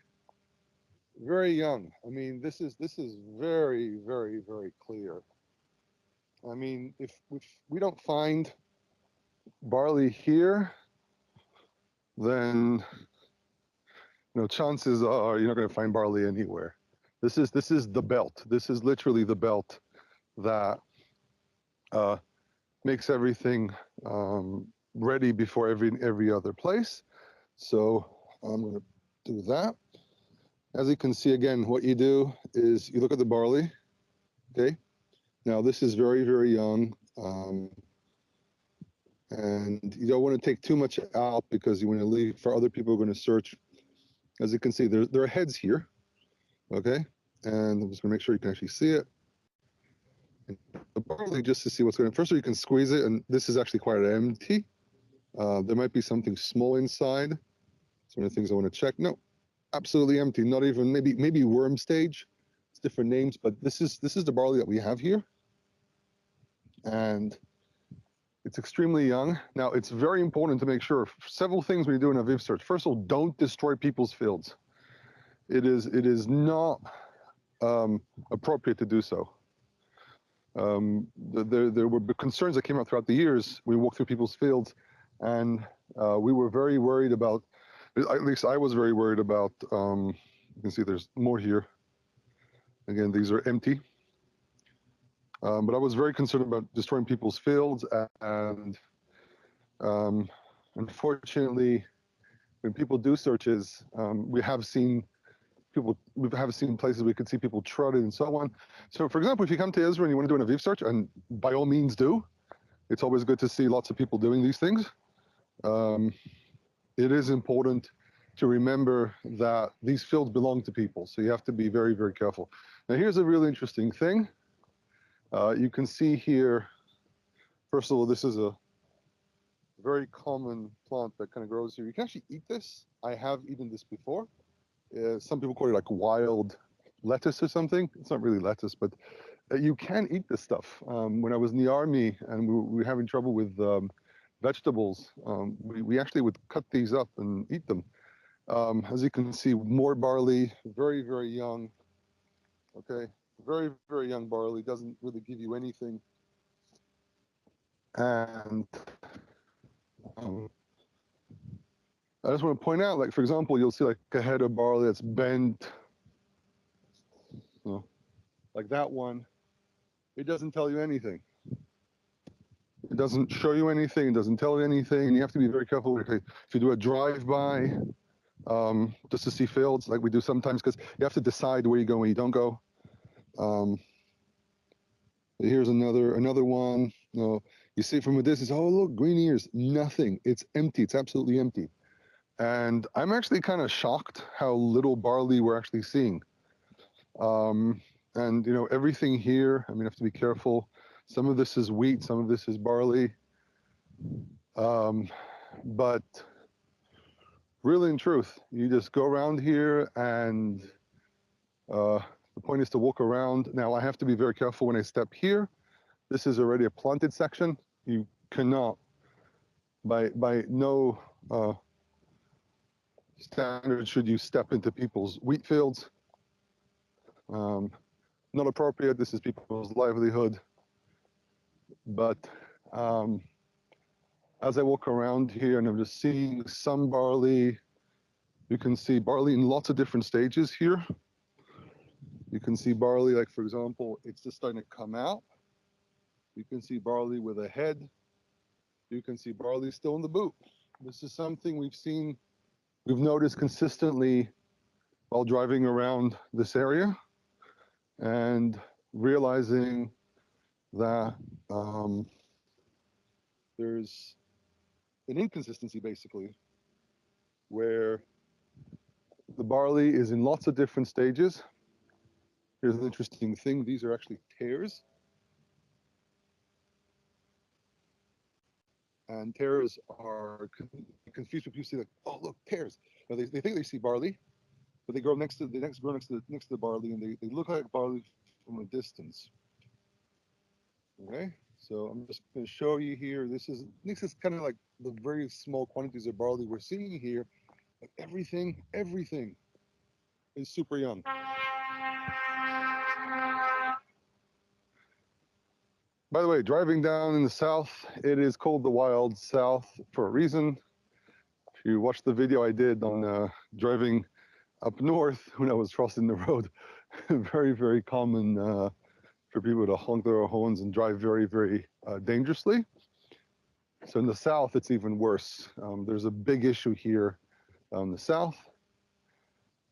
very young. I mean, this is very, very, very clear. I mean, if we don't find barley here, then chances are you're not going to find barley anywhere. This is the belt. This is literally the belt that makes everything ready before every other place. So I'm going to do that. As you can see, again, what you do is you look at the barley. Okay. Now this is very, very young. And you don't want to take too much out because you want to leave for other people who are going to search. As you can see, there are heads here. Okay. And I'm just going to make sure you can actually see it. And the barley, just to see what's going on. First of all, you can squeeze it, and this is actually quite empty. There might be something small inside. It's one of the things I want to check. No, absolutely empty. Not even maybe worm stage. It's different names, but this is the barley that we have here, and it's extremely young. Now, it's very important to make sure several things when you do an aviv search. First of all, don't destroy people's fields. It is not appropriate to do so. There were concerns that came out throughout the years. We walked through people's fields, and we were very worried about, at least I was very worried about, you can see there's more here. Again, these are empty. But I was very concerned about destroying people's fields, and unfortunately, when people do searches, we have seen places we could see people trotted and so on. So, for example, if you come to Israel and you want to do an aviv search, and by all means do, it's always good to see lots of people doing these things. It is important to remember that these fields belong to people, so you have to be very, very careful. Now, here's a really interesting thing. You can see here, first of all, this is a very common plant that kind of grows here. You can actually eat this. I have eaten this before. Some people call it like wild lettuce or something. It's not really lettuce, but you can eat this stuff. When I was in the army and we were having trouble with vegetables, we actually would cut these up and eat them. As you can see, more barley, very, very young. Okay, very, very young barley, doesn't really give you anything. And I just want to point out, like, for example, you'll see like a head of barley that's bent, like that one. It doesn't tell you anything. It doesn't show you anything. It doesn't tell you anything. And you have to be very careful. Okay, if you do a drive-by, just to see fields, like we do sometimes, because you have to decide where you go and where you don't go. Here's another one. You see from a distance, oh, look, green ears. Nothing. It's empty. It's absolutely empty. And I'm actually kind of shocked how little barley we're actually seeing. And, everything here, I mean, I have to be careful. Some of this is wheat, some of this is barley. But really in truth, you just go around here, and the point is to walk around. Now, I have to be very careful when I step here. This is already a planted section. You cannot, by no standard, should you step into people's wheat fields. Not appropriate. This is people's livelihood. But as I walk around here and I'm just seeing some barley, you can see barley in lots of different stages here. You can see barley, like for example, it's just starting to come out. You can see barley with a head. You can see barley still in the boot. This is something we've noticed consistently while driving around this area, and realizing that there's an inconsistency basically where the barley is in lots of different stages. Here's an interesting thing. These are actually tares. And tares are confused when people see, like, oh, look, tares. Now they think they see barley, but they grow next to the barley, and they look like barley from a distance. Okay, so I'm just going to show you here. This is kind of like the very small quantities of barley we're seeing here. But everything is super young. By the way, driving down in the south, it is called the Wild South for a reason. If you watch the video I did on driving up north when I was crossing the road, very, very common for people to honk their horns and drive very, very dangerously. So in the south, it's even worse. There's a big issue here in the south,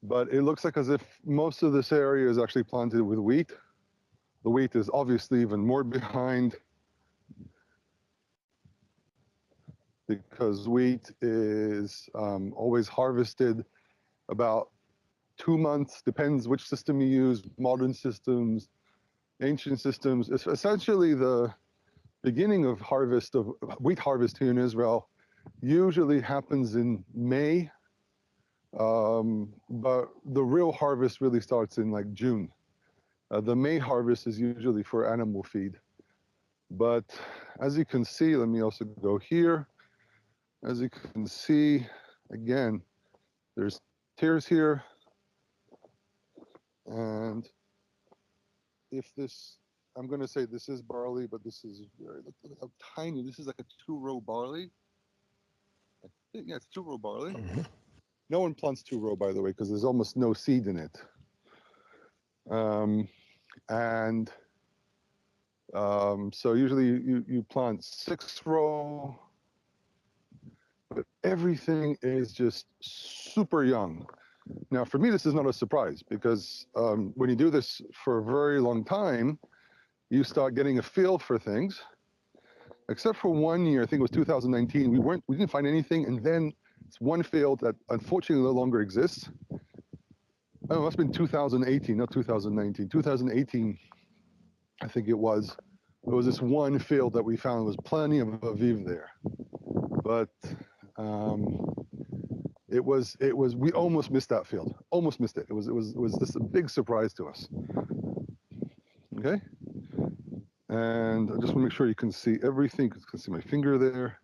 but it looks like as if most of this area is actually planted with wheat. The wheat is obviously even more behind, because wheat is always harvested about 2 months, depends which system you use, modern systems, ancient systems. It's essentially the beginning of wheat harvest here in Israel usually happens in May, but the real harvest really starts in like June. The May harvest is usually for animal feed. But as you can see, let me also go here. As you can see, again, there's tares here. And if this, I'm going to say this is barley, but this is very, look how tiny. This is like a 2-row barley. I think, yeah, it's 2-row barley. Mm-hmm. No one plants 2-row, by the way, because there's almost no seed in it. So usually you plant 6-row, but everything is just super young. Now, for me, this is not a surprise, because when you do this for a very long time, you start getting a feel for things. Except for 1 year, I think it was 2019, we didn't find anything, and then it's one field that unfortunately no longer exists. Oh, it must have been 2018, not 2019. 2018, I think it was. There was this one field that we found was plenty of abib there, but we almost missed that field. Almost missed it. It was just a big surprise to us. Okay, and I just want to make sure you can see everything. You can see my finger there.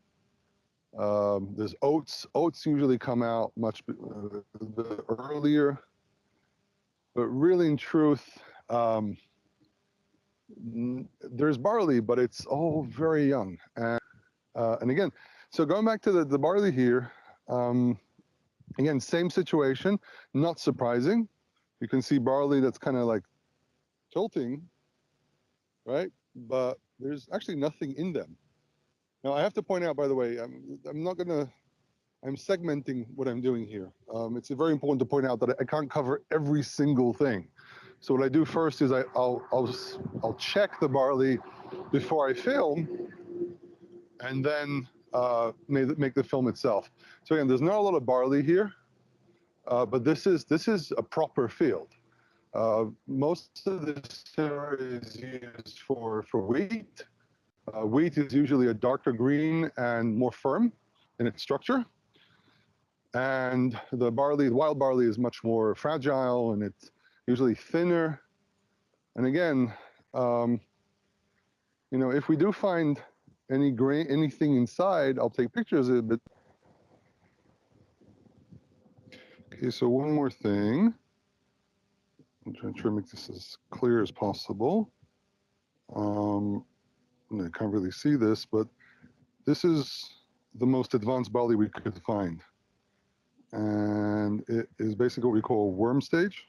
There's oats. Oats usually come out much earlier, but really, in truth, there's barley, but it's all very young. And again, so going back to the barley here, again, same situation, not surprising. You can see barley that's kind of like tilting, right? But there's actually nothing in them. Now, I have to point out, by the way, I'm segmenting what I'm doing here. It's very important to point out that I can't cover every single thing. So what I do first is I'll check the barley before I film, and then make the film itself. So again, there's not a lot of barley here, but this is a proper field. Most of this area is used for wheat. Wheat is usually a darker green and more firm in its structure. And the barley, the wild barley, is much more fragile, and it's usually thinner. And again, you know, if we do find any grain, anything inside, I'll take pictures of it. But okay, so one more thing. I'm trying to make this as clear as possible. I can't really see this, but this is the most advanced barley we could find. And it is basically what we call a worm stage.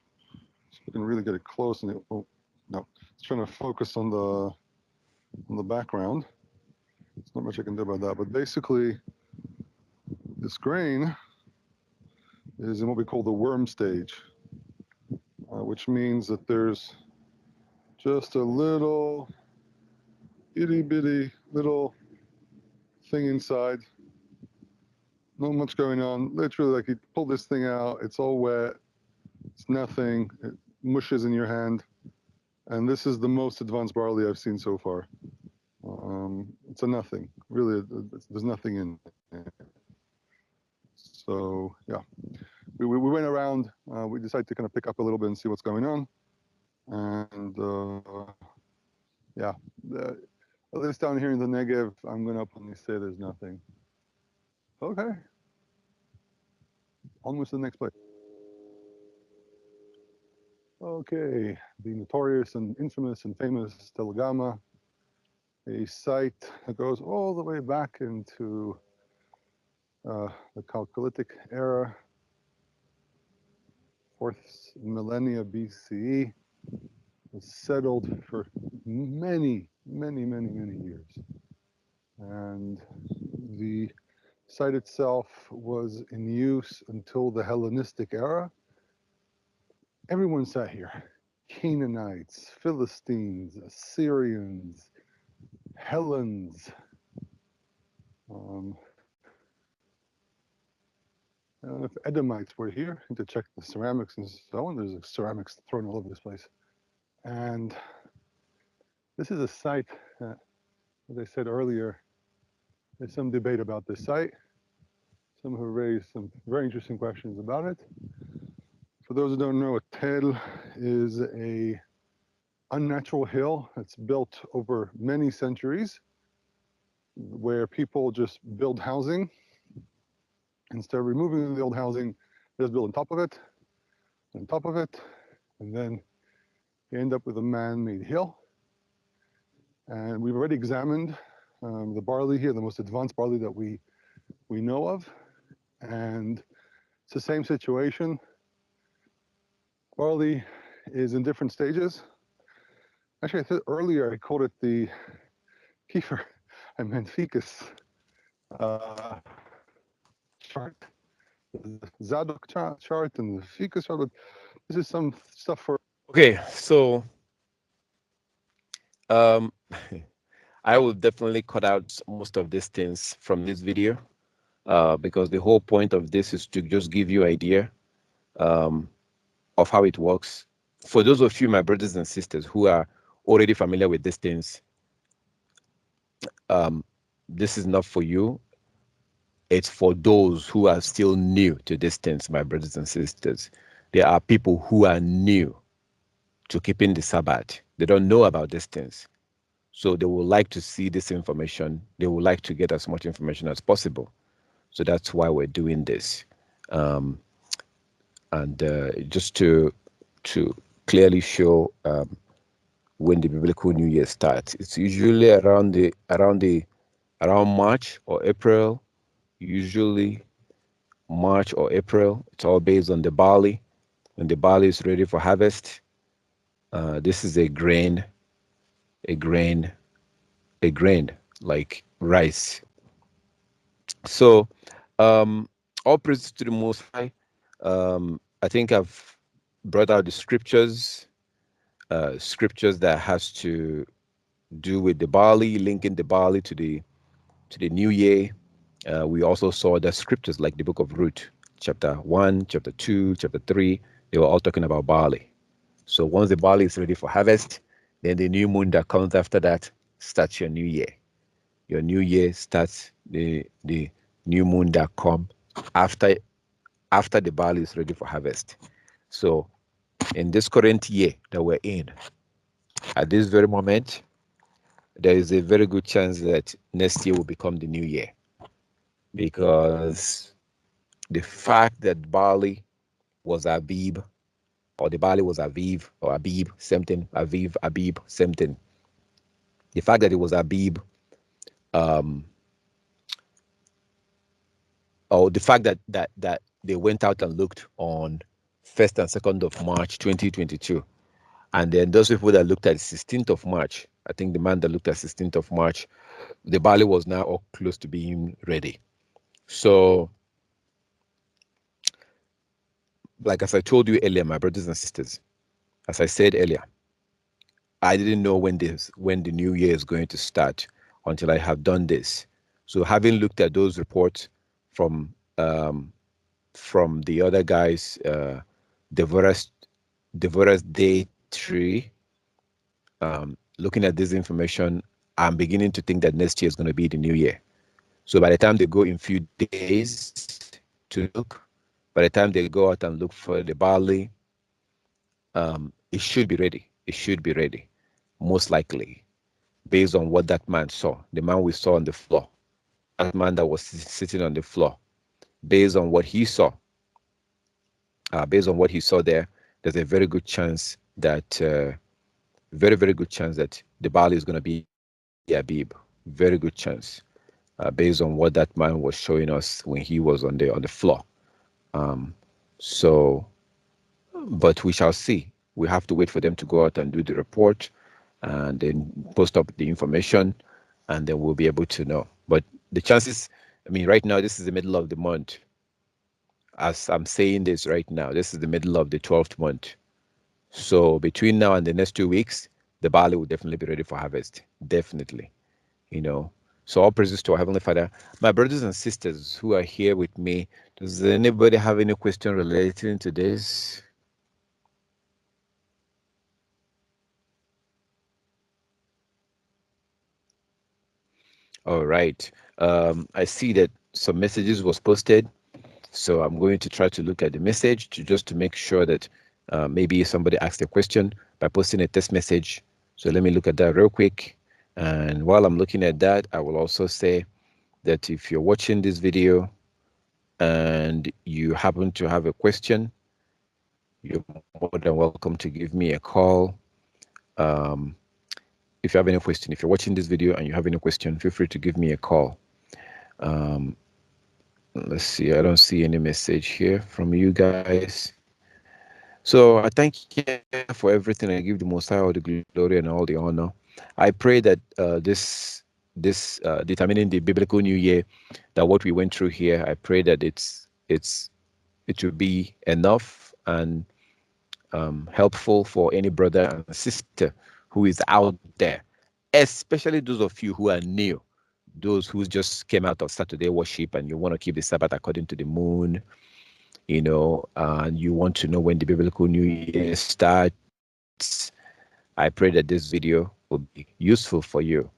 So we can really get it close, and oh no, it's trying to focus on the background. There's not much I can do about that, but basically this grain is in what we call the worm stage, which means that there's just a little itty bitty little thing inside. Not much going on. Literally, like you pull this thing out, it's all wet, it's nothing, it mushes in your hand. And this is the most advanced barley I've seen so far. It's a nothing, really. There's nothing in it. So yeah, we went around. We decided to kind of pick up a little bit and see what's going on. And yeah, at least down here in the Negev, I'm going to openly say there's nothing. Okay. Almost to the next place. Okay, the notorious and infamous and famous Telgama, a site that goes all the way back into the Chalcolithic era, 4th millennia BCE, was settled for many years. And the site itself was in use until the Hellenistic era. Everyone sat here. Canaanites, Philistines, Assyrians, Hellenes. I don't know if Edomites were here to check the ceramics and so on. There's ceramics thrown all over this place. And this is a site that, as I said earlier, there's some debate about this site. Some have raised some very interesting questions about it. For those who don't know, a tel is a unnatural hill that's built over many centuries, where people just build housing. Instead of removing the old housing, they just build on top of it, and then you end up with a man-made hill. And we've already examined the barley here, the most advanced barley that we know of, and it's the same situation. Barley is in different stages. Actually, I thought earlier I called it the kefir. I meant ficus chart, the Zadok chart and the ficus chart. This is some stuff for. Okay, so I will definitely cut out most of these things from this video because the whole point of this is to just give you an idea of how it works. For those of you, my brothers and sisters, who are already familiar with these things, this is not for you. It's for those who are still new to these things, my brothers and sisters. There are people who are new to keeping the Sabbath. They don't know about these things. So they would like to see this information. They would like to get as much information as possible. So that's why we're doing this. Just to clearly show when the biblical New Year starts, it's usually around March or April. Usually March or April. It's all based on the barley. When the barley is ready for harvest, this is a grain like rice. So all praise to the Most High. I think I've brought out the scriptures that has to do with the barley, linking the barley to the new year. We also saw the scriptures like the book of Ruth, chapter 1, chapter 2, chapter 3. They were all talking about barley. So once the barley is ready for harvest, then the new moon that comes after that starts your new year. Your new year starts the new moon that comes after after the barley is ready for harvest. So in this current year that we're in, at this very moment, there is a very good chance that next year will become the new year, because the fact that barley was abib, or the barley was aviv, or abib, same thing, aviv, abib, same thing. The fact that it was abib, or the fact that they went out and looked on 1st and 2nd of March 2022, and then those people that looked at 16th of March, I think the man that looked at 16th of March, the barley was now all close to being ready. So, like as I told you earlier, my brothers and sisters, as I said earlier, I didn't know when the new year is going to start until I have done this. So having looked at those reports from the other guys, Devorah's day 3, looking at this information, I'm beginning to think that next year is going to be the new year. So by the time they go in few days to look, by the time they go out and look for the barley, it should be ready. It should be ready, most likely, based on what that man saw, the man we saw on the floor, that man that was sitting on the floor, based on what he saw. Based on what he saw there, there's a very good chance that, very, very good chance that the barley is going to be abib. Very good chance, based on what that man was showing us when he was on the floor. So, but we shall see. We have to wait for them to go out and do the report, and then post up the information, and then we'll be able to know. But the chances, I mean, right now, this is the middle of the month. As I'm saying this right now, this is the middle of the 12th month. So between now and the next 2 weeks, the barley will definitely be ready for harvest. Definitely, you know. So all praises to our Heavenly Father. My brothers and sisters who are here with me, does anybody have any question relating to this? All right. I see that some messages was posted. So I'm going to try to look at the message just to make sure that maybe somebody asked a question by posting a text message. So let me look at that real quick. And while I'm looking at that, I will also say that if you're watching this video and you happen to have a question, you're more than welcome to give me a call. If you have any question, if you're watching this video and you have any question, feel free to give me a call. Let's see, I don't see any message here from you guys. So I thank you for everything. I give the Most High all the glory and all the honor. I pray that this determining the biblical new year, that what we went through here, I pray that it will be enough and helpful for any brother and sister who is out there, especially those of you who are new, those who just came out of Saturday worship and you want to keep the Sabbath according to the moon, you know, and you want to know when the biblical new year starts. I pray that this video will be useful for you.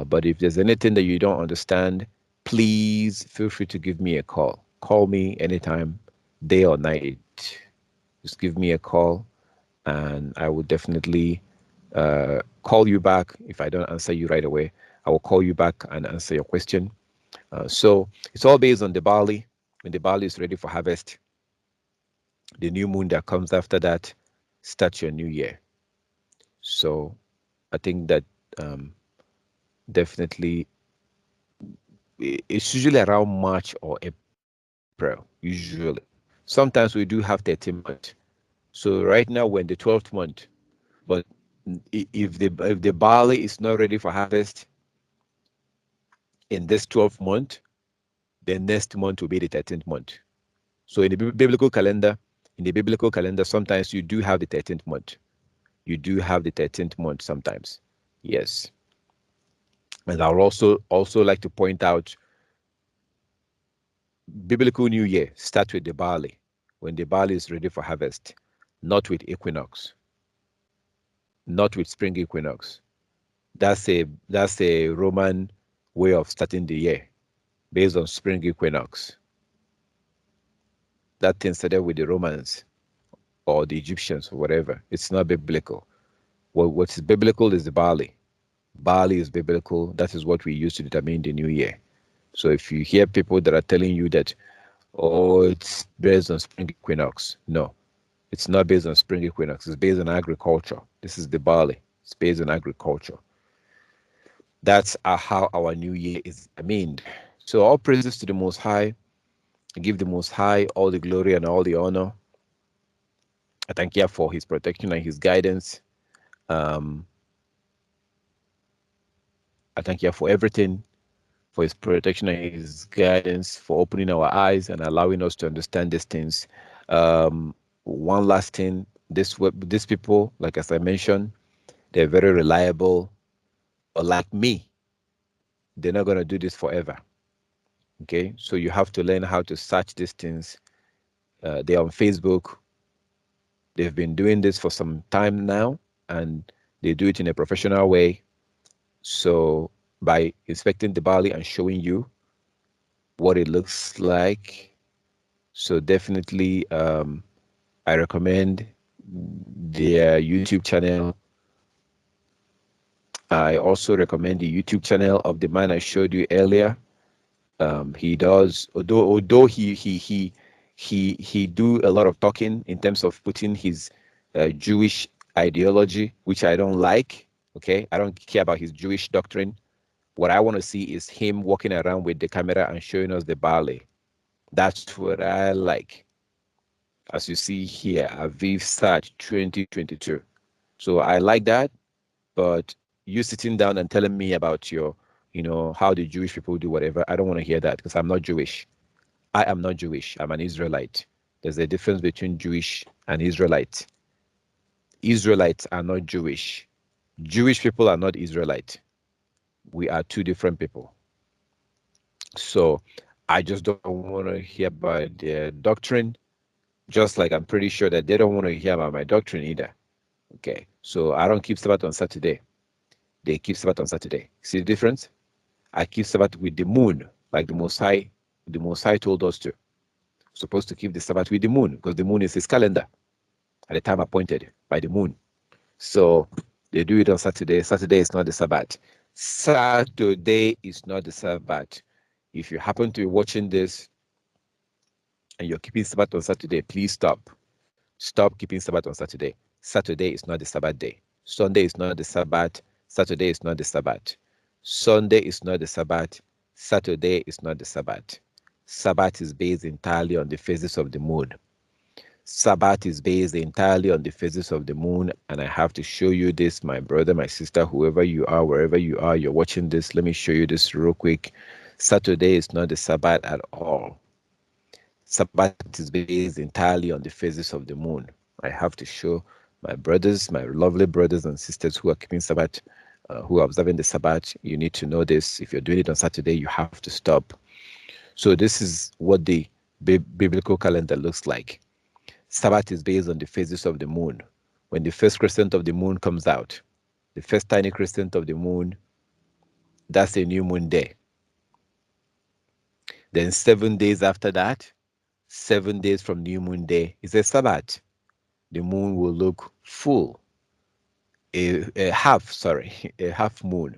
But if there's anything that you don't understand, please feel free to give me a call. Call me anytime, day or night. Just give me a call and I will definitely call you back. If I don't answer you right away, I will call you back and answer your question. So it's all based on the barley. When the barley is ready for harvest, the new moon that comes after that starts your new year. So I think that definitely it's usually around March or April, usually. Sometimes we do have 13 months. So right now we're in the 12th month. But if the barley is not ready for harvest in this 12th month, the next month will be the 13th month. So in the biblical calendar, sometimes you do have the 13th month. You do have the 13th month sometimes. Yes. And I'll also like to point out, biblical new year starts with the barley, when the barley is ready for harvest, not with equinox, not with spring equinox. That's a Roman way of starting the year, based on spring equinox. that thing started with the Romans or the Egyptians or whatever. It's not biblical. What is biblical is the barley. Barley is biblical. That is what we use to determine the new year. So if you hear people that are telling you that, oh, it's based on spring equinox, no, it's not based on spring equinox. It's based on agriculture. This is the barley. It's based on agriculture. That's how our new year is determined. So all praises to the Most High. I give the Most High all the glory and all the honor. I thank you for his protection and his guidance. I thank you for everything, for his protection and his guidance, for opening our eyes and allowing us to understand these things. One last thing, these people, like as I mentioned, they're very reliable. But like me, they're not going to do this forever. Okay, so you have to learn how to search these things. They're on Facebook. They've been doing this for some time now, and they do it in a professional way. So by inspecting the barley and showing you what it looks like, so definitely I recommend their YouTube channel. I also recommend the YouTube channel of the man I showed you earlier. He does, although he do a lot of talking in terms of putting his Jewish ideology, which I don't like. Okay, I don't care about his Jewish doctrine. What I want to see is him walking around with the camera and showing us the barley. That's what I like. As you see here, Aviv Sat 2022. So I like that, but you sitting down and telling me about your, how the Jewish people do whatever, I don't want to hear that because I'm not Jewish. I am not Jewish. I'm an Israelite. There's a difference between Jewish and Israelite. Israelites are not Jewish. Jewish people are not Israelite. We are two different people. So I just don't want to hear about their doctrine, just like I'm pretty sure that they don't want to hear about my doctrine either. Okay, so I don't keep Sabbath on Saturday. They keep Sabbath on Saturday. See the difference? I keep Sabbath with the moon, like the Most High told us to. We're supposed to keep the Sabbath with the moon because the moon is his calendar at the time appointed by the moon. So they do it on Saturday. Saturday is not the Sabbath. Saturday is not the Sabbath. If you happen to be watching this and you're keeping Sabbath on Saturday, please stop. Stop keeping Sabbath on Saturday. Saturday is not the Sabbath day. Sunday is not the Sabbath. Saturday is not the Sabbath. Sunday is not the Sabbath. Saturday is not the Sabbath. Sabbath is based entirely on the phases of the moon. Sabbath is based entirely on the phases of the moon, and I have to show you this, my brother, my sister, whoever you are, wherever you are, you're watching this. Let me show you this real quick. Saturday is not the Sabbath at all. Sabbath is based entirely on the phases of the moon. I have to show my brothers, my lovely brothers and sisters who are keeping Sabbath, who are observing the Sabbath. You need to know this. If you're doing it on Saturday, you have to stop. So this is what the biblical calendar looks like. Sabbath is based on the phases of the moon. When the first crescent of the moon comes out, the first tiny crescent of the moon, that's a new moon day. Then 7 days after that, 7 days from new moon day is a Sabbath. The moon will look full, a half moon.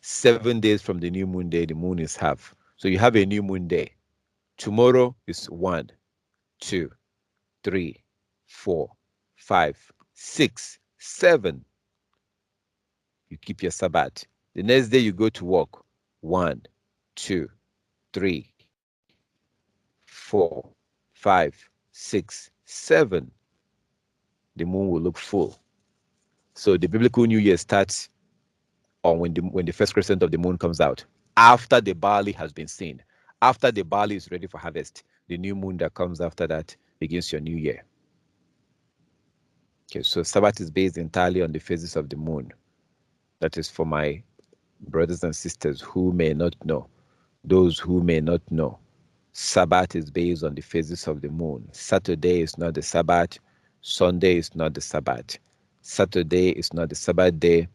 7 days from the new moon day, the moon is half. So you have a new moon day. Tomorrow is 1, 2, 3, 4, 5, 6, 7. You keep your Sabbath. The next day you go to work. 1, 2, 3, 4, 5, 6, 7. The moon will look full. So the biblical New Year starts on when the first crescent of the moon comes out, after the barley has been seen, after the barley is ready for harvest. The new moon that comes after that begins your new year. Okay, so Sabbath is based entirely on the phases of the moon. That is for my brothers and sisters who may not know. Those who may not know, Sabbath is based on the phases of the moon. Saturday is not the Sabbath. Sunday is not the Sabbath. Saturday is not the Sabbath day.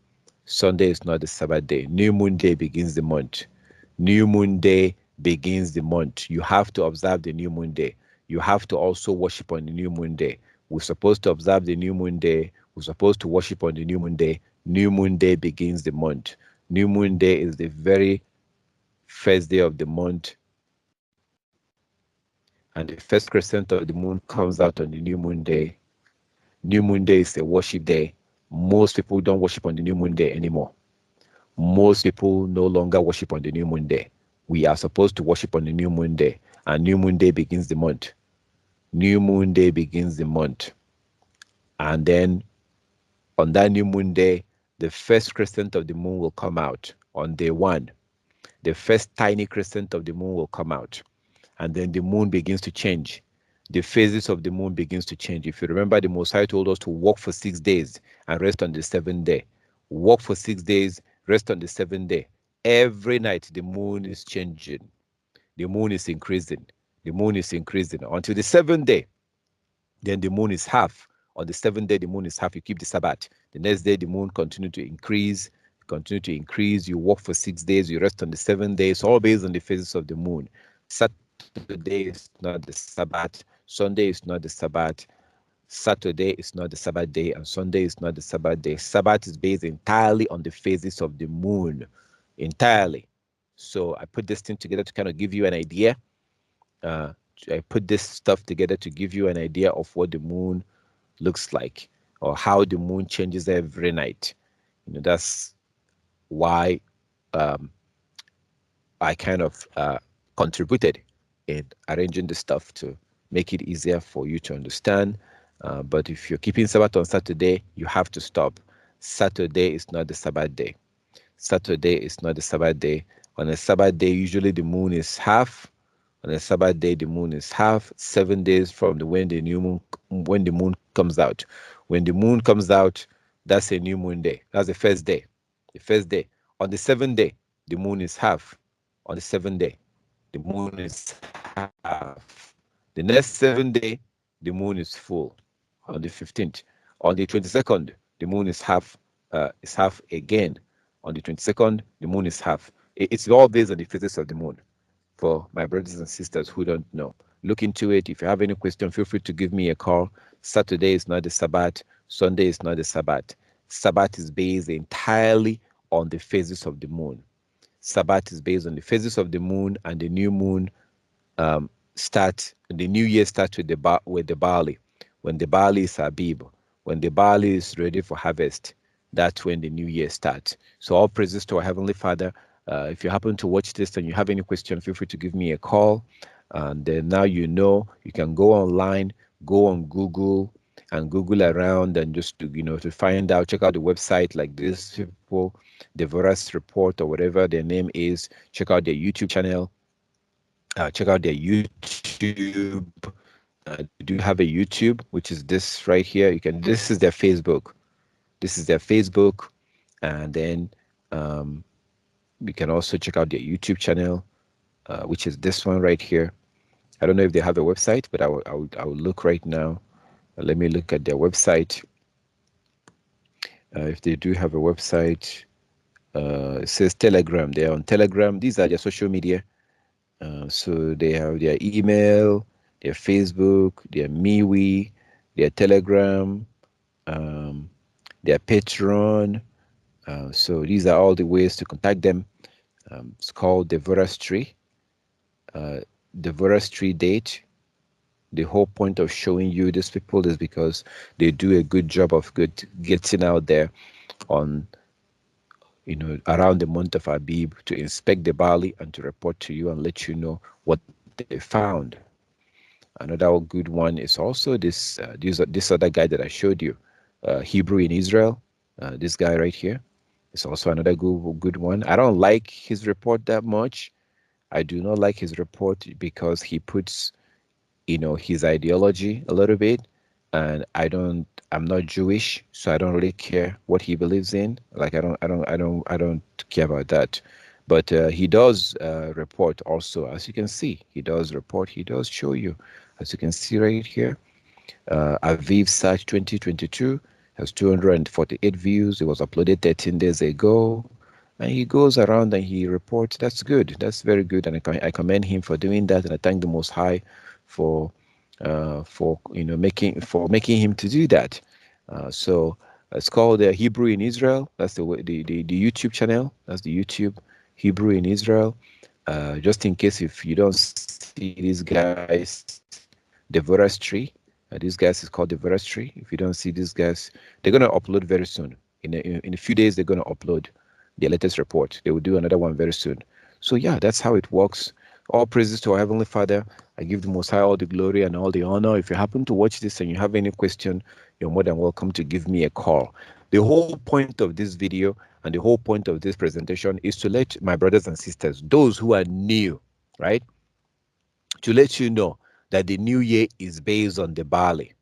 Sunday is not the Sabbath day. New moon day begins the month. New moon day begins the month. You have to observe the new moon day. you have to also worship on the new moon day. We're supposed to observe the new moon day. We're supposed to worship on the new moon day. New moon day begins the month. New moon day is the very first day of the month, and the first crescent of the moon comes out on the new moon day. New moon day is a worship day. Most people don't worship on the new moon day anymore. Most people no longer worship on the new moon day. We are supposed to worship on the new moon day, and new moon day begins the month. New moon day begins the month. And then on that new moon day, the first crescent of the moon will come out on day 1. The first tiny crescent of the moon will come out. And then the moon begins to change. The phases of the moon begins to change. If you remember, the Most High told us to walk for 6 days and rest on the 7th day. Walk for 6 days, rest on the 7th day. Every night the moon is changing. The moon is increasing. The moon is increasing until the 7th day. Then the moon is half. On the 7th day, the moon is half. You keep the Sabbath. The next day, the moon continue to increase. Continue to increase. You walk for 6 days. You rest on the 7th day. It's all based on the phases of the moon. Saturday is not the Sabbath. Sunday is not the Sabbath. Saturday is not the Sabbath day, and Sunday is not the Sabbath day. Sabbath is based entirely on the phases of the moon. Entirely. So I put this thing together to kind of give you an idea. I put this stuff together to give you an idea of what the moon looks like, or how the moon changes every night. That's why I kind of contributed in arranging the stuff to make it easier for you to understand. But if you're keeping Sabbath on Saturday, you have to stop. Saturday is not the Sabbath day. Saturday is not the Sabbath day. On a Sabbath day, usually the moon is half. On a Sabbath day, the moon is half. 7 days from when the moon comes out. When the moon comes out, that's a new moon day. That's the first day. The first day. On the 7th day, the moon is half. On the 7th day, the moon is half. The next 7th day, the moon is full. On the 15th. On the 22nd, the moon is half. Is half again. On the 22nd, the moon is half. It's all based on the phases of the moon. For my brothers and sisters who don't know, look into it. If you have any question, feel free to give me a call. Saturday is not the Sabbath. Sunday is not the Sabbath. Sabbath is based entirely on the phases of the moon. Sabbath is based on the phases of the moon, and the new moon the new year starts with the barley. When the barley is abib, when the barley is ready for harvest, that's when the new year starts. So all praises to our Heavenly Father. If you happen to watch this and you have any question, feel free to give me a call. And then now you can go online, go on Google and Google around and just to find out, check out the website like this people, Devorah's report or whatever their name is. Check out their YouTube channel. Check out their YouTube. They do have a YouTube, which is this right here. This is their Facebook. This is their Facebook, and then you can also check out their YouTube channel, which is this one right here. I don't know if they have a website, but I will look right now. Let me look at their website. If they do have a website, it says Telegram. They're on Telegram. These are their social media. So they have their email, their Facebook, their MeWe, their Telegram, their Patreon. So these are all the ways to contact them. It's called Devorah's Tree. Devorah's Tree date. The whole point of showing you these people is because they do a good job of getting out there on, around the month of Abib to inspect the barley and to report to you and let you know what they found. Another good one is also this other guy that I showed you, Hebrew in Israel. This guy right here is also another good one. I don't like his report that much. I do not like his report because he puts, his ideology a little bit, and I'm not Jewish, so I don't really care what he believes in. Like I don't care about that. But he does report also, as you can see. He does report. He does show you, as you can see right here. Aviv Search 2022 has 248 views. It was uploaded 13 days ago. And he goes around and he reports. That's good. That's very good. And I commend him for doing that. And I thank the Most High for for making him to do that. So it's called Hebrew in Israel. That's the YouTube channel. That's the YouTube Hebrew in Israel. Just in case if you don't see these guys, Devorah's tree. These guys is called Devorah's tree. If you don't see these guys, they're gonna upload very soon. In a few days, they're gonna upload their latest report. They will do another one very soon. So yeah, that's how it works. All praises to our Heavenly Father. I give the Most High all the glory and all the honor. If you happen to watch this and you have any question, you're more than welcome to give me a call. The whole point of this video and the whole point of this presentation is to let my brothers and sisters, those who are new, right, to let you know that the new year is based on the barley.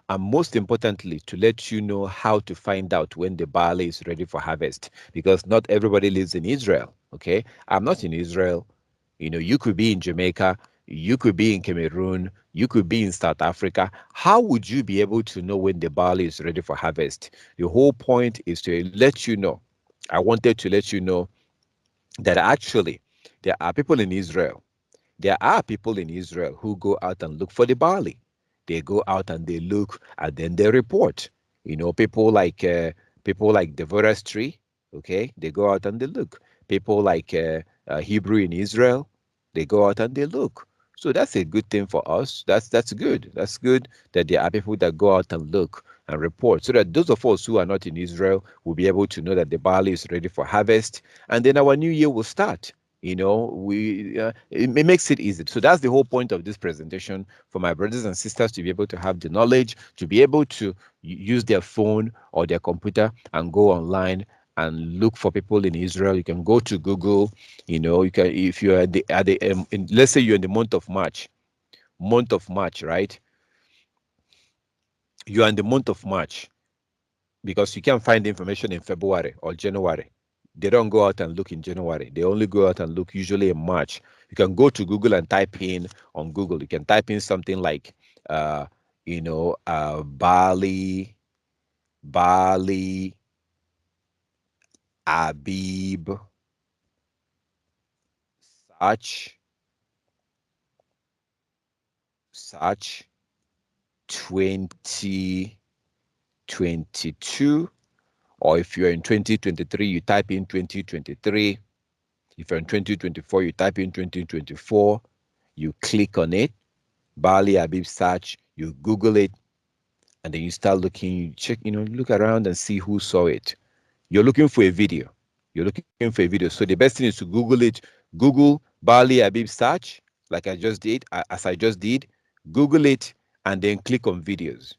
And most importantly, to let you know how to find out when the barley is ready for harvest, because not everybody lives in Israel. Okay, I'm not in Israel. You could be in Jamaica, you could be in Cameroon, you could be in South Africa. How would you be able to know when the barley is ready for harvest? The whole point is to let you know. I wanted to let you know that actually there are people in Israel. There are people in Israel who go out and look for the barley. They go out and they look and then they report. People like Devorah's tree. Okay, they go out and they look. People like Hebrew in Israel, they go out and they look. So that's a good thing for us. That's good. That's good that there are people that go out and look and report, so that those of us who are not in Israel will be able to know that the barley is ready for harvest, and then our new year will start. It makes it easy. So that's the whole point of this presentation, for my brothers and sisters to be able to have the knowledge, to be able to use their phone or their computer and go online and look for people in Israel. You can go to Google. You can, if you're let's say you're in the month of March, right? You are in the month of March, because you can't find information in February or January. They don't go out and look in January. They only go out and look usually in March. You can go to Google and type in on Google. You can type in something like, Barley, Abib, search 2022. Or if you're in 2023, you type in 2023. If you're in 2024, you type in 2024. You click on it, Barley Abib search, you Google it, and then you start looking, you check, look around and see who saw it. You're looking for a video. So the best thing is to Google it. Google Barley Abib search, like I just did, Google it, and then click on videos.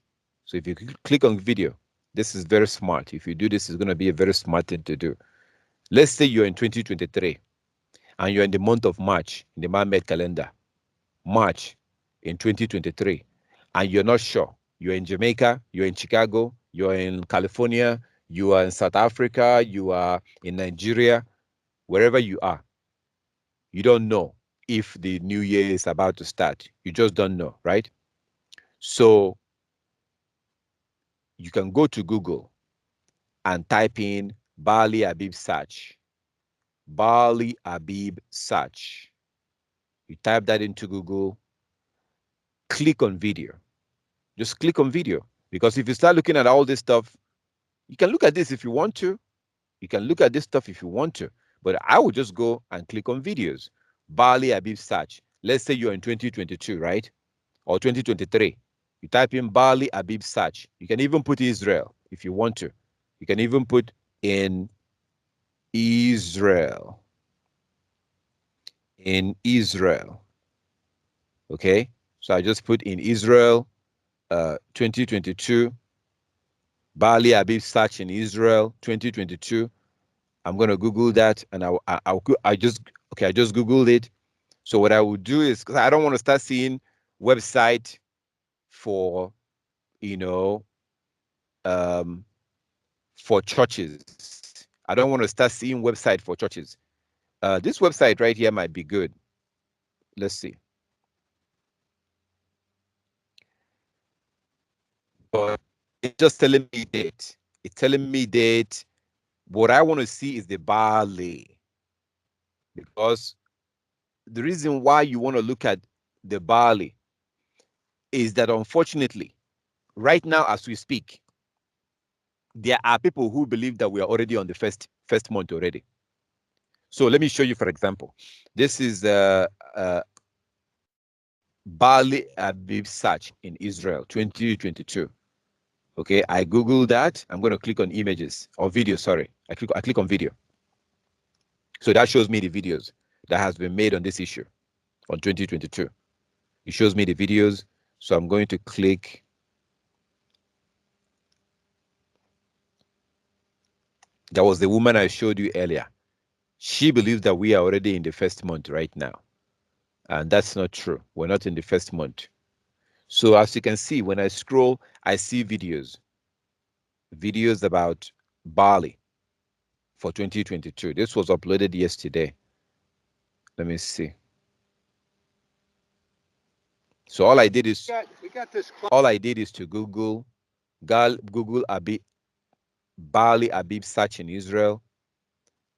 So if you click on video, this is very smart. If you do this, it's going to be a very smart thing to do. Let's say you're in 2023 and you're in the month of March in the man-made calendar, March in 2023, and you're not sure. You're in Jamaica, you're in Chicago, you're in California, you are in South Africa, you are in Nigeria, wherever you are. You don't know if the new year is about to start. You just don't know, right? So you can go to Google and type in Barley Abib search. Barley Abib search. You type that into Google, click on video. Just click on video. Because if you start looking at all this stuff, you can look at this if you want to. You can look at this stuff if you want to. But I would just go and click on videos. Barley Abib search. Let's say you're in 2022, right? Or 2023. You type in Barley Abib search. You can even put Israel if you want to. You can even put in Israel. In Israel. Okay? So I just put in Israel 2022. Barley Abib search in Israel 2022. I'm going to Google that, and I just Googled it. So what I would do is, because I don't want to start seeing website for, for churches. I don't want to start seeing website for churches. This website right here might be good. Let's see. But it's just telling me date. It's telling me date. What I want to see is the barley. Because the reason why you want to look at the barley is that unfortunately, right now as we speak, there are people who believe that we are already on the first month already. So let me show you, for example, this is Barley Abib search in Israel 2022. Okay, I Google that. I'm going to click on images or video. Sorry, I click on video. So that shows me the videos that has been made on this issue on 2022. It shows me the videos. So I'm going to click. That was the woman I showed you earlier. She believes that we are already in the first month right now. And that's not true. We're not in the first month. So as you can see, when I scroll, I see videos about Barley for 2022. This was uploaded yesterday. Let me see. So all I did is to Google Barley Abib search in Israel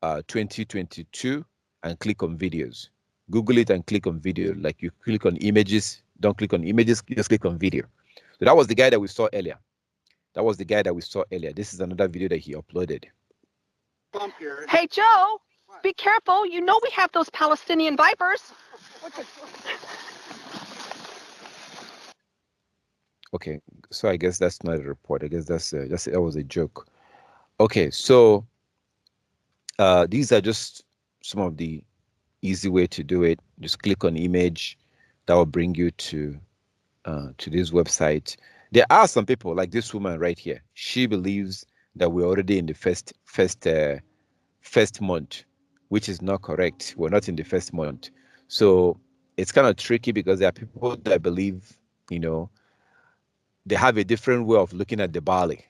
2022 and click on videos. Google it and click on video. Like you click on images, don't click on images, just click on video. So that was the guy that we saw earlier. This is another video that he uploaded. Hey, Joe, be careful. You know we have those Palestinian vipers. Okay, so I guess that's not a report. I guess that was a joke. Okay, so these are just some of the easy way to do it. Just click on image. That will bring you to this website. There are some people like this woman right here. She believes that we're already in the first month, which is not correct. We're not in the first month. So it's kind of tricky because there are people that believe, they have a different way of looking at the barley.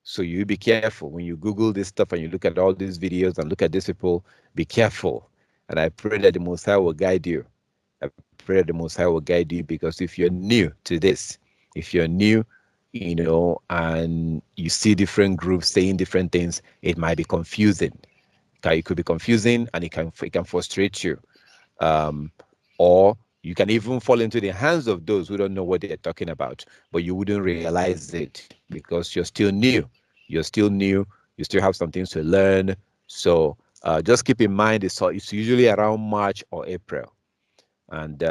So you be careful when you Google this stuff and you look at all these videos and look at these people, be careful. And I pray that the Most High will guide you. I pray that the Most High will guide you, because if you're new to this, and you see different groups saying different things, it might be confusing. It could be confusing and it can frustrate you. Or you can even fall into the hands of those who don't know what they're talking about, but you wouldn't realize it because you're still new. You still have some things to learn. So just keep in mind, it's usually around March or April. And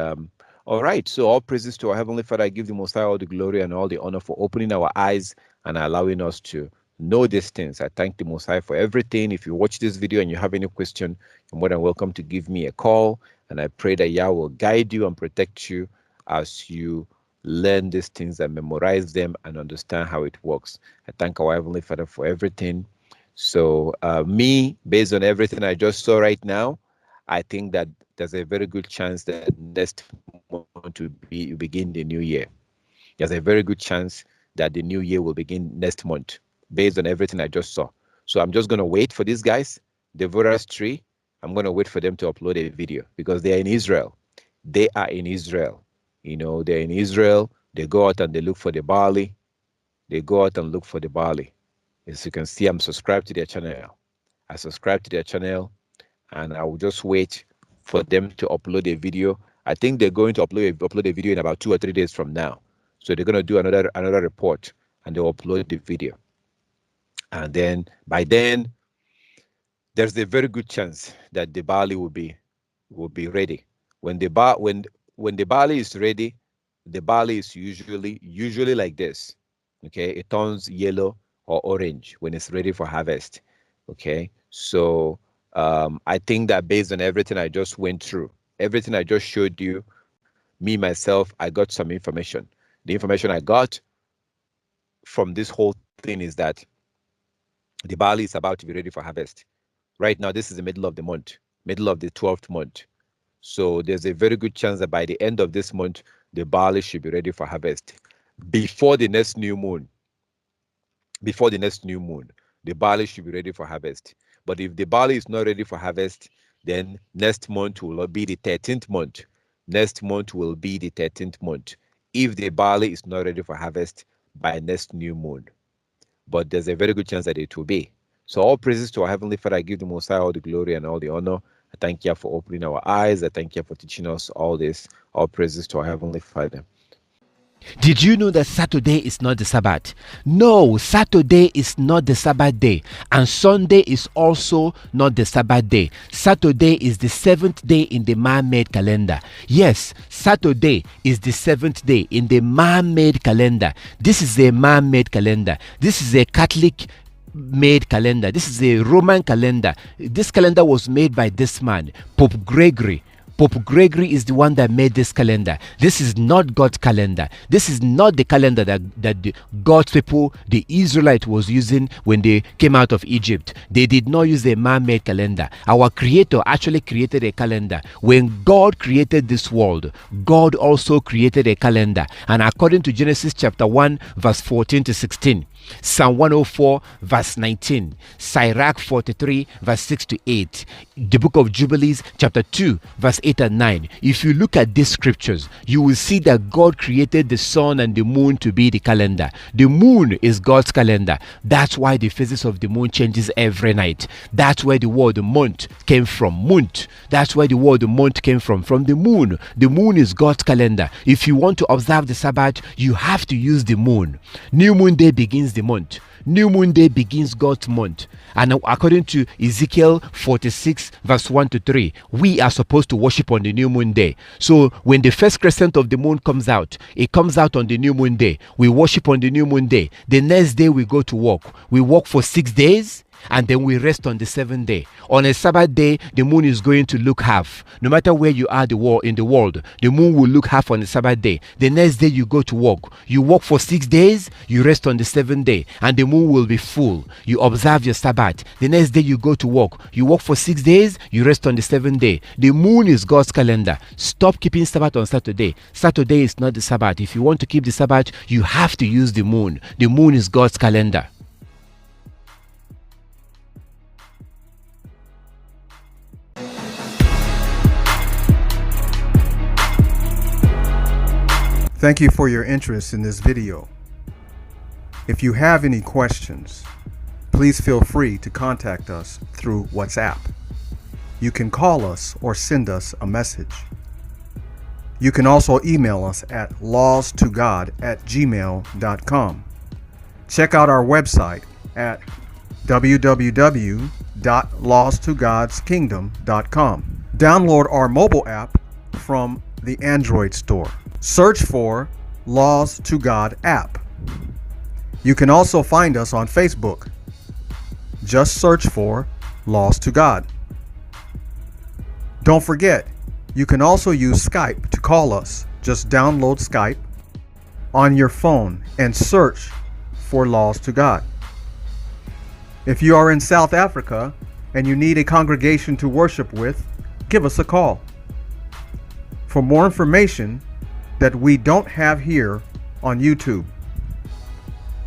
all right, so all praises to our Heavenly Father. I give the Most High all the glory and all the honor for opening our eyes and allowing us to know these things. I thank the Most High for everything. If you watch this video and you have any question, you're more than welcome to give me a call. And I pray that Yah will guide you and protect you as you learn these things and memorize them and understand how it works. I thank our Heavenly Father for everything. So based on everything I just saw right now, I think that there's a very good chance that next month will begin the new year. There's a very good chance that the new year will begin next month, based on everything I just saw. So I'm just going to wait for these guys, Devorah's tree. I'm going to wait for them to upload a video because they're in Israel. They are in Israel. They're in Israel. They go out and they look for the barley. As you can see, I'm subscribed to their channel. I subscribe to their channel, and I will just wait for them to upload a video. I think they're going to upload a video in about 2 or 3 days from now. So they're going to do another report, and they'll upload the video. And then by then, there's a very good chance that the barley will be ready. When the barley is ready, the barley is usually like this. Okay, it turns yellow or orange when it's ready for harvest. Okay, so I think that based on everything I just went through, everything I just showed you, me myself, I got some information. The information I got from this whole thing is that the barley is about to be ready for harvest. Right now, this is the middle of the month, middle of the 12th month. So there's a very good chance that by the end of this month, the barley should be ready for harvest. Before the next new moon, the barley should be ready for harvest. But if the barley is not ready for harvest, then next month will be the 13th month. If the barley is not ready for harvest by next new moon. But there's a very good chance that it will be. So all praises to our Heavenly Father. I give the Most High all the glory and all the honor. I thank you for opening our eyes. I thank you for teaching us all this. All praises to our Heavenly Father. Did you know that Saturday is not the Sabbath? No, Saturday is not the Sabbath day, and Sunday is also not the Sabbath day. Saturday is the seventh day in the man-made calendar. Yes, Saturday is the seventh day in the man-made calendar. This is a man-made calendar. This is a Catholic made calendar. This is a Roman calendar. This calendar was made by this man, Pope Gregory. Pope Gregory is the one that made this calendar. This is not God's calendar. This is not the calendar that the God's people, the Israelites, was using when they came out of Egypt. They did not use a man-made calendar. Our Creator actually created a calendar. When God created this world, God also created a calendar. And according to Genesis chapter 1, verse 14 to 16, Psalm 104 verse 19, Sirach 43 verse 6 to 8, the book of Jubilees chapter 2 verse 8 and 9. If you look at these scriptures, you will see that God created the sun and the moon to be the calendar. The moon is God's calendar. That's why the phases of the moon changes every night. That's where the word month came from. Month. That's where the word month came from the moon. The moon is God's calendar. If you want to observe the Sabbath, you have to use the moon. New moon day begins the month. New moon day begins God's month. And according to Ezekiel 46 verse 1 to 3, we are supposed to worship on the new moon day. So when the first crescent of the moon comes out, it comes out on the new moon day. We worship on the new moon day. The next day we go to work. We work for 6 days, and then we rest on the seventh day. On a Sabbath day, the moon is going to look half. No matter where you are in the world, the moon will look half on the Sabbath day. The next day you go to work. You work for 6 days, you rest on the seventh day, and the moon will be full. You observe your Sabbath. The next day you go to work. You work for 6 days, you rest on the seventh day. The moon is God's calendar. Stop keeping Sabbath on Saturday. Saturday is not the Sabbath. If you want to keep the Sabbath, you have to use the moon. The moon is God's calendar. Thank you for your interest in this video. If you have any questions, please feel free to contact us through WhatsApp. You can call us or send us a message. You can also email us at lawstogod@gmail.com. Check out our website at www.lawstogodskingdom.com. Download our mobile app from the Android store. Search for Laws to God app. You can also find us on Facebook. Just search for Laws to God. Don't forget, you can also use Skype to call us. Just download Skype on your phone and search for Laws to God. If you are in South Africa and you need a congregation to worship with, give us a call. For more information that we don't have here on YouTube,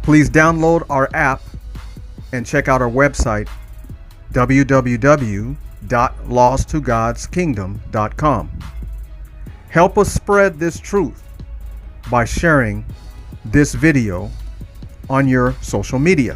please download our app and check out our website, www.lawstogodskingdom.com. Help us spread this truth by sharing this video on your social media.